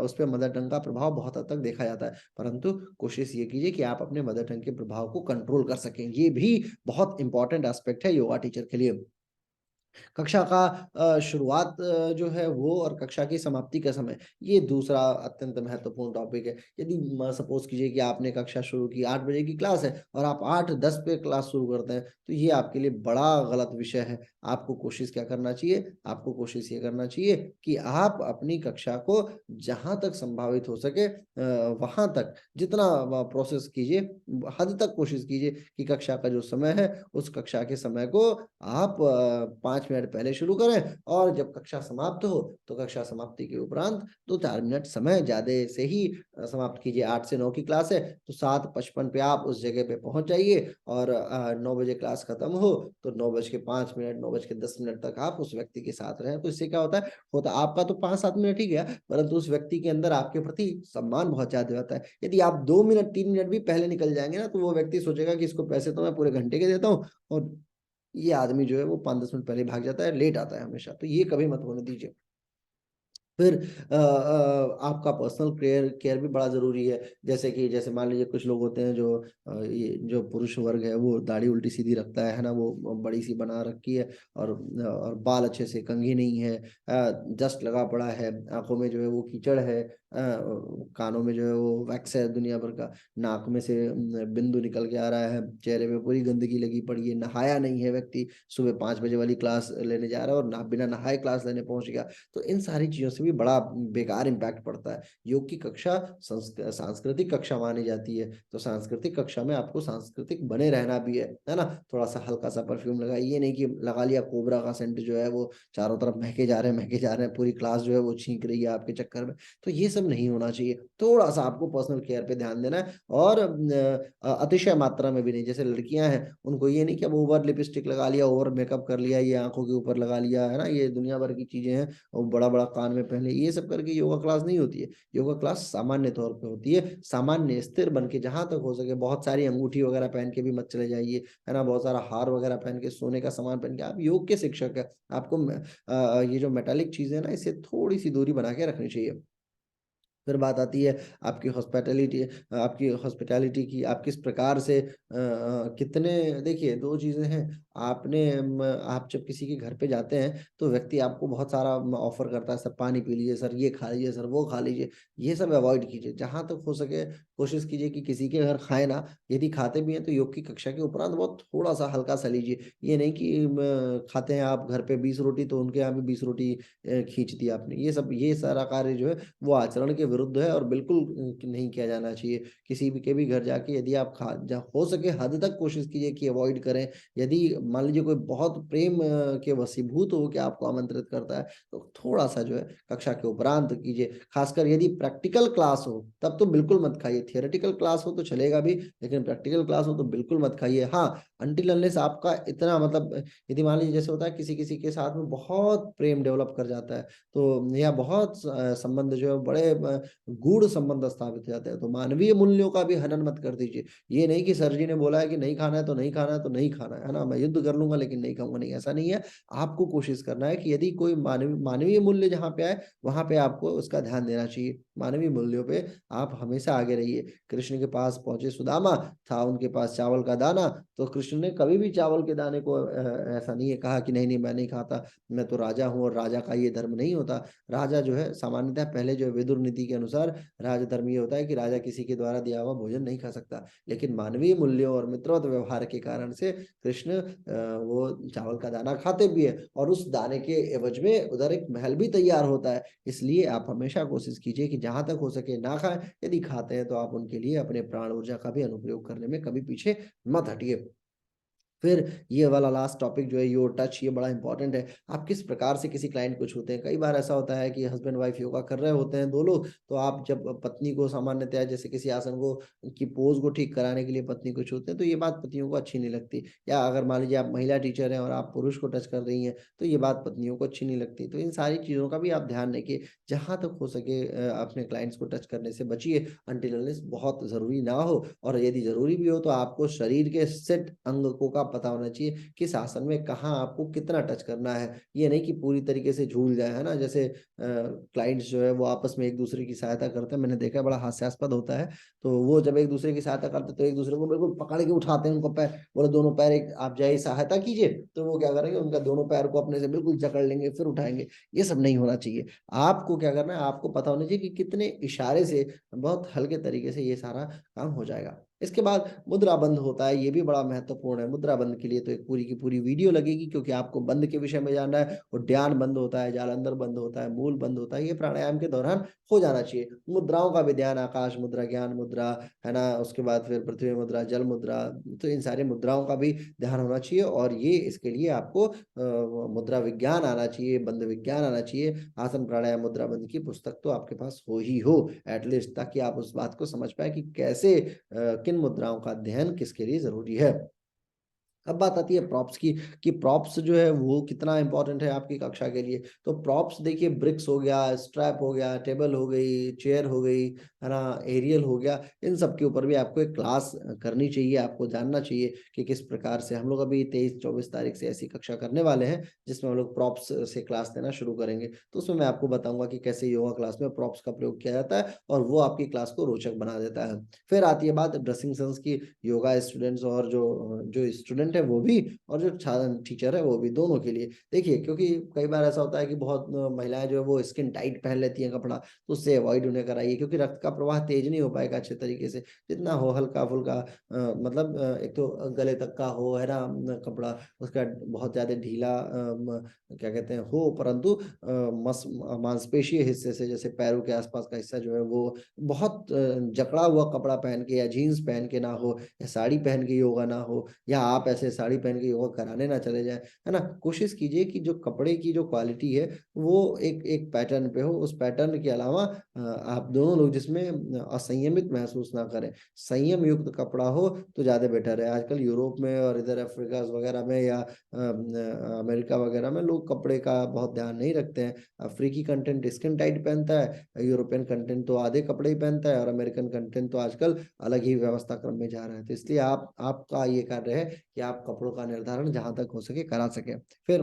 उस पर मदर टंग का प्रभाव बहुत हद तक देखा जाता है, परंतु कोशिश ये कीजिए कि आप अपने मदर टंग के प्रभाव को कंट्रोल कर सकें। ये भी बहुत इंपॉर्टेंट एस्पेक्ट है योगा टीचर के लिए। कक्षा का शुरुआत जो है वो और कक्षा की समाप्ति का समय, ये दूसरा अत्यंत महत्वपूर्ण टॉपिक है। यदि सपोज कीजिए कि आपने कक्षा शुरू की 8 बजे की क्लास है और आप 8:10 पे क्लास शुरू करते हैं, तो ये आपके लिए बड़ा गलत विषय है। आपको कोशिश क्या करना चाहिए, आपको कोशिश ये करना चाहिए कि आप अपनी कक्षा को जहां तक संभावित हो सके वहां तक जितना प्रोसेस कीजिए, हद तक कोशिश कीजिए कि कक्षा का जो समय है उस कक्षा के समय को आप 5 मिनट पहले शुरू करें, और जब कक्षा समाप्त हो तो कक्षा समाप्ति के उपरांत 2-4 मिनट समय ज्यादा से ही समाप्त कीजिए। 8 से 9 की क्लास है तो 7:55 पे आप उस जगह पे पहुंच जाइए, और 9 बजे क्लास खत्म हो तो 9:05, 9:10 तक आप उस व्यक्ति के साथ रहें। तो इससे क्या होता है आपका तो 5-7 मिनट ही गया, परंतु उस व्यक्ति के अंदर आपके प्रति सम्मान बहुत ज्यादा होता है। यदि आप 2 मिनट 3 मिनट भी पहले निकल जाएंगे ना, तो वो व्यक्ति सोचेगा कि इसको पैसे तो मैं पूरे घंटे के देता हूँ, और ये आदमी जो है वो 5-10 मिनट पहले भाग जाता है, लेट आता है हमेशा। तो ये कभी मत होने दीजिए। फिर आपका पर्सनल केयर केयर भी बड़ा जरूरी है। जैसे मान लीजिए कुछ लोग होते हैं जो ये जो पुरुष वर्ग है वो दाढ़ी उल्टी सीधी रखता है ना, वो बड़ी सी बना रखी है, और बाल अच्छे से कंघी नहीं है, डस्ट लगा पड़ा है, आंखों में जो है वो कीचड़ है, कानों में जो है वो वैक्स है दुनिया भर का, नाक में से बिंदु निकल के आ रहा है, चेहरे पे पूरी गंदगी लगी पड़ी है, नहाया नहीं है व्यक्ति, सुबह 5 बजे वाली क्लास लेने जा रहा है और बिना नहाए क्लास लेने पहुंच गया। तो इन सारी चीजों से भी बड़ा बेकार इम्पैक्ट पड़ता है। योग की कक्षा सांस्कृतिक कक्षा मानी जाती है, तो सांस्कृतिक कक्षा में आपको सांस्कृतिक बने रहना भी है ना। थोड़ा सा हल्का सा परफ्यूम लगाइए, ये नहीं कि लगा लिया कोबरा का सेंट जो है वो चारों तरफ महके जा रहे हैं, पूरी क्लास जो है वो छींक रही है आपके चक्कर में। तो ये सब नहीं होना चाहिए। थोड़ा सा आपको पर्सनल केयर पे ध्यान देना है, और अतिशय मात्रा में भी नहीं। जैसे लड़कियां हैं उनको ये नहीं कि अब ओवर लिपस्टिक लगा लिया, ओवर मेकअप कर लिया, ये आंखों के ऊपर लगा लिया, है ना, ये दुनिया भर की चीजें हैं, और बड़ा बड़ा कान में पहन ले, ये सब करके योगा क्लास नहीं होती है। योगा क्लास सामान्य तौर पे होती है, सामान्य स्थिर बन के, जहां तक हो सके बहुत सारी अंगूठी वगैरह पहन के भी मत चले जाइए, है ना, बहुत सारा हार वगैरह पहन के, सोने का सामान पहन के। आप योग के शिक्षक है, आपको ये जो मेटालिक चीजें है ना, इससे थोड़ी सी दूरी बना के रखनी चाहिए। फिर बात आती है आपकी हॉस्पिटैलिटी की, आप किस प्रकार से कितने, देखिए 2 चीज़ें हैं। आप जब किसी के घर पे जाते हैं तो व्यक्ति आपको बहुत सारा ऑफ़र करता है, सर पानी पी लीजिए, सर ये खा लीजिए, सर वो खा लीजिए। ये सब अवॉइड कीजिए। जहाँ तक हो सके कोशिश कीजिए कि किसी के घर खाएँ ना, यदि खाते भी हैं तो योग की कक्षा के उपरांत बहुत थोड़ा-सा हल्का-सा लीजिए। ये नहीं कि खाते हैं आप घर पे 20 रोटी तो उनके यहाँ भी 20 रोटी खींच दी आपने। ये सारा कार्य जो है वो आचरण के विरुद्ध है और बिल्कुल नहीं किया जाना चाहिए। किसी भी के भी घर जाके यदि आप खा ज हो सके हद तक कोशिश कीजिए कि अवॉइड करें। यदि मान लीजिए कोई बहुत प्रेम के वशीभूत हो के आपको आमंत्रित करता है, तो थोड़ा-सा जो है कक्षा के उपरांत कीजिए। ख़ासकर यदि प्रैक्टिकल क्लास हो, तब तो बिल्कुल मत खाइए। थियोरेटिकल क्लास हो तो चलेगा भी, लेकिन प्रैक्टिकल क्लास हो तो बिल्कुल मत खाइए। हाँ, अनटिल अनलेस आपका इतना मतलब यदि मान लीजिए जैसे होता है किसी-किसी के साथ में बहुत प्रेम डेवलप कर जाता है, तो या बहुत संबंध जो है बड़े गूढ़ संबंध स्थापित हो जाते हैं, तो मानवीय मूल्यों का भी हनन मत कर दीजिए। ये नहीं कि सर जी ने बोला है कि नहीं खाना है तो नहीं खाना है तो नहीं खाना है ना? मैं युद्ध कर लूँगा लेकिन नहीं खाऊँगा, नहीं ऐसा नहीं है। आपको कोशिश करना है कि यदि कोई मानवीय मूल्य जहाँ पे आए, वहाँ पे आपको उसका ध्यान देना चाहिए। मानवीय मूल्यों पे आप हमेशा आगे रहिए। कृष्ण के पास पहुँचे सुदामा, था उनके पास चावल का दाना, तो कृष्ण ने कभी भी चावल के दाने को ऐसा नहीं है कहा कि नहीं, नहीं मैं नहीं खाता, मैं तो राजा हूँ और राजा का ये धर्म नहीं होता। राजा जो है सामान्यतः पहले जो विदुर नीति के अनुसार राजधर्म ये होता है कि राजा किसी के द्वारा दिया हुआ भोजन नहीं खा सकता। लेकिन मानवीय मूल्यों और मित्रवत व्यवहार के कारण से कृष्ण वो चावल का दाना खाते भी हैं और उस दाने के एवज में उधर एक महल भी तैयार होता है। इसलिए आप हमेशा कोशिश कीजिए कि जहाँ तक हो सके ना खाएँ, यदि खाते हैं तो आप उनके लिए अपने प्राण ऊर्जा का भी अनुप्रयोग करने में कभी पीछे मत हटिए। फिर ये वाला लास्ट टॉपिक जो है योर टच, ये बड़ा इंपॉर्टेंट है। आप किस प्रकार से किसी क्लाइंट को छूते हैं। कई बार ऐसा होता है कि हस्बैंड वाइफ योगा कर रहे होते हैं 2 लोग, तो आप जब पत्नी को सामान्यतः जैसे किसी आसन को की पोज़ को ठीक कराने के लिए पत्नी को छूते हैं, तो ये बात पत्नियों को अच्छी नहीं लगती। या अगर मान लीजिए आप महिला टीचर हैं और आप पुरुष को टच कर रही हैं, तो ये बात पत्नियों को अच्छी नहीं लगती। तो इन सारी चीज़ों का भी आप ध्यान रखिए। जहाँ तक हो सके अपने क्लाइंट्स को टच करने से बचिए अनटिल अनलेस बहुत ज़रूरी ना हो, और यदि ज़रूरी भी हो तो आपको शरीर के सेट अंगों का पता होना चाहिए, किस आसन में कहाँ आपको कितना टच करना है। ये नहीं कि पूरी तरीके से झूल जाए, है ना? जैसे क्लाइंट्स जो है वो आपस में एक-दूसरे की सहायता करते हैं, मैंने देखा है बड़ा हास्यास्पद होता है। तो वो जब एक-दूसरे की सहायता करते हैं तो एक-दूसरे को बिल्कुल पकड़ के उठाते हैं उनको पैर, बोले दोनों पैर एक आप जाइए सहायता कीजिए, तो वो क्या करेंगे उनका दोनों पैर को अपने से बिल्कुल जकड़ लेंगे, फिर उठाएँगे। ये सब नहीं होना चाहिए। आपको क्या करना है, आपको पता होना चाहिए कि कितने इशारे से बहुत हल्के तरीके से ये सारा काम हो जाएगा। इसके बाद मुद्रा बंध होता है, ये भी बड़ा महत्वपूर्ण है। मुद्रा बंध के लिए तो एक पूरी की पूरी वीडियो लगेगी, क्योंकि आपको बंध के विषय में जानना है। उद्यान बंध होता है, जालंधर बंध होता है, मूल बंध होता है, ये प्राणायाम के दौरान हो जाना चाहिए। मुद्राओं का भी ध्यान, आकाश मुद्रा, ज्ञान मुद्रा, है ना? उसके बाद फिर पृथ्वी मुद्रा, जल मुद्रा, तो इन सारी मुद्राओं का भी ध्यान होना चाहिए, और ये इसके लिए आपको मुद्रा विज्ञान आना चाहिए, बंध विज्ञान आना चाहिए। आसन प्राणायाम मुद्रा बंध की पुस्तक तो आपके पास हो ही हो एटलीस्ट, ताकि आप उस बात को समझ पाएँ कि कैसे किन मुद्राओं का अध्ययन किसके लिए ज़रूरी है। अब बात आती है प्रॉप्स की, कि प्रॉप्स जो है वो कितना इम्पोर्टेंट है आपकी कक्षा के लिए। तो प्रॉप्स देखिए, ब्रिक्स हो गया, स्ट्रैप हो गया, टेबल हो गई, चेयर हो गई, है ना, एरियल हो गया, इन सब के ऊपर भी आपको एक क्लास करनी चाहिए। आपको जानना चाहिए कि किस प्रकार से हम लोग अभी 23-24 तारीख से ऐसी कक्षा करने वाले हैं जिसमें हम लोग प्रॉप्स से क्लास देना शुरू करेंगे। तो उसमें मैं आपको बताऊँगा कि कैसे योगा क्लास में प्रॉप्स का प्रयोग किया जाता है और वो आपकी क्लास को रोचक बना देता है। फिर आती है बात ड्रेसिंग सेंस की। योगा स्टूडेंट्स और जो जो स्टूडेंट है वो भी, और जो छा टीचर है वो भी, दोनों के लिए। देखिए, क्योंकि कई बार ऐसा होता है कि बहुत महिलाएँ जो है वो स्किन टाइट पहन लेती हैं कपड़ा, तो उससे अवॉइड उन्हें कराइए, क्योंकि रक्त का प्रवाह तेज़ नहीं हो पाएगा अच्छे तरीके से। जितना हो हल्का-फुल्का मतलब एक तो गले तक का हो, है ना, कपड़ा, उसका बहुत ज़्यादा ढीला क्या कहते हैं हो, परंतु मांसपेशीय हिस्से से, जैसे पैरों के आस-पास का हिस्सा जो है वो बहुत जकड़ा हुआ कपड़ा पहन के या जीन्स पहन के ना हो, या साड़ी पहन के योगा ना हो, या आप ऐसे साड़ी पहन के योगा कराने ना चले जाएँ, है ना? कोशिश कीजिए कि जो कपड़े की जो क्वालिटी है, वो एक एक पैटर्न पे हो, उस पैटर्न के अलावा आप दोनों लोग जिसमें असंयमित महसूस ना करें। संयम युक्त कपड़ा हो तो ज़्यादा बेटर है। आजकल यूरोप में और इधर अफ्रीका वगैरह में या अमेरिका वगैरह में लोग कपड़े का बहुत ध्यान नहीं रखते हैं। अफ्रीकी कंटेंट स्किन टाइट पहनता है, यूरोपियन कंटेंट तो आधे कपड़े ही पहनता है, और अमेरिकन कंटेंट तो आजकल अलग ही व्यवस्था क्रम में जा रहा है। तो इसलिए आपका ये कार्य है कि आप कपड़ों का निर्धारण जहाँ तक हो सके करा सकें। फिर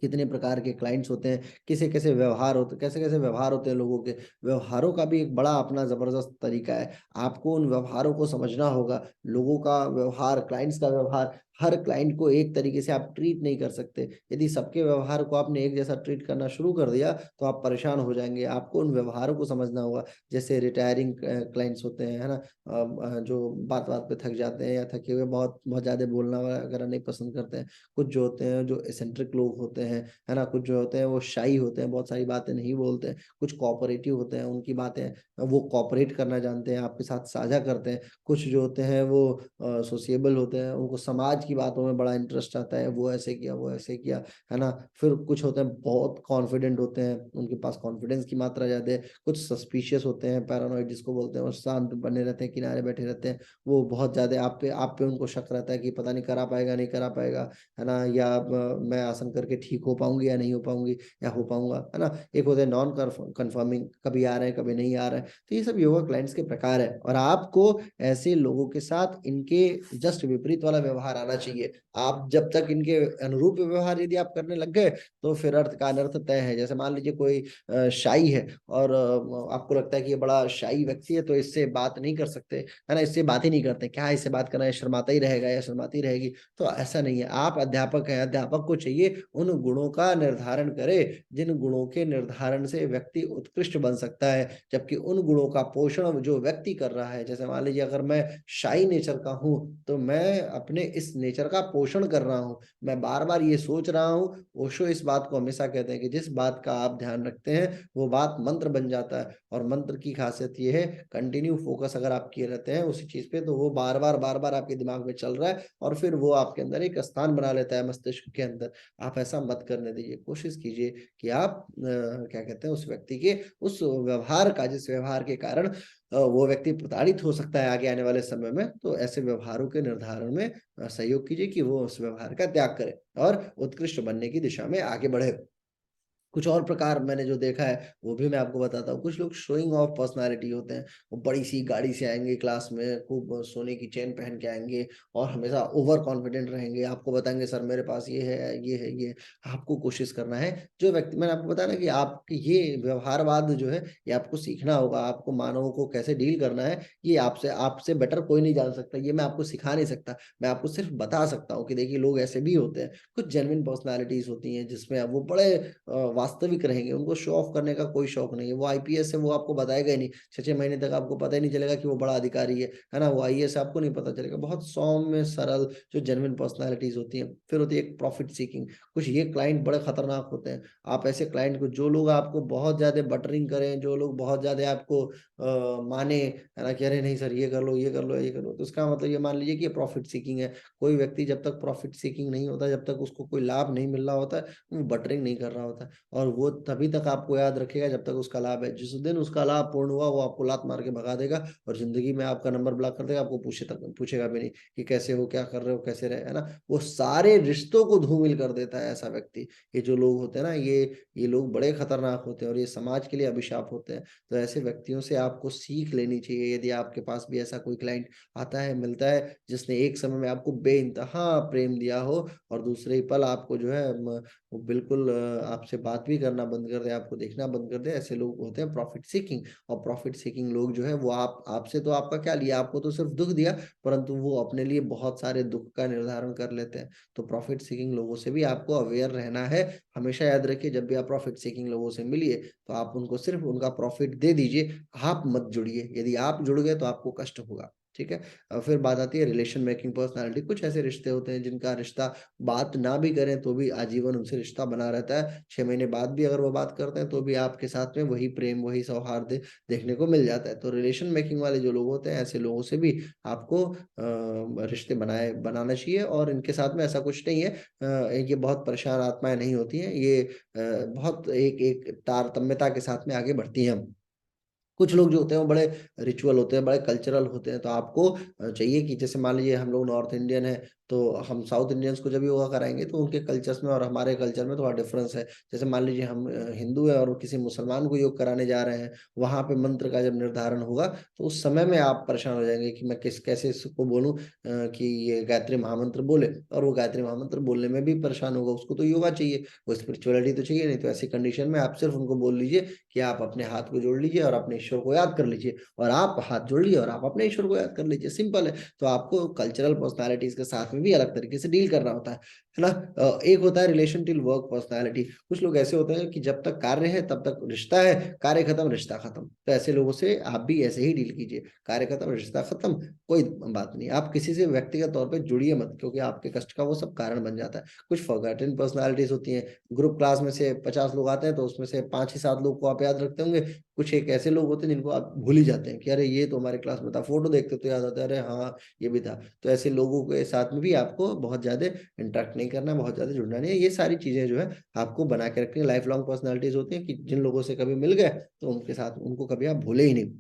कितने प्रकार के क्लाइंट्स होते हैं, कैसे कैसे व्यवहार होते हैं लोगों के। व्यवहारों का भी एक बड़ा अपना जबरदस्त तरीका है। आपको उन व्यवहारों को समझना होगा। लोगों का व्यवहार, क्लाइंट्स का व्यवहार, हर क्लाइंट को एक तरीके से आप ट्रीट नहीं कर सकते। यदि सबके व्यवहार को आपने एक जैसा ट्रीट करना शुरू कर दिया तो आप परेशान हो जाएंगे। आपको उन व्यवहारों को समझना होगा। जैसे रिटायरिंग क्लाइंट्स होते हैं, है ना, जो बात बात पे थक जाते हैं या थके हुए बहुत बहुत ज्यादा बोलना वगैरह नहीं पसंद करते हैं। कुछ जो होते हैं जो एसेंट्रिक लोग होते हैं, है ना, कुछ जो होते हैं वो शाई होते हैं, बहुत सारी बातें नहीं बोलते हैं। कुछ कोऑपरेटिव होते हैं, उनकी बातें वो कोऑपरेट करना जानते हैं, आपके साथ साझा करते हैं। कुछ जो होते हैं वो सोशिएबल होते हैं, उनको समाज की बातों में बड़ा इंटरेस्ट आता है, वो ऐसे किया, वो ऐसे किया, है ना। फिर कुछ होते हैं बहुत कॉन्फिडेंट होते हैं, उनके पास कॉन्फिडेंस की मात्रा ज्यादा है। कुछ सस्पिशियस होते हैं, पैरानॉइड जिसको बोलते हैं, वो शांत बने रहते हैं, किनारे बैठे रहते हैं। वो बहुत ज्यादा आप पे उनको शक रहता है कि पता नहीं करा पाएगा, नहीं करा पाएगा, है ना, या मैं आसन करके ठीक हो पाऊंगी या नहीं हो पाऊंगी, या हो पाऊंगा, है ना। एक होते हैं नॉन कंफर्मिंग, कभी आ रहे हैं कभी नहीं आ रहे हैं। तो ये सब योगा क्लाइंट्स के प्रकार है, और आपको ऐसे लोगों के साथ इनके जस्ट विपरीत वाला व्यवहार आना चाहिए। आप जब तक इनके अनुरूप व्यवहार यदि आप करने लग गए तो फिर अर्थ का अनर्थ तय है। जैसे मान लीजिए कोई शाई है, और आपको लगता है कि ये बड़ा शाई व्यक्ति है तो इससे बात नहीं कर सकते, है ना, इससे बात ही नहीं करते, क्या इससे बात करना है, शर्माता ही रहेगा या शर्माती रहेगी। तो ऐसा नहीं है। आप अध्यापक हैं, अध्यापक को चाहिए उन गुणों का निर्धारण करे जिन गुणों के निर्धारण से व्यक्ति उत्कृष्ट बन सकता है, जबकि उन गुणों का पोषण जो व्यक्ति कर रहा है। जैसे मान लीजिए अगर मैं शाई नेचर का हूं तो मैं अपने इस नेचर का पोषण कर रहा हूं। मैं बार बार ये सोच रहा हूं। ओशो इस बात को हमेशा कहते हैं कि जिस बात का आप ध्यान रखते हैं वो बात मंत्र बन जाता है। और मंत्र की खासियत ये है, कंटिन्यू फोकस अगर आप किए रहते हैं उसी चीज पे तो वो बार बार आपके दिमाग में चल रहा है, और फिर वो आपके अंदर एक स्थान बना लेता है मस्तिष्क के अंदर। आप ऐसा मत करने दीजिए। कोशिश कीजिए कि आप क्या कहते हैं, उस व्यक्ति के उस व्यवहार का, जिस व्यवहार के कारण वो व्यक्ति प्रताड़ित हो सकता है आगे आने वाले समय में, तो ऐसे व्यवहारों के निर्धारण में सहयोग कीजिए कि वो उस व्यवहार का त्याग करे और उत्कृष्ट बनने की दिशा में आगे बढ़े। कुछ और प्रकार मैंने जो देखा है वो भी मैं आपको बताता हूँ। कुछ लोग शोइंग ऑफ पर्सनालिटी होते हैं। वो बड़ी सी गाड़ी से आएंगे क्लास में, खूब सोने की चेन पहन के आएंगे और हमेशा ओवर कॉन्फिडेंट रहेंगे। आपको बताएंगे सर मेरे पास ये है, ये है, ये। आपको कोशिश करना है, जो व्यक्ति मैंने आपको बताया ना कि आपकी ये व्यवहारवाद जो है ये आपको सीखना होगा। आपको मानवों को कैसे डील करना है ये आपसे आपसे बेटर कोई नहीं जान सकता। ये मैं आपको सिखा नहीं सकता, मैं आपको सिर्फ बता सकता हूँ कि देखिए लोग ऐसे भी होते हैं। कुछ जेन्युइन पर्सनालिटीज होती हैं जिसमें अब वो बड़े वास्तविक रहेंगे, उनको शो ऑफ करने का कोई शौक नहीं है। वो आईपीएस है, वो आपको बताएगा ही नहीं। 6 6 महीने तक आपको पता ही नहीं चलेगा कि वो बड़ा अधिकारी है ना। वो आईएएस आपको नहीं पता चलेगा। बहुत सौम्य सरल जो जेन्युइन पर्सनालिटीज होती हैं। फिर होती है एक प्रॉफिट सीकिंग। कुछ ये क्लाइंट बड़े खतरनाक होते हैं। आप ऐसे क्लाइंट को, जो लोग आपको बहुत ज्यादा बटरिंग करें, जो लोग बहुत ज्यादा आपको माने, है ना, कि अरे नहीं सर ये कर लो, ये कर लो, ये कर लो, तो उसका मतलब ये मान लीजिए कि ये प्रॉफिट सीकिंग है। कोई व्यक्ति जब तक प्रॉफिट सीकिंग नहीं होता, जब तक उसको कोई लाभ नहीं मिल रहा होता है, वो बटरिंग नहीं कर रहा होता। और वो तभी तक आपको याद रखेगा जब तक उसका लाभ है। जिस दिन उसका लाभ पूर्ण हुआ वो आपको लात मार के भगा देगा और जिंदगी में आपका नंबर ब्लॉक कर देगा। आपको पूछेगा भी नहीं कि कैसे हो, क्या कर रहे हो, कैसे रहे, है ना। वो सारे रिश्तों को धूमिल कर देता है ऐसा व्यक्ति। ये जो लोग होते हैं ना, ये लोग बड़े खतरनाक होते हैं और ये समाज के लिए अभिशाप होते हैं। तो ऐसे व्यक्तियों से आपको सीख लेनी चाहिए। यदि आपके पास भी ऐसा कोई क्लाइंट आता है, मिलता है, जिसने एक समय में आपको बेइंतहा प्रेम दिया हो और दूसरे ही पल आपको जो है वो बिल्कुल आपसे बात भी करना बंद कर दे, आपको देखना बंद कर दे, ऐसे लोग होते हैं प्रॉफिट सीकिंग। और प्रॉफिट सीकिंग लोग जो है वो आपसे तो आपका क्या लिया, आपको तो सिर्फ दुख दिया, परंतु वो अपने लिए बहुत सारे दुख का निर्धारण कर लेते हैं। तो प्रॉफिट सीकिंग लोगों से भी आपको अवेयर रहना है। हमेशा याद रखिए, जब भी आप प्रॉफिट सीकिंग लोगों से मिलिए तो आप उनको सिर्फ उनका प्रॉफिट दे दीजिए, आप मत जुड़िए। यदि आप जुड़ गए तो आपको कष्ट होगा। ठीक है। फिर बात आती है रिलेशन मेकिंग पर्सनालिटी। कुछ ऐसे रिश्ते होते हैं जिनका रिश्ता बात ना भी करें तो भी आजीवन उनसे रिश्ता बना रहता है। 6 महीने बाद भी अगर वो बात करते हैं तो भी आपके साथ में वही प्रेम, वही सौहार्द देखने को मिल जाता है। तो रिलेशन मेकिंग वाले जो लोग होते हैं, ऐसे लोगों से भी आपको रिश्ते बनाना चाहिए। और इनके साथ में ऐसा कुछ नहीं है, ये बहुत परेशान आत्माएं नहीं होती हैं। ये बहुत एक एक तारतम्यता के साथ में आगे बढ़ती हैं। कुछ लोग जो होते हैं वो बड़े रिचुअल होते हैं, बड़े कल्चरल होते हैं। तो आपको चाहिए कि जैसे मान लीजिए हम लोग नॉर्थ इंडियन है, तो हम साउथ इंडियंस को जब योगा कराएंगे तो उनके कल्चर्स में और हमारे कल्चर में थोड़ा डिफरेंस है। जैसे मान लीजिए हम हिंदू है और किसी मुसलमान को योग कराने जा रहे हैं, वहां पे मंत्र का जब निर्धारण होगा तो उस समय में आप परेशान हो जाएंगे कि मैं कैसे इसको बोलूं कि ये गायत्री महामंत्र बोले, और वो गायत्री महामंत्र बोलने में भी परेशान होगा। उसको तो योगा चाहिए, वो स्पिरिचुअलिटी तो चाहिए नहीं। तो ऐसी कंडीशन में आप सिर्फ उनको बोल लीजिए कि आप अपने हाथ को जोड़ लीजिए और अपने ईश्वर को याद कर लीजिए, और आप हाथ जोड़ लीजिए और आप अपने ईश्वर को याद कर लीजिए, सिंपल है। तो आपको कल्चरल पर्सनालिटीज के साथ में भी अलग तरीके से डील करना होता है ना। एक होता है रिलेशन टिल वर्क पर्सनालिटी। कुछ लोग ऐसे होते हैं कि जब तक कार्य है तब तक रिश्ता है, कार्य खत्म रिश्ता खत्म। तो ऐसे लोगों से आप भी ऐसे ही डील कीजिए, कार्य खत्म रिश्ता खत्म, कोई बात नहीं। आप किसी से व्यक्तिगत तौर पे जुड़िए मत, क्योंकि आपके कष्ट का वो सब कारण बन जाता है। कुछ फॉरगॉटन पर्सनालिटीज होती हैं, ग्रुप क्लास में से 50 लोग आते हैं तो उसमें से 5 ही 7 लोग को आप याद रखते होंगे। कुछ एक ऐसे लोग होते हैं जिनको आप भूल ही जाते हैं कि अरे ये तो हमारे क्लास में था, फोटो देखते तो याद आता है, अरे हाँ ये भी था। तो ऐसे लोगों के साथ में भी आपको बहुत ज्यादा इंटरेक्ट नहीं करना, बहुत ज्यादा जुड़ना नहीं है। ये सारी चीजें जो है आपको बना के रखनी है। लाइफ लॉन्ग पर्सनालिटीज होती हैं कि जिन लोगों से कभी मिल गए तो उनके साथ उनको कभी आप भूले ही नहीं।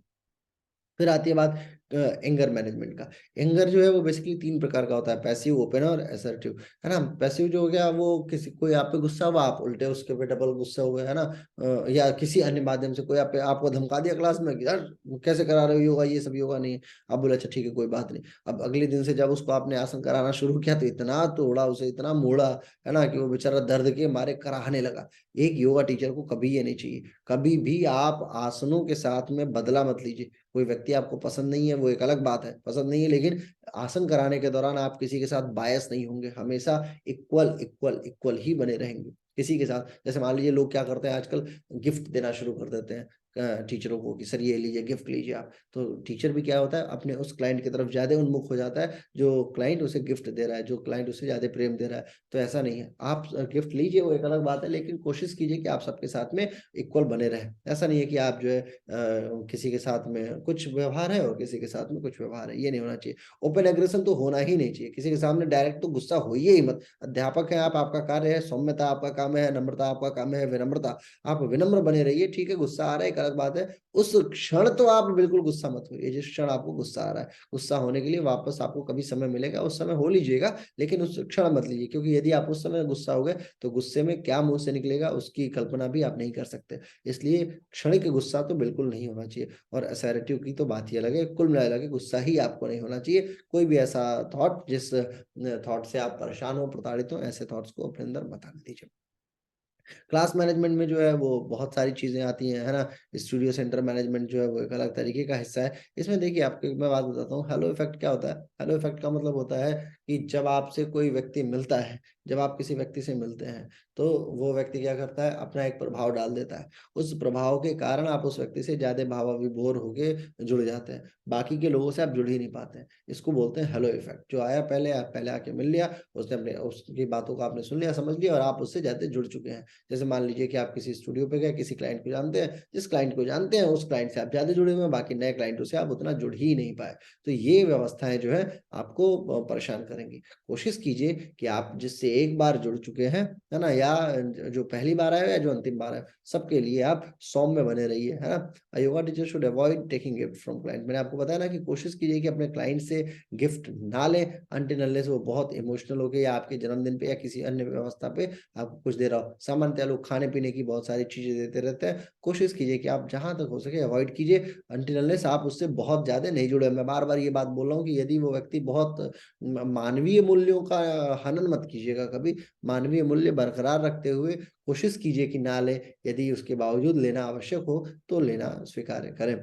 फिर आती है बात एंगर मैनेजमेंट का। एंगर जो है वो बेसिकली 3 प्रकार का होता है, पैसिव, ओपन और असर्टिव, है ना। पैसिव जो हो गया वो किसी कोई आप पे गुस्सा हुआ, आप उल्टे उसके पे डबल गुस्सा हुए, है ना। या किसी अन्य माध्यम से कोई आपको धमका दिया क्लास में कि यार कैसे करा रहे हो योगा, ये सब योगा नहीं है। आप बोले अच्छा ठीक है कोई बात नहीं। अब अगले दिन से जब उसको आपने आसन कराना शुरू किया तो इतना तोड़ा उसे, इतना मोड़ा, है ना, कि वो बेचारा दर्द के मारे कराहने लगा। एक योगा टीचर को कभी ये नहीं चाहिए, कभी भी आप आसनों के साथ में बदला मत लीजिए। कोई व्यक्ति आपको पसंद नहीं है वो एक अलग बात है, पसंद नहीं है, लेकिन आसन कराने के दौरान आप किसी के साथ बायस नहीं होंगे, हमेशा इक्वल इक्वल इक्वल ही बने रहेंगे किसी के साथ। जैसे मान लीजिए लोग क्या करते हैं आजकल, गिफ्ट देना शुरू कर देते हैं टीचरों को कि सर ये लीजिए गिफ्ट लीजिए आप। तो टीचर भी क्या होता है, अपने उस क्लाइंट की तरफ ज्यादा उन्मुख हो जाता है, जो क्लाइंट उसे गिफ्ट दे रहा है, जो क्लाइंट उसे ज्यादा प्रेम दे रहा है। तो ऐसा नहीं है, आप गिफ्ट लीजिए वो एक अलग बात है, लेकिन कोशिश कीजिए कि आप सबके साथ में इक्वल बने रहे। ऐसा नहीं है कि आप जो है किसी के साथ में कुछ व्यवहार है और किसी के साथ में कुछ व्यवहार है, ये नहीं होना चाहिए। ओपन एग्रेशन तो होना ही नहीं चाहिए, किसी के सामने डायरेक्ट तो गुस्सा होइए ही मत। अध्यापक है आप, आपका कार्य है सौम्यता, आपका काम है नम्रता, आपका काम है विनम्रता। आप विनम्र बने रहिए, ठीक है गुस्सा आ रहा है एक अलग बात है, उस क्षण तो आप बिल्कुल गुस्सा मत होइए जिस क्षण आपको गुस्सा आ रहा है। गुस्सा होने के लिए वापस आपको कभी समय मिलेगा उस समय हो लीजिएगा, लेकिन उस क्षण मत लीजिए, क्योंकि यदि आप उस समय गुस्सा हो गए तो गुस्से में क्या मुंह से निकलेगा उसकी कल्पना भी आप नहीं कर सकते। इसलिए क्षणिक गुस्सा तो बिल्कुल नहीं होना चाहिए। और असैरिटी की तो बात ही अलग है, कुल मिला के गुस्सा ही आपको नहीं होना चाहिए। कोई भी ऐसा थॉट जिस थॉट से आप परेशान हो, प्रताड़ित हो, ऐसे थॉट्स को अपने अंदर मत आने दीजिए। क्लास मैनेजमेंट में जो है वो बहुत सारी चीजें आती हैं, है ना। स्टूडियो सेंटर मैनेजमेंट जो है वो एक अलग तरीके का हिस्सा है। इसमें देखिए आपको मैं बात बताता हूँ, हेलो इफेक्ट क्या होता है। हेलो इफेक्ट का मतलब होता है कि जब आपसे कोई व्यक्ति मिलता है, जब आप किसी व्यक्ति से मिलते हैं तो वो व्यक्ति क्या करता है, अपना एक प्रभाव डाल देता है। उस प्रभाव के कारण आप उस व्यक्ति से ज्यादा भावाविभोर होके जुड़ जाते हैं, बाकी के लोगों से आप जुड़ ही नहीं पाते हैं। इसको बोलते हैं हेलो इफेक्ट। जो आया पहले, आप पहले आके मिल लिया, उसने अपने उसकी बातों को आपने सुन लिया, समझ लिया, और आप उससे ज्यादा जुड़ चुके हैं। जैसे मान लीजिए कि आप किसी स्टूडियो पे गए, किसी क्लाइंट को जानते हैं, जिस क्लाइंट को जानते हैं उस क्लाइंट से आप ज्यादा जुड़े हुए हैं, बाकी नए क्लाइंटों से आप उतना जुड़ ही नहीं पाए। तो ये व्यवस्थाएं जो है आपको परेशान करेंगी। कोशिश कीजिए कि आप जिससे एक बार जुड़ चुके हैं, है ना, या जो पहली बार आए या जो अंतिम बार आए, सबके लिए आप सौम्य बने रहिए, है ना। Yoga teacher should avoid taking gift from client. मैंने आपको बताया ना कि कोशिश कीजिए कि अपने क्लाइंट से गिफ्ट ना लें अनटिल अनलेस वो बहुत इमोशनल हो गए, या आपके जन्मदिन पे या किसी अन्य व्यवस्था पे आपको कुछ दे रहा हो। सामान्यतः लोग खाने पीने की बहुत सारी चीजें देते रहते हैं, कोशिश कीजिए कि आप जहां तक हो सके अवॉइड कीजिए अनटिल अनलेस आप उससे बहुत ज्यादा नहीं जुड़े। मैं बार बार ये बात बोल रहा हूँ कि यदि वो व्यक्ति बहुत मानवीय मूल्यों का हनन मत कीजिएगा कभी, मानवीय मूल्य बरकरार रखते हुए कोशिश कीजिए कि ना ले। यदि उसके बावजूद लेना आवश्यक हो तो लेना स्वीकार करें।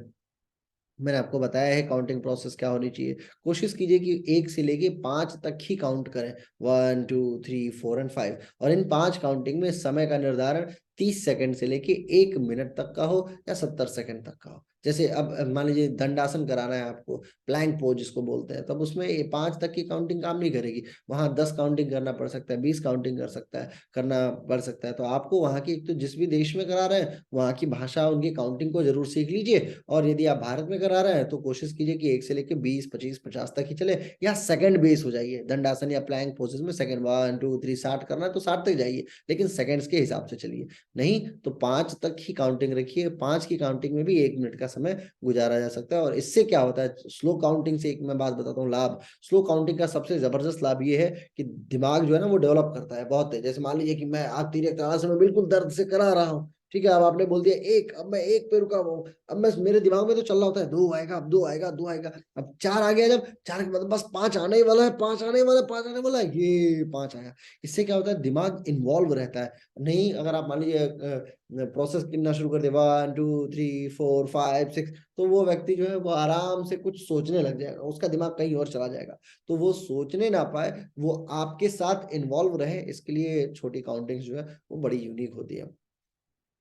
मैंने आपको बताया है काउंटिंग प्रोसेस क्या होनी चाहिए। कोशिश कीजिए कि 1 से लेके 5 तक ही काउंट करें, 1 2 3 4 एंड 5। और इन 5 काउंटिंग में समय का निर्धारण 30 सेकंड से लेके 1 मिनट तक का हो या 70 सेकंड तक का हो। जैसे अब मान लीजिए दंडासन कराना है आपको, प्लैंक पोज जिसको बोलते हैं, तब उसमें 5 तक की काउंटिंग काम नहीं करेगी। वहां 10 काउंटिंग करना पड़ सकता है, 20 काउंटिंग कर सकता है, करना पड़ सकता है। तो आपको वहां की, एक तो जिस भी देश में करा रहे हैं वहां की भाषा, उनकी काउंटिंग को जरूर सीख लीजिए। और यदि आप भारत में करा रहे हैं तो कोशिश कीजिए कि 1 से लेके 20 25 50 तक ही चले, या सेकंड बेस हो जाइए। दंडासन या प्लैंक पोजेस में सेकंड 1 2 3 60 करना है तो 60 तक जाइए, लेकिन सेकंड्स के हिसाब से चलिए। नहीं तो 5 तक ही काउंटिंग रखिए, 5 की काउंटिंग में भी 1 मिनट का समय गुजारा जा सकता है। और इससे क्या होता है, स्लो काउंटिंग से एक मैं बात बताता हूँ लाभ। स्लो काउंटिंग का सबसे जबरदस्त लाभ ये है कि दिमाग जो है ना वो डेवलप करता है बहुत तेज। जैसे मान लीजिए कि मैं आप तीर तराश में बिल्कुल दर्द से करा रहा हूँ, ठीक है, अब आपने बोल दिया एक, अब मैं एक पे रुका हूँ, अब मैं मेरे दिमाग में तो चल रहा होता है दो आएगा, अब दो आएगा, दो आएगा, अब चार आ गया, जब चार के बाद बस पांच आने ही वाला है, पांच आने वाला है, पांच आने वाला है, ये पांच आया। इससे क्या होता है, दिमाग इन्वॉल्व रहता है। नहीं, अगर आप मान लीजिए प्रोसेस गिनना शुरू कर दे, 1 2 3 4 5 6, तो वो व्यक्ति जो है वो आराम से कुछ सोचने लग जाएगा, उसका दिमाग कहीं और चला जाएगा। तो वो सोचने ना पाए, वो आपके साथ इन्वॉल्व रहे, इसके लिए छोटी काउंटिंग्स जो है वो बड़ी यूनिक होती है।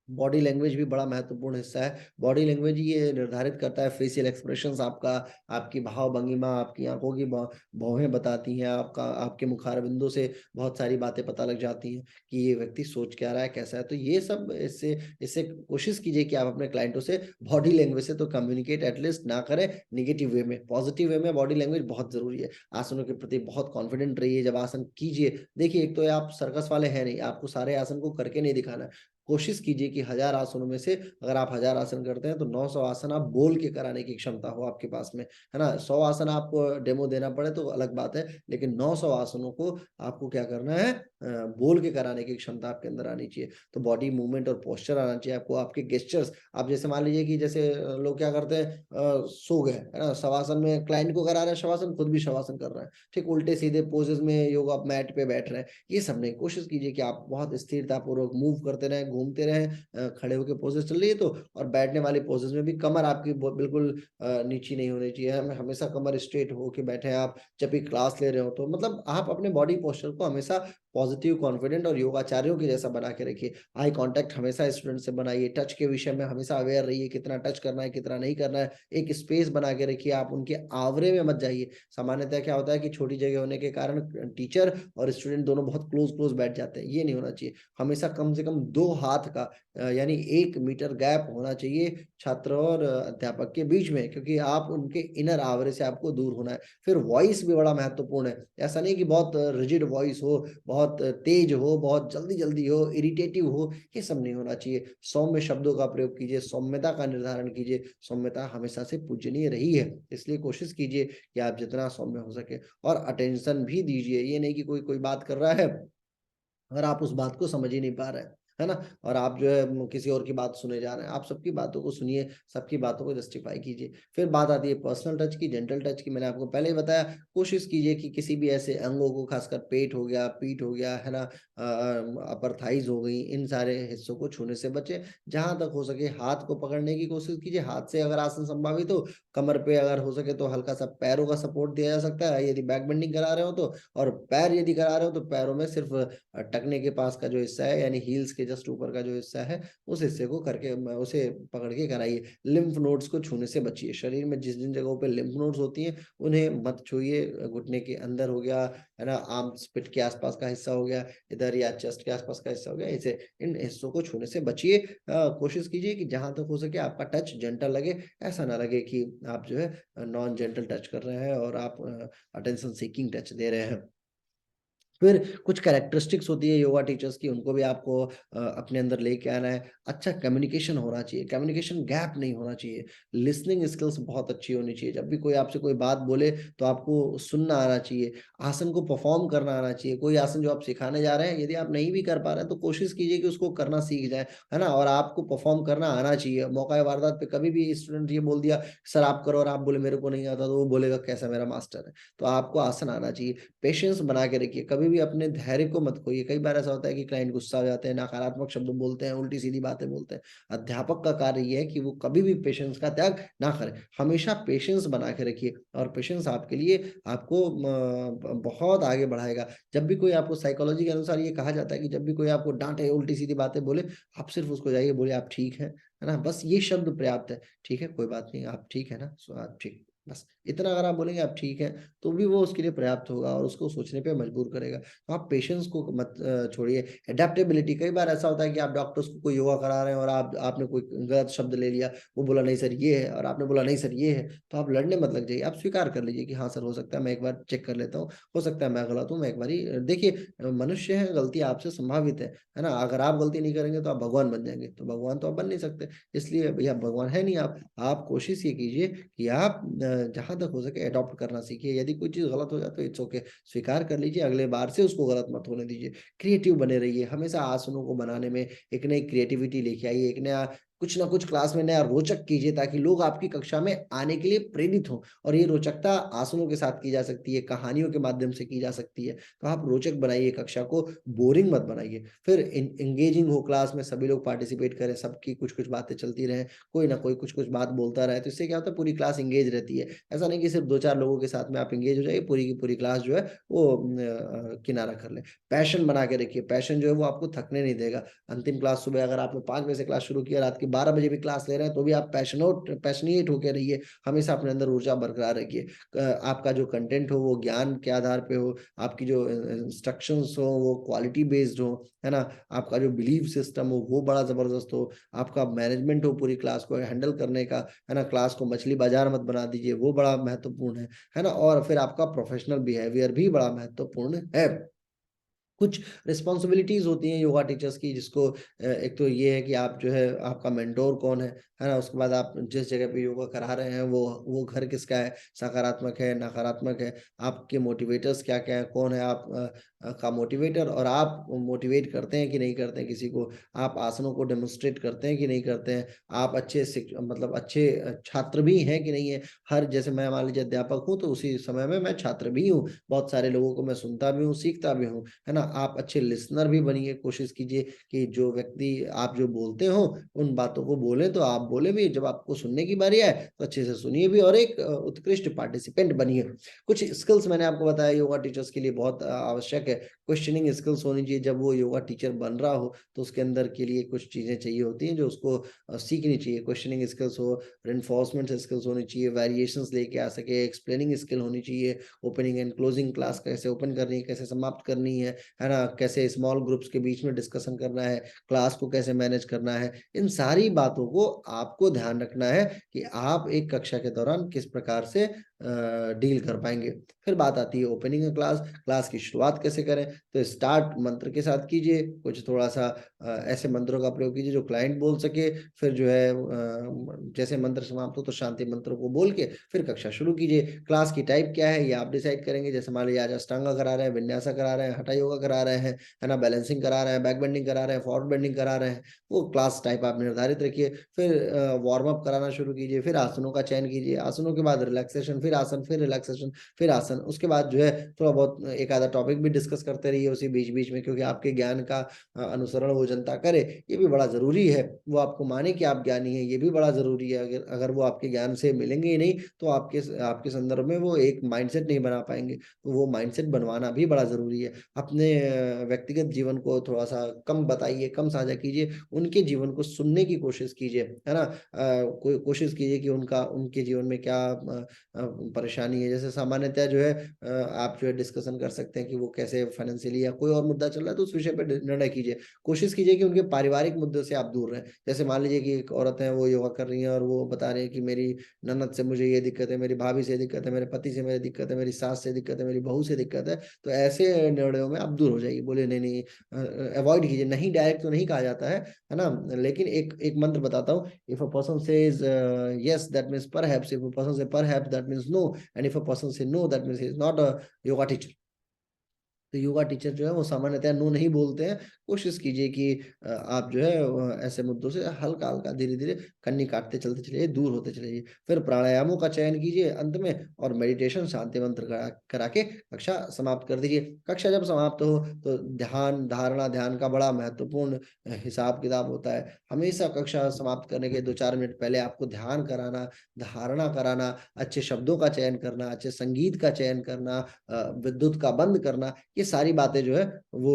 बॉडी लैंग्वेज भी बड़ा महत्वपूर्ण हिस्सा है। बॉडी लैंग्वेज ये निर्धारित करता है, फेशियल एक्सप्रेशंस आपका, आपकी भाव भंगिमा, आपकी आंखों की भौहें बताती हैं, आपका आपके मुखार बिंदु से बहुत सारी बातें पता लग जाती हैं कि ये व्यक्ति सोच क्या रहा है, कैसा है। तो ये सब इससे इससे कोशिश कीजिए कि आप अपने क्लाइंटों से बॉडी लैंग्वेज से तो कम्युनिकेट एटलीस्ट ना करें निगेटिव वे में, पॉजिटिव वे में बॉडी लैंग्वेज बहुत जरूरी है। आसनों के प्रति बहुत कॉन्फिडेंट रहिए जब आसन कीजिए। देखिए, एक तो आप सर्कस वाले हैं नहीं, आपको सारे आसन को करके नहीं दिखाना है। कोशिश कीजिए कि 1000 आसनों में से अगर आप 1000 आसन करते हैं तो 900 आसन आप बोल के कराने की क्षमता हो आपके पास में, है ना। 100 आसन आपको डेमो देना पड़े तो अलग बात है, लेकिन 900 आसनों को आपको क्या करना है, बोल के कराने की क्षमता आपके अंदर आनी चाहिए। तो बॉडी मूवमेंट और पोस्चर आना चाहिए आपको, आपके गेस्चर्स। आप जैसे मान लीजिए कि जैसे लोग क्या करते हैं, सो गए, है ना, शवासन में क्लाइंट को करा रहे हैं शवासन, खुद भी शवासन कर रहे हैं, ठीक, उल्टे सीधे पोजेस में योगा मैट पे बैठ रहे हैं। ये सब नहीं, कोशिश कीजिए कि आप बहुत स्थिरता पूर्वक मूव करते रहें, घूमते रहें। खड़े होकर पोजेस चल रही है तो, और बैठने वाली पोजेस में भी कमर आपकी बिल्कुल नीची नहीं होनी चाहिए, हमेशा कमर स्ट्रेट होके बैठे आप जब भी क्लास ले रहे हो। तो मतलब आप अपने बॉडी पोस्चर को हमेशा पॉजिटिव, कॉन्फिडेंट और योगाचार्यों के जैसा बना के रखिए। आई कांटेक्ट हमेशा स्टूडेंट से बनाइए, टच के विषय में हमेशा अवेयर रहिए, कितना टच करना है, कितना नहीं करना है। एक स्पेस बना के रखिए, आप उनके आवरे में मत जाइए। सामान्यतः क्या होता है कि छोटी जगह होने के कारण टीचर और स्टूडेंट दोनों बहुत क्लोज क्लोज बैठ जाते हैं, ये नहीं होना चाहिए। हमेशा कम से कम 2 हाथ का यानी 1 मीटर गैप होना चाहिए छात्र और अध्यापक के बीच में, क्योंकि आप उनके इनर आवरे से आपको दूर होना है। फिर वॉइस भी बड़ा महत्वपूर्ण है। ऐसा नहीं कि बहुत रिजिड वॉइस हो, बहुत तेज हो, बहुत जल्दी जल्दी हो, इरिटेटिव हो, ये सब नहीं होना चाहिए। सौम्य शब्दों का प्रयोग कीजिए, सौम्यता का निर्धारण कीजिए। सौम्यता हमेशा से पूजनीय रही है, इसलिए कोशिश कीजिए कि आप जितना सौम्य हो सके। और अटेंशन भी दीजिए, ये नहीं कि कोई कोई बात कर रहा है और आप उस बात को समझ ही नहीं पा रहे हैं, है ना, और आप जो है किसी और की बात सुने जा रहे हैं। आप सबकी बातों को सुनिए, सबकी बातों को जस्टिफाई कीजिए। फिर बात आती है पर्सनल टच की, जेंटल टच की। मैंने आपको पहले ही बताया, कोशिश कीजिए कि किसी भी ऐसे अंगों को, खासकर पेट हो गया, पीठ हो गया, है ना, अपर थाइज हो गई, इन सारे हिस्सों को छूने से बचे। जहां तक हो सके हाथ को पकड़ने की कोशिश कीजिए। हाथ से अगर आसन संभावित हो, कमर पे अगर हो सके तो हल्का सा पैरों का सपोर्ट दिया जा सकता है यदि बैक बेंडिंग करा रहे हो तो। और पैर यदि करा रहे हो तो पैरों में सिर्फ टखने के पास का जो हिस्सा है, यानी हील्स के जस्ट ऊपर का जो हिस्सा है, उस हिस्से को करके उसे पकड़ के कराइए। लिम्फ नोड्स को छूने से बचिए। शरीर में जिस जिन जगहों पे लिम्फ नोड्स होती हैं उन्हें मत छूइए। घुटने के अंदर हो गया, है ना, आर्म्स पिट के आसपास का हिस्सा हो गया इधर, या चेस्ट के आसपास का हिस्सा हो गया, इसे इन हिस्सों को छूने से बचिए। कोशिश कीजिए कि जहां तक हो सके आपका टच जेंटल लगे। ऐसा ना लगे कि आप जो है नॉन जेंटल टच कर रहे हैं और आप अटेंशन सीकिंग टच दे रहे हैं। फिर कुछ कैरेक्टरिस्टिक्स होती है योगा टीचर्स की, उनको भी आपको अपने अंदर लेके आना है। अच्छा कम्युनिकेशन होना चाहिए, कम्युनिकेशन गैप नहीं होना चाहिए। लिसनिंग स्किल्स बहुत अच्छी होनी चाहिए। जब भी कोई आपसे कोई बात बोले तो आपको सुनना आना चाहिए। आसन को परफॉर्म करना आना चाहिए। कोई आसन जो आप सिखाने जा रहे हैं, यदि आप नहीं भी कर पा रहे हैं तो कोशिश कीजिए कि उसको करना सीख जाए, है ना, और आपको परफॉर्म करना आना चाहिए। मौका वारदात पे कभी भी स्टूडेंट ये बोल दिया सर आप करो और आप बोले मेरे को नहीं आता, तो वो बोलेगा कैसा मेरा मास्टर है। तो आपको आसन आना चाहिए। पेशेंस बना के रखिए, कभी भी अपने धैर्य को मत खोइए। कई बार ऐसा होता है कि क्लाइंट गुस्सा हो जाते हैं, नकारात्मक शब्द बोलते हैं, उल्टी सीधी बातें बोलते हैं। अध्यापक का कार्य ये है कि वो कभी भी पेशेंस का त्याग ना करें। हमेशा पेशेंस बना के रखिए, और पेशेंस आपके लिए आपको बहुत आगे बढ़ाएगा। जब भी कोई आपको, साइकोलॉजी के अनुसार ये कहा जाता है कि जब भी कोई आपको डांटे, उल्टी सीधी बातें बोले, आप सिर्फ उसको जाइए बोले आप ठीक है ना, बस ये शब्द पर्याप्त है। ठीक है, कोई बात नहीं, आप ठीक है ना, सो आप ठीक, बस इतना अगर आप बोलेंगे आप ठीक है, तो भी वो उसके लिए पर्याप्त होगा और उसको सोचने पे मजबूर करेगा। तो आप पेशेंस को मत छोड़िए। एडेप्टेबिलिटी, कई बार ऐसा होता है कि आप डॉक्टर्स को कोई योगा करा रहे हैं और आपने कोई गलत शब्द ले लिया, वो बोला नहीं सर ये है और आपने बोला नहीं सर ये है, तो आप लड़ने मत लग जाइए, आप स्वीकार कर लीजिए कि हाँ सर हो सकता है मैं एक बार चेक कर लेता हूँ, हो सकता है मैं गलत हूँ, मैं एक बार ही देखिए, मनुष्य है, गलती आपसे संभावित है ना? अगर आप गलती नहीं करेंगे तो आप भगवान बन जाएंगे, तो भगवान तो आप बन नहीं सकते, इसलिए भैया भगवान है नहीं आप कोशिश ये कीजिए कि आप जहाँ तक हो सके अडॉप्ट करना सीखिए। यदि कोई चीज़ गलत हो जाए तो इट्स ओके, स्वीकार कर लीजिए, अगले बार से उसको गलत मत होने दीजिए। क्रिएटिव बने रहिए, हमेशा आसनों को बनाने में एक नई क्रिएटिविटी लेके आइए, एक नया कुछ ना कुछ क्लास में नया रोचक कीजिए ताकि लोग आपकी कक्षा में आने के लिए प्रेरित हों। और ये रोचकता आसनों के साथ की जा सकती है, कहानियों के माध्यम से की जा सकती है। तो आप रोचक बनाइए कक्षा को, बोरिंग मत बनाइए। फिर एंगेजिंग हो क्लास में, सभी लोग पार्टिसिपेट करें, सबकी कुछ-कुछ बातें चलती रहें, कोई ना कोई कुछ-कुछ बात बोलता रहे, तो इससे क्या होता है पूरी क्लास एंगेज रहती है। ऐसा नहीं कि सिर्फ 2-4 लोगों के साथ में आप एंगेज हो जाइए, पूरी की पूरी क्लास जो है वो किनारा कर ले। पैशन बना के रखिए, पैशन जो है वो आपको थकने नहीं देगा। अंतिम क्लास सुबह अगर आपने 5 बजे से क्लास शुरू किया, रात के 12 बजे भी क्लास ले रहे हैं, तो भी आप पैशनेट होके रहिए, हमेशा अपने अंदर ऊर्जा बरकरार रखिए। आपका जो कंटेंट हो वो ज्ञान के आधार पे हो, आपकी जो इंस्ट्रक्शंस हो वो क्वालिटी बेस्ड हो, है ना? आपका जो बिलीफ सिस्टम हो वो बड़ा ज़बरदस्त हो, आपका मैनेजमेंट हो पूरी क्लास को हैंडल करने का, है ना? क्लास को मछली बाजार मत बना दीजिए, वो बड़ा महत्वपूर्ण है ना? और फिर आपका प्रोफेशनल बिहेवियर भी बड़ा महत्वपूर्ण है। कुछ रिस्पॉन्सिबिलिटीज़ होती हैं योगा टीचर्स की, जिसको एक तो ये है कि आप जो है आपका मेंटोर कौन है ना? उसके बाद आप जिस जगह पे योगा करा रहे हैं वो घर किसका है, सकारात्मक है, नकारात्मक है, आपके मोटिवेटर्स क्या-क्या हैं, कौन है आप का मोटिवेटर, और आप मोटिवेट करते हैं कि नहीं करते हैं किसी को, आप आसनों को डेमोंस्ट्रेट करते हैं कि नहीं करते हैं, आप अच्छे मतलब अच्छे छात्र भी हैं कि नहीं है। हर जैसे मैं मान लीजिए अध्यापक हूँ, तो उसी समय में मैं छात्र भी हूँ, बहुत सारे लोगों को मैं सुनता भी हूँ, सीखता भी हूँ। है ना? आप अच्छे लिसनर भी बनिए, कोशिश कीजिए कि जो व्यक्ति आप जो बोलते हो, उन बातों को बोलें तो आप बोले भी, जब आपको सुनने की बारी आए, तो अच्छे से सुनिए भी और एक उत्कृष्ट पार्टिसिपेंट बनिए। कुछ स्किल्स मैंने आपको बताया योगा टीचर्स के लिए बहुत आवश्यक है। क्वेश्चनिंग स्किल्स होनी चाहिए, जब वो योगा टीचर बन रहा हो, तो उसके अंदर के लिए कुछ चीज़ें चाहिए होती हैं जो उसको सीखनी चाहिए। क्वेश्चनिंग स्किल्स हो, रिइंफोर्समेंट स्किल्स होनी चाहिए, वेरिएशंस लेके आ सके, एक्सप्लेनिंग स्किल होनी चाहिए, ओपनिंग एंड क्लोजिंग क्लास कैसे ओपन करनी है, कैसे समाप्त करनी है ना? कैसे स्मॉल ग्रुप्स के बीच में डिस्कशन करना है, क्लास को कैसे मैनेज करना है, इन सारी बातों को आपको ध्यान रखना है कि आप एक कक्षा के दौरान किस प्रकार से डील कर पाएँगे। फिर बात आती है ओपनिंग क्लास, क्लास की शुरुआत कैसे करें? तो स्टार्ट मंत्र के साथ कीजिए, कुछ थोड़ा-सा ऐसे मंत्रों का प्रयोग कीजिए जो क्लाइंट बोल सके, फिर जो है जैसे मंत्र समाप्त हो तो शांति मंत्रों को बोल के फिर कक्षा शुरू कीजिए। क्लास की टाइप क्या है ये आप डिसाइड करेंगे, जैसे मान लीजिए आज अष्टांगा करा रहे हैं, विन्यासा करा रहे हैं, हठा योगा करा रहे हैं, है ना? बैलेंसिंग करा रहे हैं, बैक बेंडिंग करा रहे हैं, फॉरवर्ड बेंडिंग करा रहे हैं, वो क्लास टाइप आप निर्धारित रखिए। फिर वार्म अप कराना शुरू कीजिए, फिर आसनों का चयन कीजिए, आसनों के बाद रिलैक्सेशन, फिर आसन, फिर रिलैक्सेशन, फिर आसन। उसके बाद जो है थोड़ा बहुत एक आधा टॉपिक भी डिस्कस करते रहिए उसी बीच-बीच में, क्योंकि आपके ज्ञान का अनुसरण वो जनता करे, ये भी बड़ा ज़रूरी है। वो आपको माने कि आप ज्ञानी हैं, ये भी बड़ा ज़रूरी है। अगर अगर वो आपके ज्ञान से मिलेंगे ही नहीं, तो आपके संदर्भ में वो एक माइंडसेट नहीं बना पाएँगे। तो वो माइंडसेट बनवाना भी बड़ा ज़रूरी है। अपने व्यक्तिगत जीवन को थोड़ा-सा कम बताइए, कम साझा कीजिए, उनके जीवन को सुनने की कोशिश कीजिए, है ना? कोशिश कीजिए कि उनके जीवन में क्या परेशानी है। जैसे सामान्यतः जो है आप जो है डिस्कशन कर सकते हैं कि वो कैसे फाइनेंशियली या कोई और मुद्दा चल रहा है, तो उस विषय पे निर्णय कीजिए। कोशिश कीजिए कि उनके पारिवारिक मुद्दों से आप दूर रहें। जैसे मान लीजिए कि एक औरत है, वो योगा कर रही है और वो बता रही है कि मेरी ननद से मुझे ये दिक्कत है, मेरी भाभी से दिक्कत है, मेरे पति से मेरी दिक्कत है, मेरी सास से दिक्कत है, मेरी बहू से दिक्कत है। तो ऐसे निर्णयों में आप दूर हो जाइए। बोले नहीं, नहीं अवॉइड कीजिए। नहीं डायरेक्ट तो नहीं कहा जाता है ना? लेकिन एक एक मंत्र बताता हूँ। If a person says yes that means perhaps, if a person say perhaps that means no, and if a person say no that means he is not a yoga teacher. तो योगा टीचर जो है वो सामान्यतः no नहीं बोलते हैं। कोशिश कीजिए कि आप जो है ऐसे मुद्दों से हल्का-हल्का, धीरे-धीरे कन्नी काटते चलते चलिए, दूर होते चले जाइए। फिर प्राणायामों का चयन कीजिए अंत में, और मेडिटेशन शांति मंत्र करा करा के कक्षा समाप्त कर दीजिए। कक्षा जब समाप्त हो तो ध्यान, धारणा, ध्यान का बड़ा महत्वपूर्ण हिसाब-किताब होता है। हमेशा कक्षा समाप्त करने के 2-4 मिनट पहले आपको ध्यान कराना, धारणा कराना, अच्छे शब्दों का चयन करना, अच्छे संगीत का चयन करना, विद्युत का बंद करना, ये सारी बातें जो है वो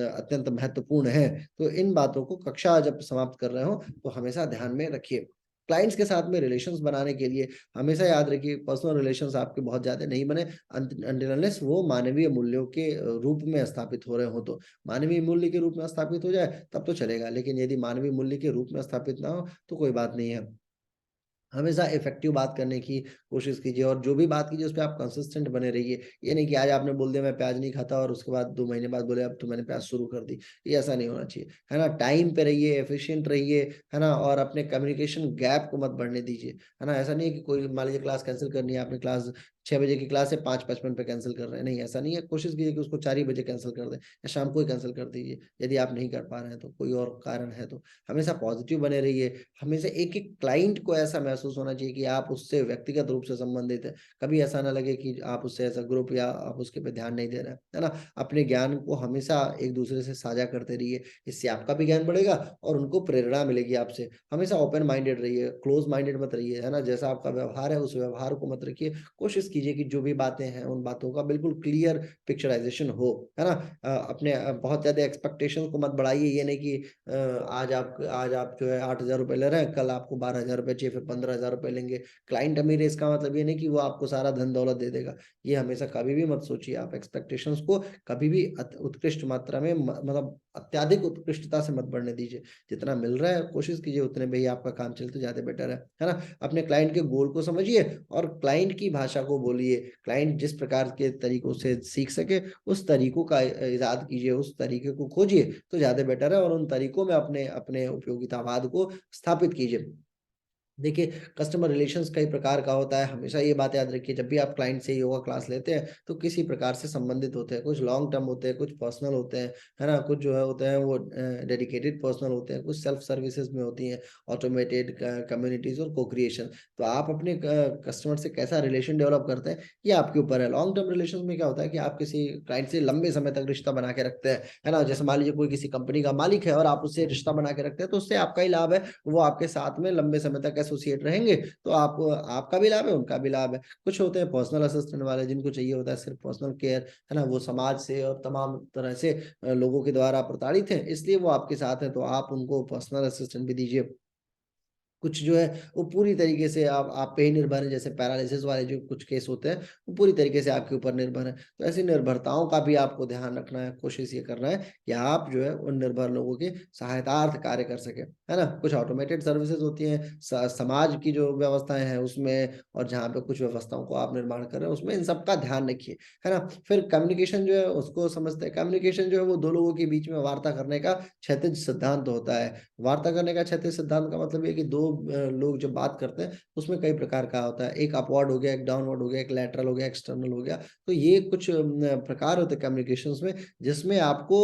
अत्यंत महत्वपूर्ण हैं। तो इन बातों को कक्षा जब समाप्त कर रहे हो तो हमेशा ध्यान में रखिए। क्लाइंट्स के साथ में रिलेशंस बनाने के लिए हमेशा याद रखिए, पर्सनल रिलेशंस आपके बहुत ज्यादा नहीं बने अनटिल अनलेस वो मानवीय मूल्यों के रूप में स्थापित हो रहे हो। तो मानवीय मूल्य के रूप में स्थापित हो जाए तब तो चलेगा, लेकिन यदि मानवीय मूल्य के रूप में स्थापित ना हो तो कोई बात नहीं है। हमेशा इफेक्टिव बात करने की कोशिश कीजिए, और जो भी बात कीजिए उस पे आप कंसिस्टेंट बने रहिए। ये नहीं कि आज आपने बोल दिया मैं प्याज नहीं खाता और उसके बाद 2 महीने बाद बोले अब तो मैंने प्याज शुरू कर दी। ये ऐसा नहीं होना चाहिए, है ना? टाइम पे रहिए, एफिशिएंट रहिए, है ना? और अपने कम्युनिकेशन गैप को मत बढ़ने दीजिए, है ना? ऐसा नहीं है कि कोई मान लीजिए क्लास कैंसल करनी है, आपने क्लास 6 बजे की क्लास है 5:55 पे कैंसिल कर रहे हैं, नहीं ऐसा नहीं है। कोशिश कीजिए कि उसको 4 ही बजे कैंसिल कर दें या शाम को ही कैंसिल कर दीजिए, यदि आप नहीं कर पा रहे हैं तो, कोई और कारण है तो। हमेशा पॉजिटिव बने रहिए, हमेशा एक-एक क्लाइंट को ऐसा महसूस होना चाहिए कि आप उससे व्यक्तिगत रूप से संबंधित हैं। कभी ऐसा ना लगे कि आप उससे एज़ अ ग्रुप या आप उसके पे ध्यान नहीं दे रहे हैं, है ना? अपने ज्ञान को हमेशा एक-दूसरे से साझा करते रहिए, इससे आपका भी ज्ञान बढ़ेगा और उनको प्रेरणा मिलेगी आपसे। हमेशा ओपन माइंडेड रहिए, क्लोज़ माइंडेड मत रहिए, है ना? जैसा आपका व्यवहार है, उस व्यवहार को मत रखिए। कोशिश कीजिए कि जो भी बातें हैं, उन बातों का बिल्कुल क्लियर पिक्चराइज़ेशन हो, है ना? अपने बहुत ज़्यादा एक्सपेक्टेशंस को मत बढ़ाइए, ये नहीं कि आज आप जो है ₹8,000 ले रहे हैं, कल आपको ₹12,000 चाहिए, फिर ₹15,000 लेंगे। क्लाइंट अमीर है इसका मतलब ये नहीं कि वो आपको सारा धन-दौलत दे देगा। ये हमेशा कभी भी मत सोचिए, आप एक्सपेक्टेशंस को कभी भी उत्कृष्ट मात्रा में मतलब अत्यधिक उत्कृष्टता से मत बढ़ने दीजिए। जितना मिल रहा है कोशिश कीजिए उतने में ही आपका काम चले तो ज़्यादा बेटर है ना? अपने क्लाइंट के गोल को समझिए और क्लाइंट की भाषा को बोलिए। क्लाइंट जिस प्रकार के तरीकों से सीख सके, उस तरीकों का इज़ाद कीजिए, उस तरीके को खोजिए तो ज़्यादा बेटर है, और उन तरीकों में अपने अपने उपयोगितावाद को स्थापित कीजिए। देखिए, कस्टमर रिलेशंस कई प्रकार का होता है, हमेशा ये बात याद रखिए जब भी आप क्लाइंट से योगा क्लास लेते हैं, तो किसी प्रकार से संबंधित होते हैं। कुछ लॉन्ग टर्म होते हैं, कुछ पर्सनल होते हैं, है ना? कुछ जो है होते हैं वो डेडिकेटेड पर्सनल होते हैं, कुछ सेल्फ सर्विसेज़ में होती हैं, ऑटोमेटेड कम्युनिटीज़ और को-क्रिएशन। तो आप अपने कस्टमर से कैसा रिलेशन डेवलप करते हैं, ये आपके ऊपर है। लॉन्ग टर्म रिलेशंस में क्या होता है कि आप किसी क्लाइंट से लंबे समय तक रिश्ता बना के रखते हैं, है ना? जैसे मान लीजिए कोई किसी कंपनी का मालिक है और आप उससे रिश्ता बना के रखते हैं, तो उससे आपका ही लाभ है। वो आपके साथ में लंबे समय तक एसोसिएट रहेंगे, तो आप आपका भी लाभ है, उनका भी लाभ है। कुछ होते हैं पर्सनल असिस्टेंट वाले जिनको चाहिए होता है सिर्फ़ पर्सनल केयर, है ना? वो समाज से और तमाम तरह से लोगों के द्वारा प्रताड़ित हैं, इसलिए वो आपके साथ हैं, तो आप उनको पर्सनल असिस्टेंट भी दीजिए। कुछ जो है वो पूरी तरीके से आप पे ही निर्भर है, जैसे पैरालिसिस वाले जो कुछ केस होते हैं, वो पूरी तरीके से आपके ऊपर निर्भर है। तो ऐसी निर्भरताओं का भी आपको ध्यान रखना है, कोशिश ये करना है कि आप जो है उन निर्भर लोगों की सहायतार्थ कार्य कर सकें, है ना? कुछ ऑटोमेटेड सर्विसेज़ होती हैं, स समाज की जो व्यवस्थाएँ हैं उसमें, और जहाँ पे कुछ व्यवस्थाओं को आप निर्माण कर रहे हैं उसमें, इन सब का ध्यान रखिए, है ना? फिर कम्युनिकेशन जो है उसको समझते हैं, कम्युनिकेशन जो है वो 2 लोगों के बीच में वार्ता करने का क्षैतिज सिद्धांत होता है। वार्ता करने का क्षैतिज सिद्धांत का मतलब ये है कि 2 लोग जब बात करते हैं, उसमें कई प्रकार का होता है। एक अपवर्ड हो गया, एक डाउनवर्ड हो गया, एक लैटरल हो गया, एक्सटर्नल हो गया। तो ये कुछ प्रकार होते हैं कम्युनिकेशंस में, जिसमें आपको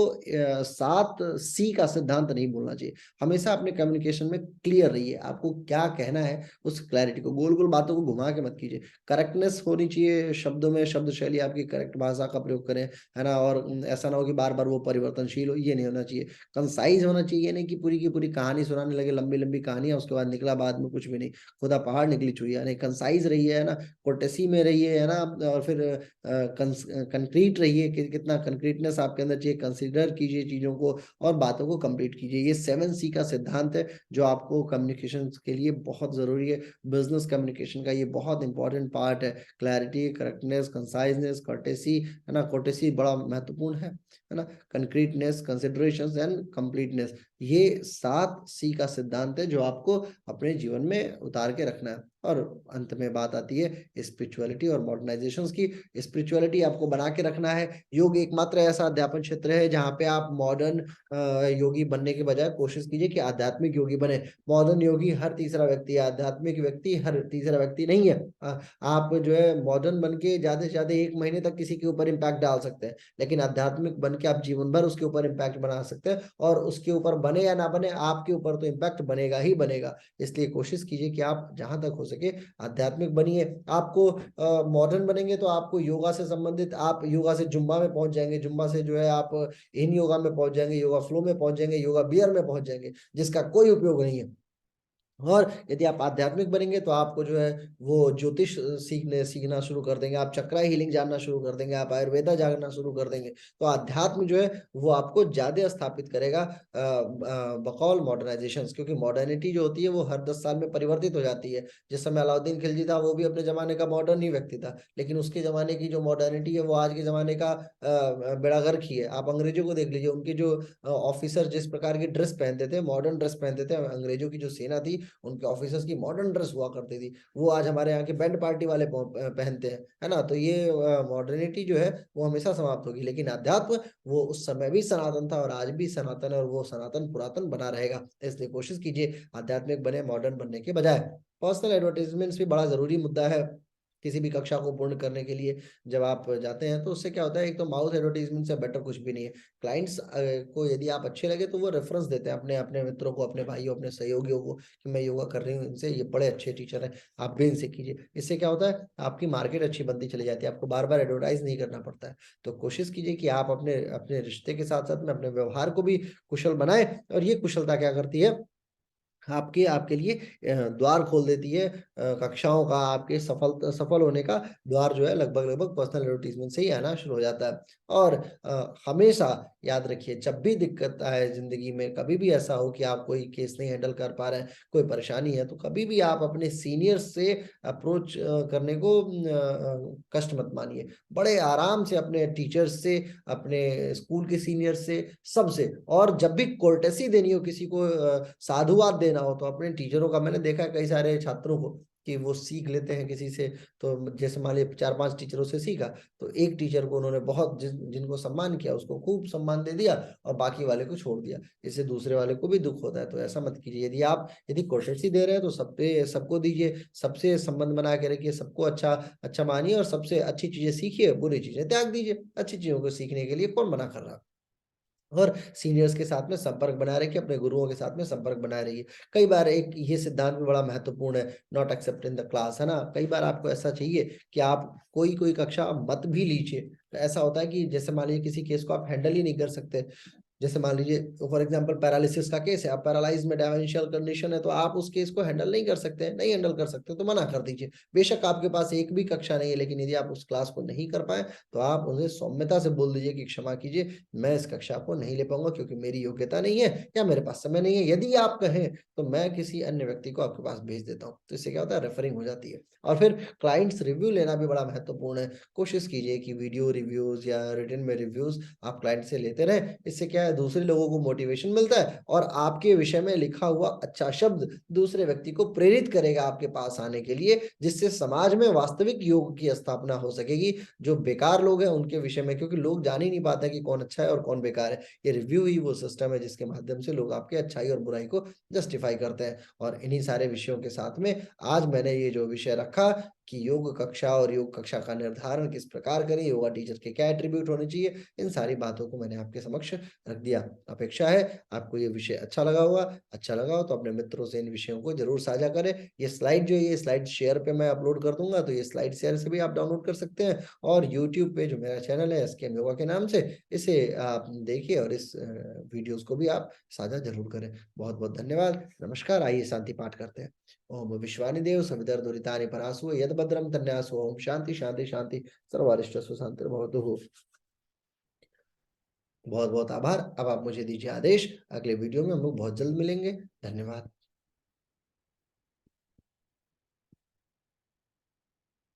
7 सी का सिद्धांत नहीं भूलना चाहिए। हमेशा अपने कम्युनिकेशन में क्लियर रहिए। आपको क्या कहना है, उस क्लैरिटी को, गोल-गोल बातों को घुमा के मत कीजिए। करेक्टनेस होनी चाहिए शब्दों में, शब्द शैली आपकी करेक्ट भाषा का प्रयोग करें, है ना? और ऐसा ना हो कि बार-बार वो परिवर्तनशील हो, ये नहीं होना चाहिए। कंसाइज़ होना चाहिए, ये नहीं कि पूरी की पूरी कहानी सुनाने लगे, लंबी-लंबी कहानियाँ, उसके बाद निकला बाद में कुछ भी नहीं, खुदा पहाड़ निकली चुईया नहीं। कंसाइज़ रहिए, है ना? कोर्टेसी में रहिए, है ना? और फिर कंक्रीट रहिए कि कितना कंक्रीटनेस आपके अंदर चाहिए, कंसीडर कीजिए चीज़ों को और बातों को कंप्लीट कीजिए। ये 7 सी का सिद्धांत है, जो आपको कम्युनिकेशंस के लिए बहुत ज़रूरी है। बिज़नेस कम्युनिकेशन का ये बहुत इम्पोर्टेंट पार्ट है। क्लैरिटी, करेक्टनेस, कंसाइज़नेस, कोर्टेसी, है ना? कोर्टेसी बड़ा महत्वपूर्ण है ना? कंक्रीटनेस, कंसिडरेशंस एंड कंप्लीटनेस, ये 7 सी का सिद्धांत है जो आपको अपने जीवन में उतार के रखना है। और अंत में बात आती है स्पिरिचुअलिटी और मॉडर्नाइजेशंस की। स्पिरिचुअलिटी आपको बना के रखना है। योग एकमात्र ऐसा अध्यापन क्षेत्र है जहाँ पे आप मॉडर्न योगी बनने के बजाय कोशिश कीजिए कि आध्यात्मिक योगी बने। मॉडर्न योगी हर तीसरा व्यक्ति है, आध्यात्मिक व्यक्ति हर तीसरा व्यक्ति नहीं है। आप जो है मॉडर्न बन के ज़्यादा से ज़्यादा 1 महीने तक किसी के ऊपर इम्पैक्ट डाल सकते हैं। लेकिन आध्यात्मिक बन के आप जीवन भर उसके ऊपर इम्पैक्ट बना सकते हैं, और उसके ऊपर बने या ना बने, आपके ऊपर तो इम्पैक्ट बनेगा ही बनेगा। इसलिए कोशिश कीजिए कि आप जहाँ तक हो सके आध्यात्मिक बनिए। आपको मॉडर्न बनेंगे तो आपको योगा से संबंधित, आप योगा से जुम्बा में पहुँच जाएँगे, जुम्बा से जो है आप इन योगा में पहुँच जाएँगे, योगा फ्लो में पहुँच जाएँगे, योगा बियर में पहुँच जाएँगे, जिसका कोई उपयोग नहीं है। और यदि आप आध्यात्मिक बनेंगे तो आपको जो है वो ज्योतिष सीखना शुरू कर देंगे, आप चक्रा हीलिंग जानना शुरू कर देंगे, आप आयुर्वेदा जानना शुरू कर देंगे। तो अध्यात्म जो है वो आपको ज़्यादा स्थापित करेगा बकौल मॉडर्नाइज़ेशंस, क्योंकि मॉडर्निटी जो होती है वो हर 10 साल में परिवर्तित हो जाती है। जिस समय अलाउद्दीन खिलजी था वो भी अपने ज़माने का मॉडर्न ही व्यक्ति था, लेकिन उसके ज़माने की जो मॉडर्निटी है वो आज के ज़माने का बेड़ा गर्क ही है। आप अंग्रेज़ों को देख लीजिए, उनके जो ऑफ़िसर जिस प्रकार की ड्रेस पहनते थे, मॉडर्न ड्रेस पहनते थे, अंग्रेज़ों की जो सेना थी उनके ऑफिसर्स की मॉडर्न ड्रेस हुआ करती थी। वो आज हमारे यहाँ के बैंड पार्टी वाले पहनते हैं, है ना? तो ये मॉडर्निटी जो है वो हमेशा समाप्त होगी, लेकिन अध्यात्म वो उस समय भी सनातन था और आज भी सनातन है, और वो सनातन पुरातन बना रहेगा। इसलिए कोशिश कीजिए आध्यात्मिक बने मॉडर्न बनने के बजाय। पर्सनल एडवर्टाइज़मेंट्स भी बड़ा ज़रूरी मुद्दा है किसी भी कक्षा को पूर्ण करने के लिए। जब आप जाते हैं तो उससे क्या होता है, एक तो माउथ एडवर्टाइज़मेंट से बेटर कुछ भी नहीं है। क्लाइंट्स को यदि आप अच्छे लगे तो वो रेफरेंस देते हैं अपने अपने मित्रों को, अपने भाइयों, अपने सहयोगियों को कि मैं योगा कर रही हूँ इनसे, ये बड़े अच्छे टीचर हैं, आप भी इनसे कीजिए। इससे क्या होता है, आपकी मार्केट अच्छी बनती चली जाती है, आपको बार-बार एडवर्टाइज़ नहीं करना पड़ता है। तो कोशिश कीजिए कि आप अपने अपने रिश्ते के साथ-साथ में अपने व्यवहार को भी कुशल बनाएँ, और ये कुशलता क्या करती है, आपके आपके लिए द्वार खोल देती है कक्षाओं का, आपके सफल होने का द्वार जो है लगभग-लगभग पर्सनल एडवर्टाइज़मेंट से ही आना शुरू हो जाता है। और हमेशा याद रखिए, जब भी दिक्कत आए ज़िंदगी में, कभी भी ऐसा हो कि आप कोई केस नहीं हैंडल कर पा रहे हैं, कोई परेशानी है, तो कभी भी आप अपने सीनियर्स से अप्रोच करने को कष्ट मत मानिए। बड़े आराम से अपने टीचर्स से, अपने स्कूल के सीनियर्स से, सबसे। और जब भी कोर्टेसी देनी हो किसी को, साधुवाद देना हो, तो अपने टीचरों का, मैंने देखा है कई सारे छात्रों को कि वो सीख लेते हैं किसी से। तो जैसे मान लीजिए 4-5 टीचरों से सीखा, तो एक टीचर को उन्होंने बहुत जिनको सम्मान किया उसको खूब सम्मान दे दिया और बाकी वाले को छोड़ दिया। इससे दूसरे वाले को भी दुःख होता है, तो ऐसा मत कीजिए। यदि कोर्टेसी दे रहे हैं तो सब पे सबको दीजिए, सबसे संबंध बना के रखिए, सबको अच्छा अच्छा मानिए और सबसे अच्छी चीज़ें सीखिए, बुरी चीज़ें त्याग दीजिए। अच्छी चीज़ों को सीखने के लिए कौन मना कर रहा है? और सीनियर्स के साथ में संपर्क बनाए रखिए, अपने गुरुओं के साथ में संपर्क बनाए रहिए। कई बार एक ये सिद्धांत भी बड़ा महत्वपूर्ण है, not accept in the class, है ना? कई बार आपको ऐसा चाहिए कि आप कोई कक्षा मत भी लीजिए। तो ऐसा होता है कि जैसे मान लीजिए किसी केस को आप हैंडल ही नहीं कर सकते, जैसे मान लीजिए फॉर एग्जांपल पैरालिसिस का केस है, आप पैरालाइज़ में डायमेंशियल कंडीशन है, तो आप उस केस को हैंडल नहीं कर सकते हैं, नहीं हैंडल कर सकते तो मना कर दीजिए। बेशक आपके पास एक भी कक्षा नहीं है, लेकिन यदि आप उस क्लास को नहीं कर पाएँ, तो आप उन्हें सौम्यता से बोल दीजिए कि क्षमा कीजिए, मैं इस कक्षा को नहीं ले पाऊँगा क्योंकि मेरी योग्यता नहीं है या मेरे पास समय नहीं है। यदि आप कहें, तो मैं किसी अन्य व्यक्ति को आपके पास भेज देता हूँ। तो इससे क्या होता है, रेफरिंग हो जाती है। और फिर क्लाइंट्स रिव्यू लेना भी बड़ा महत्वपूर्ण है। कोशिश कीजिए कि वीडियो रिव्यूज़ या रिटन में रिव्यूज़ आप क्लाइंट से लेते रहें। इससे क्या है, दूसरे लोगों को मोटिवेशन मिलता है और आपके विषय में लिखा हुआ अच्छा शब्द दूसरे व्यक्ति को प्रेरित करेगा आपके पास आने के लिए, जिससे समाज में वास्तविक योग की स्थापना हो सकेगी। जो बेकार लोग हैं उनके विषय में, क्योंकि लोग जान ही नहीं पाते कि कौन अच्छा है और कौन बेकार है। ये रिव्यू ही वो सिस्टम है जिसके माध्यम से लोग आपकी अच्छाई और बुराई को जस्टिफाई करते हैं। और इन्हीं सारे विषयों के साथ में आज मैंने ये जो विषय रखा कि योग कक्षा और योग कक्षा का निर्धारण किस प्रकार करें, योगा टीचर के क्या एट्रीब्यूट होने चाहिए, इन सारी बातों को मैंने आपके समक्ष रख दिया। अपेक्षा है आपको ये विषय अच्छा लगा होगा। अच्छा लगा हो तो अपने मित्रों से इन विषयों को ज़रूर साझा करें। ये स्लाइड जो है, ये स्लाइड शेयर पे मैं अपलोड कर दूँगा, तो ये स्लाइड शेयर से भी आप डाउनलोड कर सकते हैं। और यूट्यूब पे जो मेरा चैनल है एसकेएम योगा के नाम से, इसे आप देखिए और इस वीडियोज़ को भी आप साझा ज़रूर करें। बहुत-बहुत धन्यवाद। नमस्कार, आइए शांति पाठ करते हैं। ओम विश्वानिदेव सवितरदुरितानि परासु यद भद्रम तन्यासु ओम शांति शांति शांति सर्वरिष्टसु शांतिर्भवतु। बहुत-बहुत आभार। अब आप मुझे दीजिए आदेश। अगले वीडियो में हम लोग बहुत जल्द मिलेंगे। धन्यवाद।